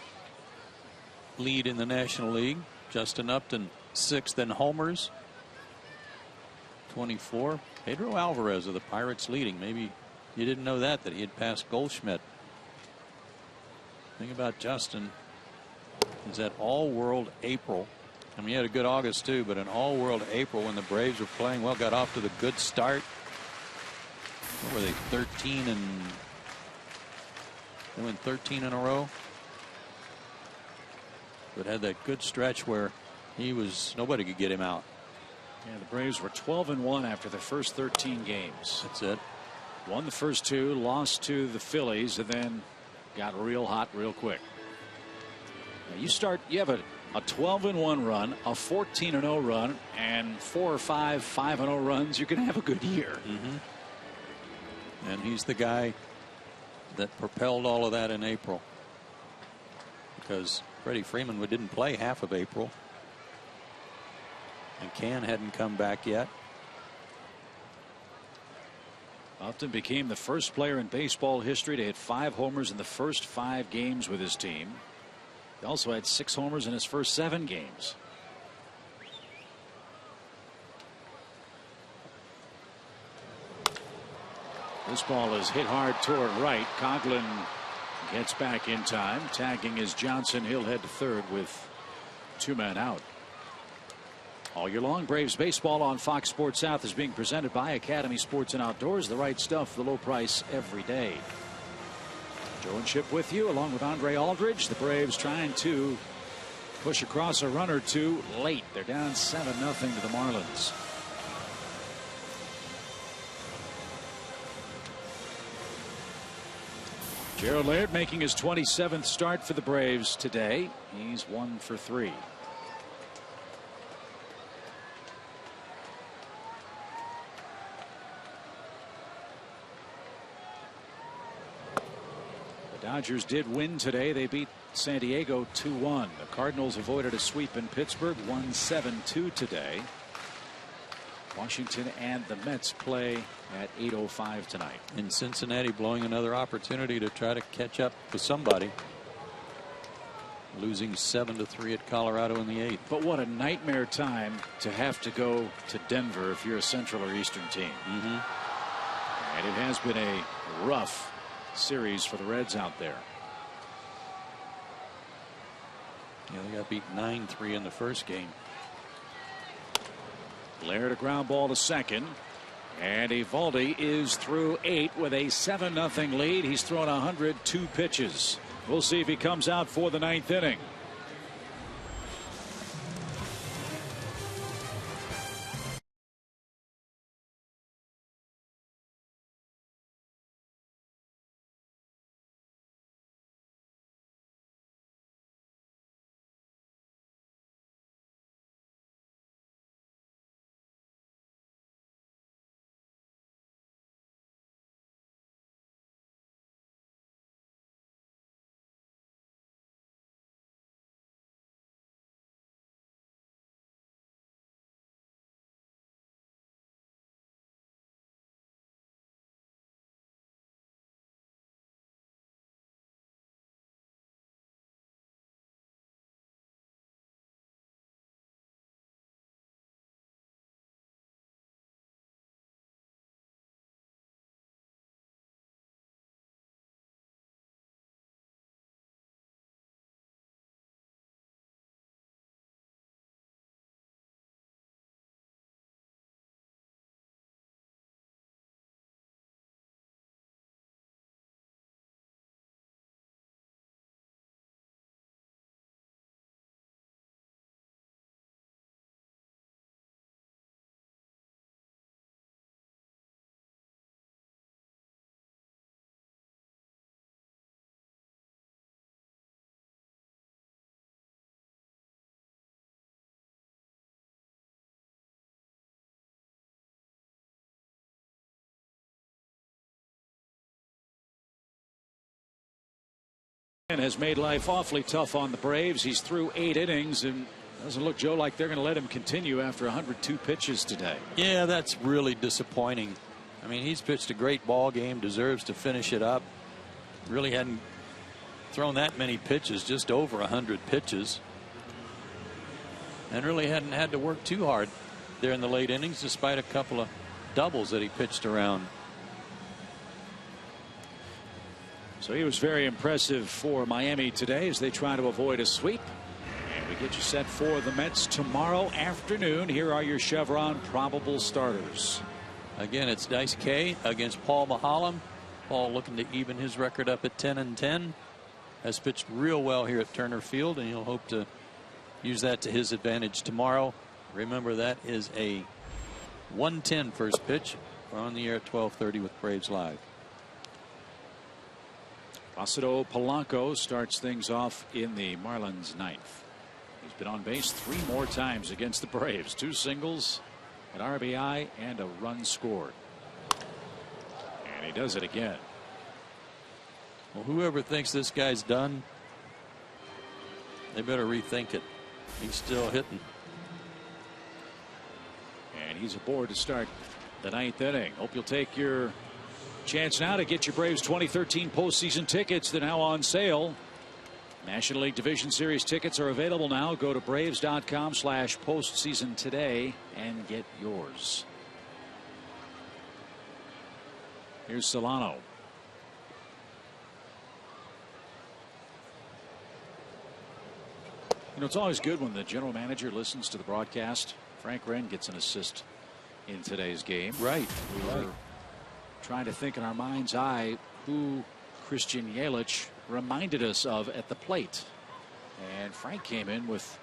lead in the National League. Justin Upton 6th in homers. 24. Pedro Alvarez of the Pirates leading. Maybe you didn't know that he had passed Goldschmidt. Thing about Justin is that all-world April. I mean, he had a good August too, but an all-world April when the Braves were playing well, got off to the good start. What were they, 13 and they went 13 in a row, but had that good stretch where nobody could get him out. Yeah, the Braves were 12-1 after the first 13 games. That's it. Won the first 2, lost to the Phillies, and then got real hot real quick. Now you have a 12-1 run, a 14-0 run, and 4 or 5 5-0 runs. You're going to have a good year. And he's the guy that propelled all of that in April, because Freddie Freeman didn't play half of April, and Can hadn't come back yet. Upton became the first player in baseball history to hit 5 homers in the first 5 games with his team. He also had 6 homers in his first 7 games. This ball is hit hard toward right. Coughlin gets back in time. Tagging is Johnson. He'll head to third with 2 men out. All year long, Braves baseball on Fox Sports South is being presented by Academy Sports and Outdoors. The right stuff, the low price every day. Joe and Chip with you, along with Andre Aldridge. The Braves trying to push across a run or two late. They're down 7-0 to the Marlins. Gerald Laird making his 27th start for the Braves today. He's 1 for 3. The Dodgers did win today. They beat San Diego 2-1. The Cardinals avoided a sweep in Pittsburgh, 1-7-2 today. Washington and the Mets play at 8:05 tonight. In Cincinnati, blowing another opportunity to try to catch up with somebody. Losing 7-3 at Colorado in the 8th. But what a nightmare time to have to go to Denver if you're a Central or Eastern team. And it has been a rough series for the Reds out there. Yeah, they got beat 9-3 in the first game. Laird a ground ball to second. And Eovaldi is through 8 with a 7-0 lead. He's thrown 102 pitches. We'll see if he comes out for the 9th inning. And has made life awfully tough on the Braves. He's through 8 innings and doesn't look, Joe, like they're going to let him continue after 102 pitches today. Yeah, that's really disappointing. I mean, he's pitched a great ball game, deserves to finish it up. Really hadn't thrown that many pitches, just over 100 pitches. And really hadn't had to work too hard there in the late innings, despite a couple of doubles that he pitched around. So he was very impressive for Miami today as they try to avoid a sweep. And we get you set for the Mets tomorrow afternoon. Here are your Chevron probable starters. Again, it's Dice K against Paul Mahalam. Paul looking to even his record up at 10-10. Has pitched real well here at Turner Field, and he'll hope to use that to his advantage tomorrow. Remember, that is a 1:10 first pitch. We're on the air at 12:30 with Braves Live. Placido Polanco starts things off in the Marlins ninth. He's been on base 3 more times against the Braves. 2 singles, an RBI, and a run scored. And he does it again. Well, whoever thinks this guy's done, they better rethink it. He's still hitting. And he's aboard to start the 9th inning. Hope you'll take your chance now to get your Braves 2013 postseason tickets. They're now on sale. National League Division Series tickets are available now. Go to Braves.com/postseason today and get yours. Here's Solano. You know, it's always good when the general manager listens to the broadcast. Frank Wren gets an assist in today's game. Right. We were trying to think in our mind's eye who Christian Yelich reminded us of at the plate. And Frank came in with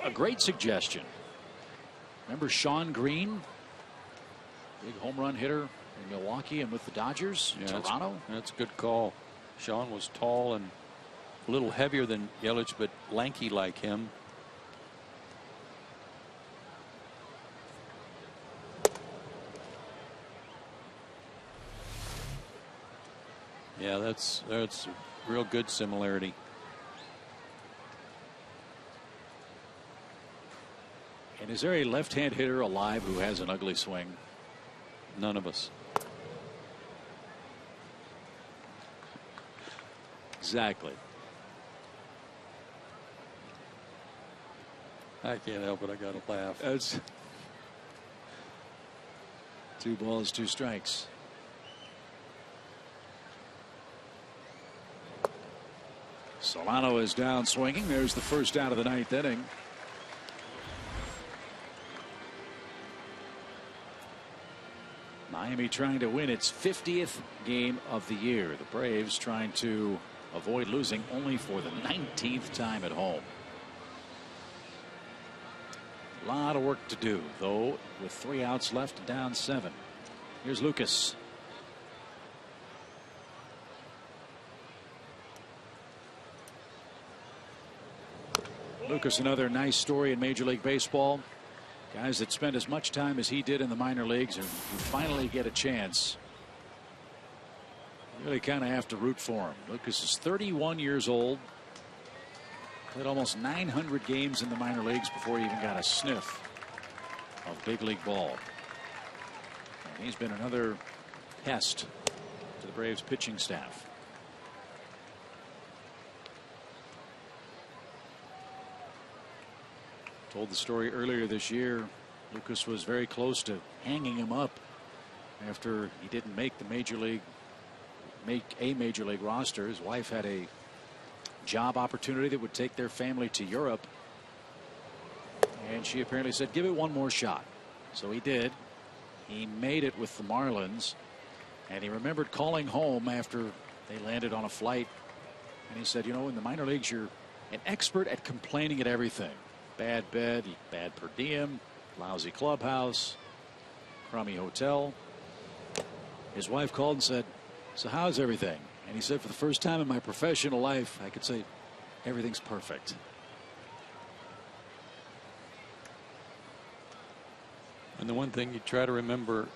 a great suggestion. Remember Sean Green? Big home run hitter in Milwaukee and with the Dodgers, yeah, Toronto. That's a good call. Sean was tall and a little heavier than Yelich, but lanky like him. Yeah, that's a real good similarity. And is there a left-hand hitter alive who has an ugly swing? None of us. Exactly. I can't help it. I got to laugh. That's 2 balls, 2 strikes. Solano is down swinging. There's the first out of the 9th inning. Miami trying to win its 50th game of the year. The Braves trying to avoid losing only for the 19th time at home. A lot of work to do, though, with 3 outs left, down 7. Here's Lucas. Lucas, another nice story in Major League Baseball. Guys that spend as much time as he did in the minor leagues and who finally get a chance. You really kind of have to root for him. Lucas is 31 years old. Played almost 900 games in the minor leagues before he even got a sniff of big league ball. And he's been another pest to the Braves pitching staff. Told the story earlier this year. Lucas was very close to hanging him up after he didn't make a major league roster. His wife had a job opportunity that would take their family to Europe, and she apparently said, give it one more shot. So he did. He made it with the Marlins, and he remembered calling home after they landed on a flight, and he said, you know, in the minor leagues you're an expert at complaining at everything. Bad bed, bad per diem, lousy clubhouse, crummy hotel. His wife called and said, so how's everything? And he said, for the first time in my professional life, I could say everything's perfect. And the one thing you try to remember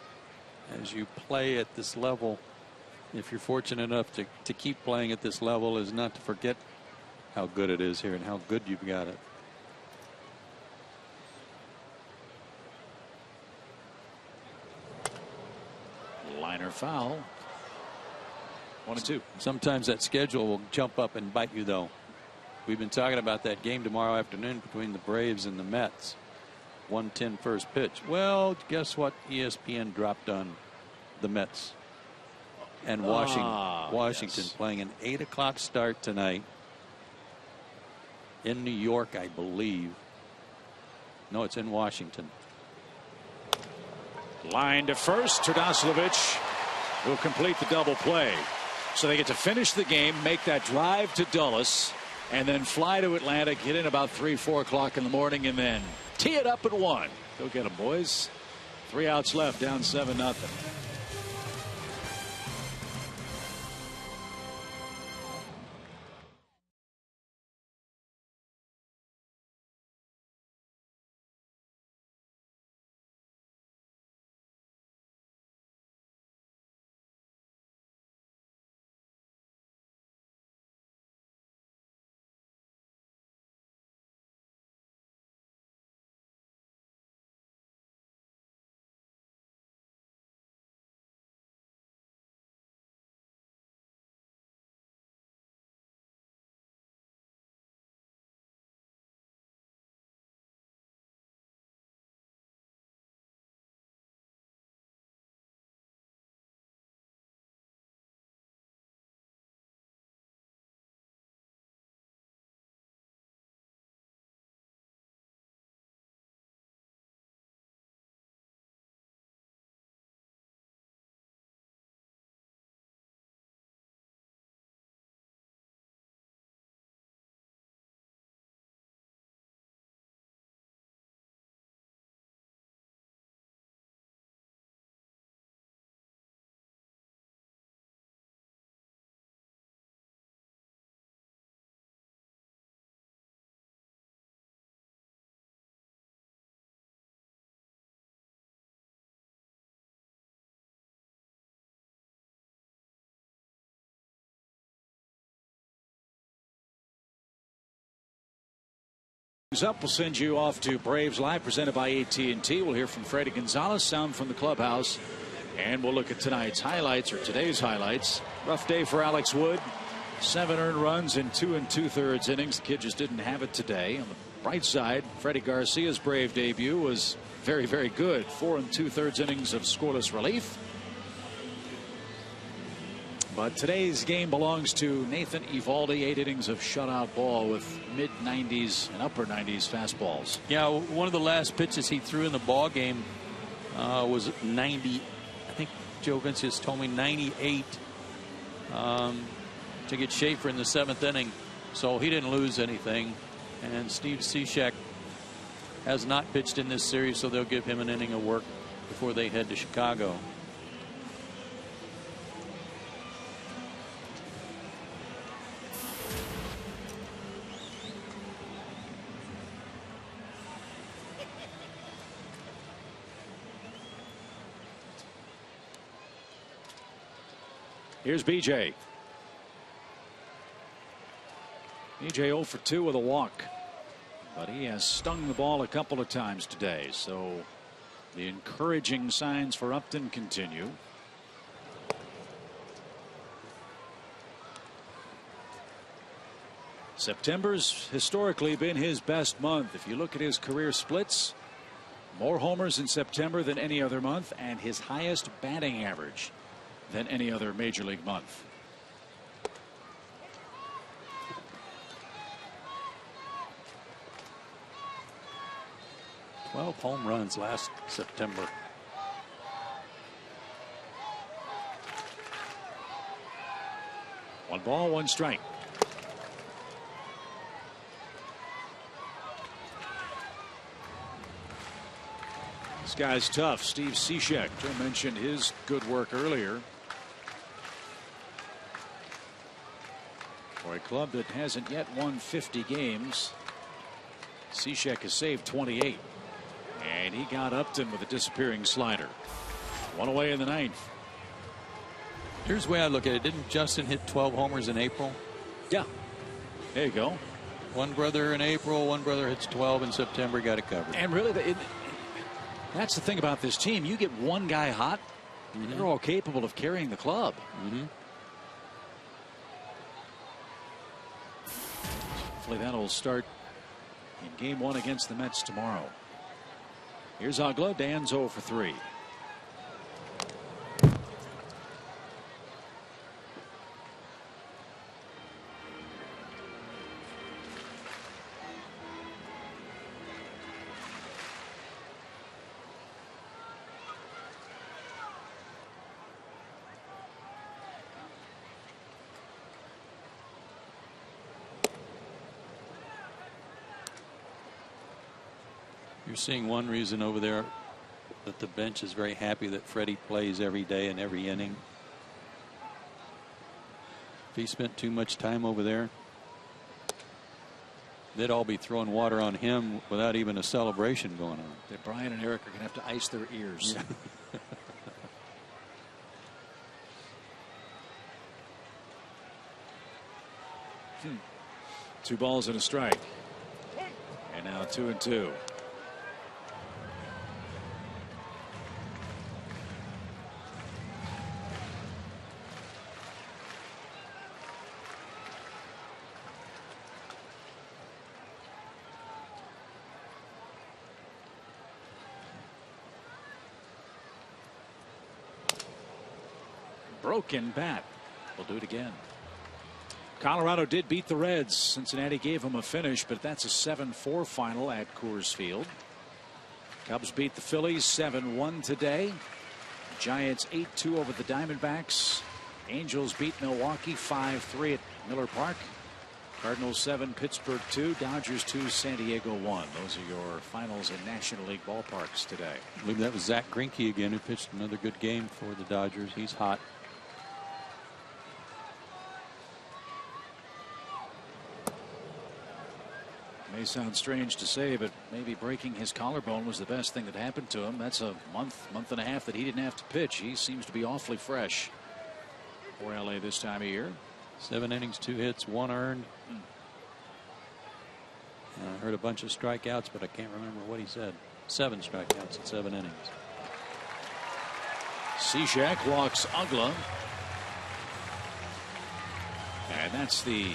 as you play at this level if you're fortunate enough to keep playing at this level, is not to forget how good it is here and how good you've got it. Liner foul. 1-2. Sometimes that schedule will jump up and bite you, though. We've been talking about that game tomorrow afternoon between the Braves and the Mets. 1:10 first pitch. Well, guess what? ESPN dropped on the Mets and Washington yes. playing an 8 o'clock start tonight in New York, I believe. No, it's in Washington. Line to first. Terdoslavich will complete the double play. So they get to finish the game, make that drive to Dulles, and then fly to Atlanta, get in about 3-4 o'clock in the morning, and then tee it up at 1. Go get them, boys. 3 outs left, down 7-0. Up, we'll send you off to Braves Live, presented by AT&T. We'll hear from Freddie Gonzalez, sound from the clubhouse, and we'll look at tonight's highlights, or today's highlights. Rough day for Alex Wood. 7 earned runs in 2 2/3 innings. The kid just didn't have it today. On the bright side, Freddie Garcia's Brave debut was very, very good. 4 2/3 innings of scoreless relief. But today's game belongs to Nathan Eovaldi. 8 innings of shutout ball with mid-90s and upper 90s fastballs. Yeah, one of the last pitches he threw in the ball game was 90. I think Joe Vincius told me 98 to get Schaefer in the 7th inning. So he didn't lose anything. And Steve Cishek has not pitched in this series, so they'll give him an inning of work before they head to Chicago. Here's BJ. BJ 0 for 2 with a walk, but he has stung the ball a couple of times today, so the encouraging signs for Upton continue. September's historically been his best month. If you look at his career splits, more homers in September than any other month, and his highest batting average than any other major league month. Home runs last September. One ball, one strike. This guy's tough. Steve Cishek. Joe mentioned his good work earlier. For a club that hasn't yet won 50 games, Cishek has saved 28. And he got Upton with a disappearing slider. One away in the 9th. Here's the way I look at it. Didn't Justin hit 12 homers in April? Yeah. There you go. One brother in April, one brother hits 12 in September, got it covered. And really, that's the thing about this team. You get one guy hot, they're all capable of carrying the club. Hopefully that'll start in game 1 against the Mets tomorrow. Here's Ugla. Dan's 0 for 3. You're seeing one reason over there that the bench is very happy that Freddie plays every day and every inning. If he spent too much time over there, they'd all be throwing water on him without even a celebration going on. That Brian and Eric are going to have to ice their ears. Yeah. 2 balls and a strike. And now 2-2. Broken bat. We'll do it again. Colorado did beat the Reds. Cincinnati gave them a finish, but that's a 7-4 final at Coors Field. Cubs beat the Phillies 7-1 today. Giants 8-2 over the Diamondbacks. Angels beat Milwaukee 5-3 at Miller Park. Cardinals 7, Pittsburgh 2, Dodgers 2, San Diego 1. Those are your finals in National League ballparks today. I believe that was Zach Greinke again, who pitched another good game for the Dodgers. He's hot. May sound strange to say, but maybe breaking his collarbone was the best thing that happened to him. That's a month and a half that he didn't have to pitch. He seems to be awfully fresh for LA this time of year. 7 innings, 2 hits, 1 earned. I heard a bunch of strikeouts, but I can't remember what he said. 7 strikeouts in 7 innings. Cishek walks Ugla. And that's the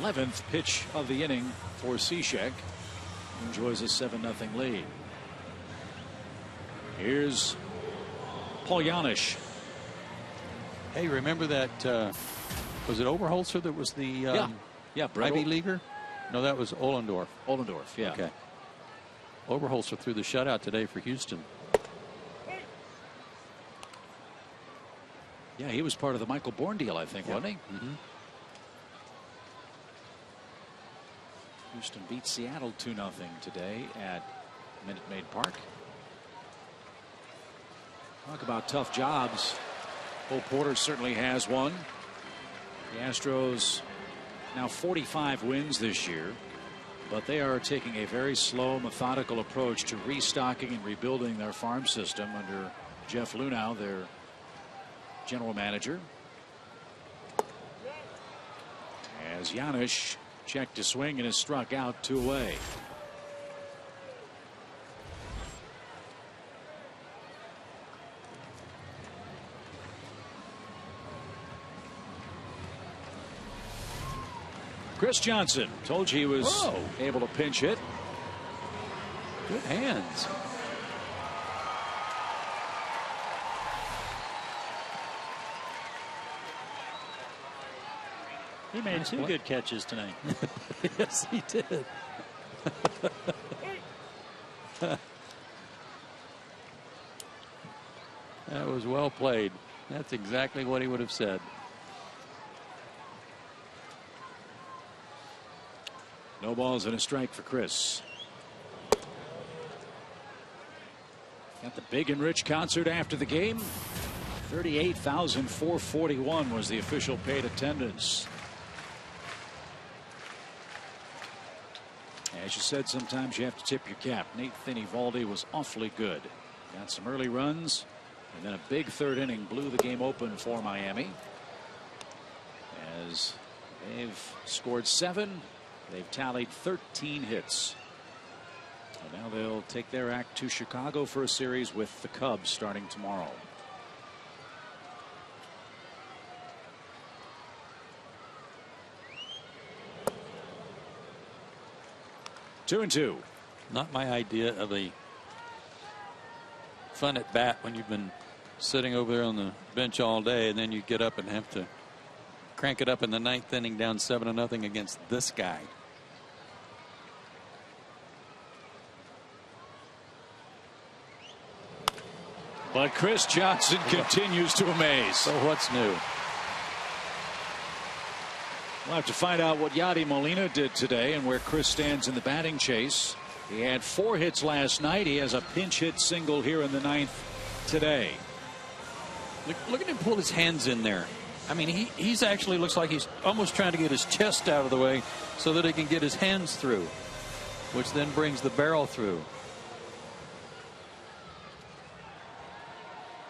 11th pitch of the inning for Cishek. Enjoys a 7-0 lead. Here's Paul Janisch. Hey, remember that? Was it Oberholzer that was the Ivy Leaguer? No, that was Ohlendorf. Ohlendorf, yeah. Okay. Oberholzer threw the shutout today for Houston. Yeah, he was part of the Michael Bourne deal, I think, wasn't he? Houston beat Seattle 2-0 today at Minute Maid Park. Talk about tough jobs. Cole Porter certainly has one. The Astros now 45 wins this year, but they are taking a very slow, methodical approach to restocking and rebuilding their farm system under Jeff Luhnow, their general manager. As Janisch checked to swing and is struck out 2 away. Chris Johnson, told you he was able to pinch hit. Good hands. He made 2 good catches tonight. Yes, he did. That was well played. That's exactly what he would have said. No balls and a strike for Chris. Got the Big and Rich concert after the game. 38,441 was the official paid attendance. As you said, sometimes you have to tip your cap. Nathan Eovaldi was awfully good. Got some early runs, and then a big 3rd inning blew the game open for Miami. as they've scored 7. They've tallied 13 hits. And now they'll take their act to Chicago for a series with the Cubs starting tomorrow. Two and two. Not my idea of a fun at bat when you've been sitting over there on the bench all day and then you get up and have to crank it up in the 9th inning down 7-0 against this guy. But Chris Johnson continues to amaze. So what's new? We'll have to find out what Yadi Molina did today and where Chris stands in the batting chase. He had 4 hits last night. He has a pinch hit single here in the 9th today. Look at him pull his hands in there. I mean, he's actually looks like he's almost trying to get his chest out of the way so that he can get his hands through, which then brings the barrel through.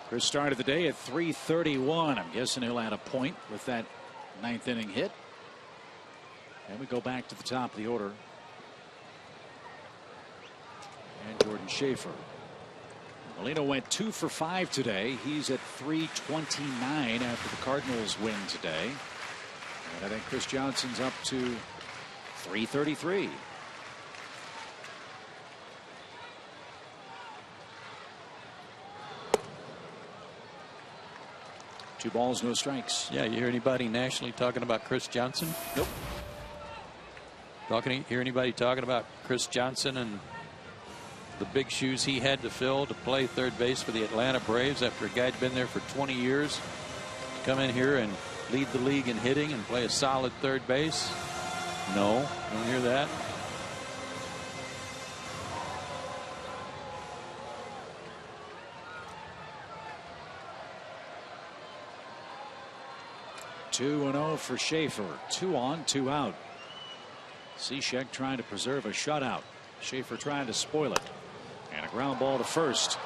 Chris started the day at .331. I'm guessing he'll add a point with that 9th inning hit. And we go back to the top of the order. And Jordan Schaefer. Molina went 2 for 5 today. He's at .329 after the Cardinals win today. And I think Chris Johnson's up to .333. Two balls, no strikes. Yeah, you hear anybody nationally talking about Chris Johnson? Nope. Hear anybody talking about Chris Johnson and the big shoes he had to fill to play third base for the Atlanta Braves after a guy'd been there for 20 years? To come in here and lead the league in hitting and play a solid third base? No, don't hear that. Two and 0 for Schaefer. 2 on, 2 out. Cishek trying to preserve a shutout. Schaefer trying to spoil it. And a ground ball to first.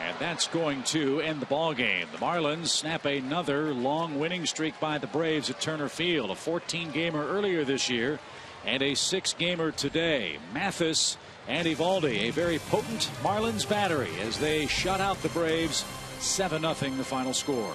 And that's going to end the ball game. The Marlins snap another long winning streak by the Braves at Turner Field. A 14-gamer earlier this year and a 6-gamer today. Mathis and Evaldi, a very potent Marlins battery as they shut out the Braves. 7-0 the final score.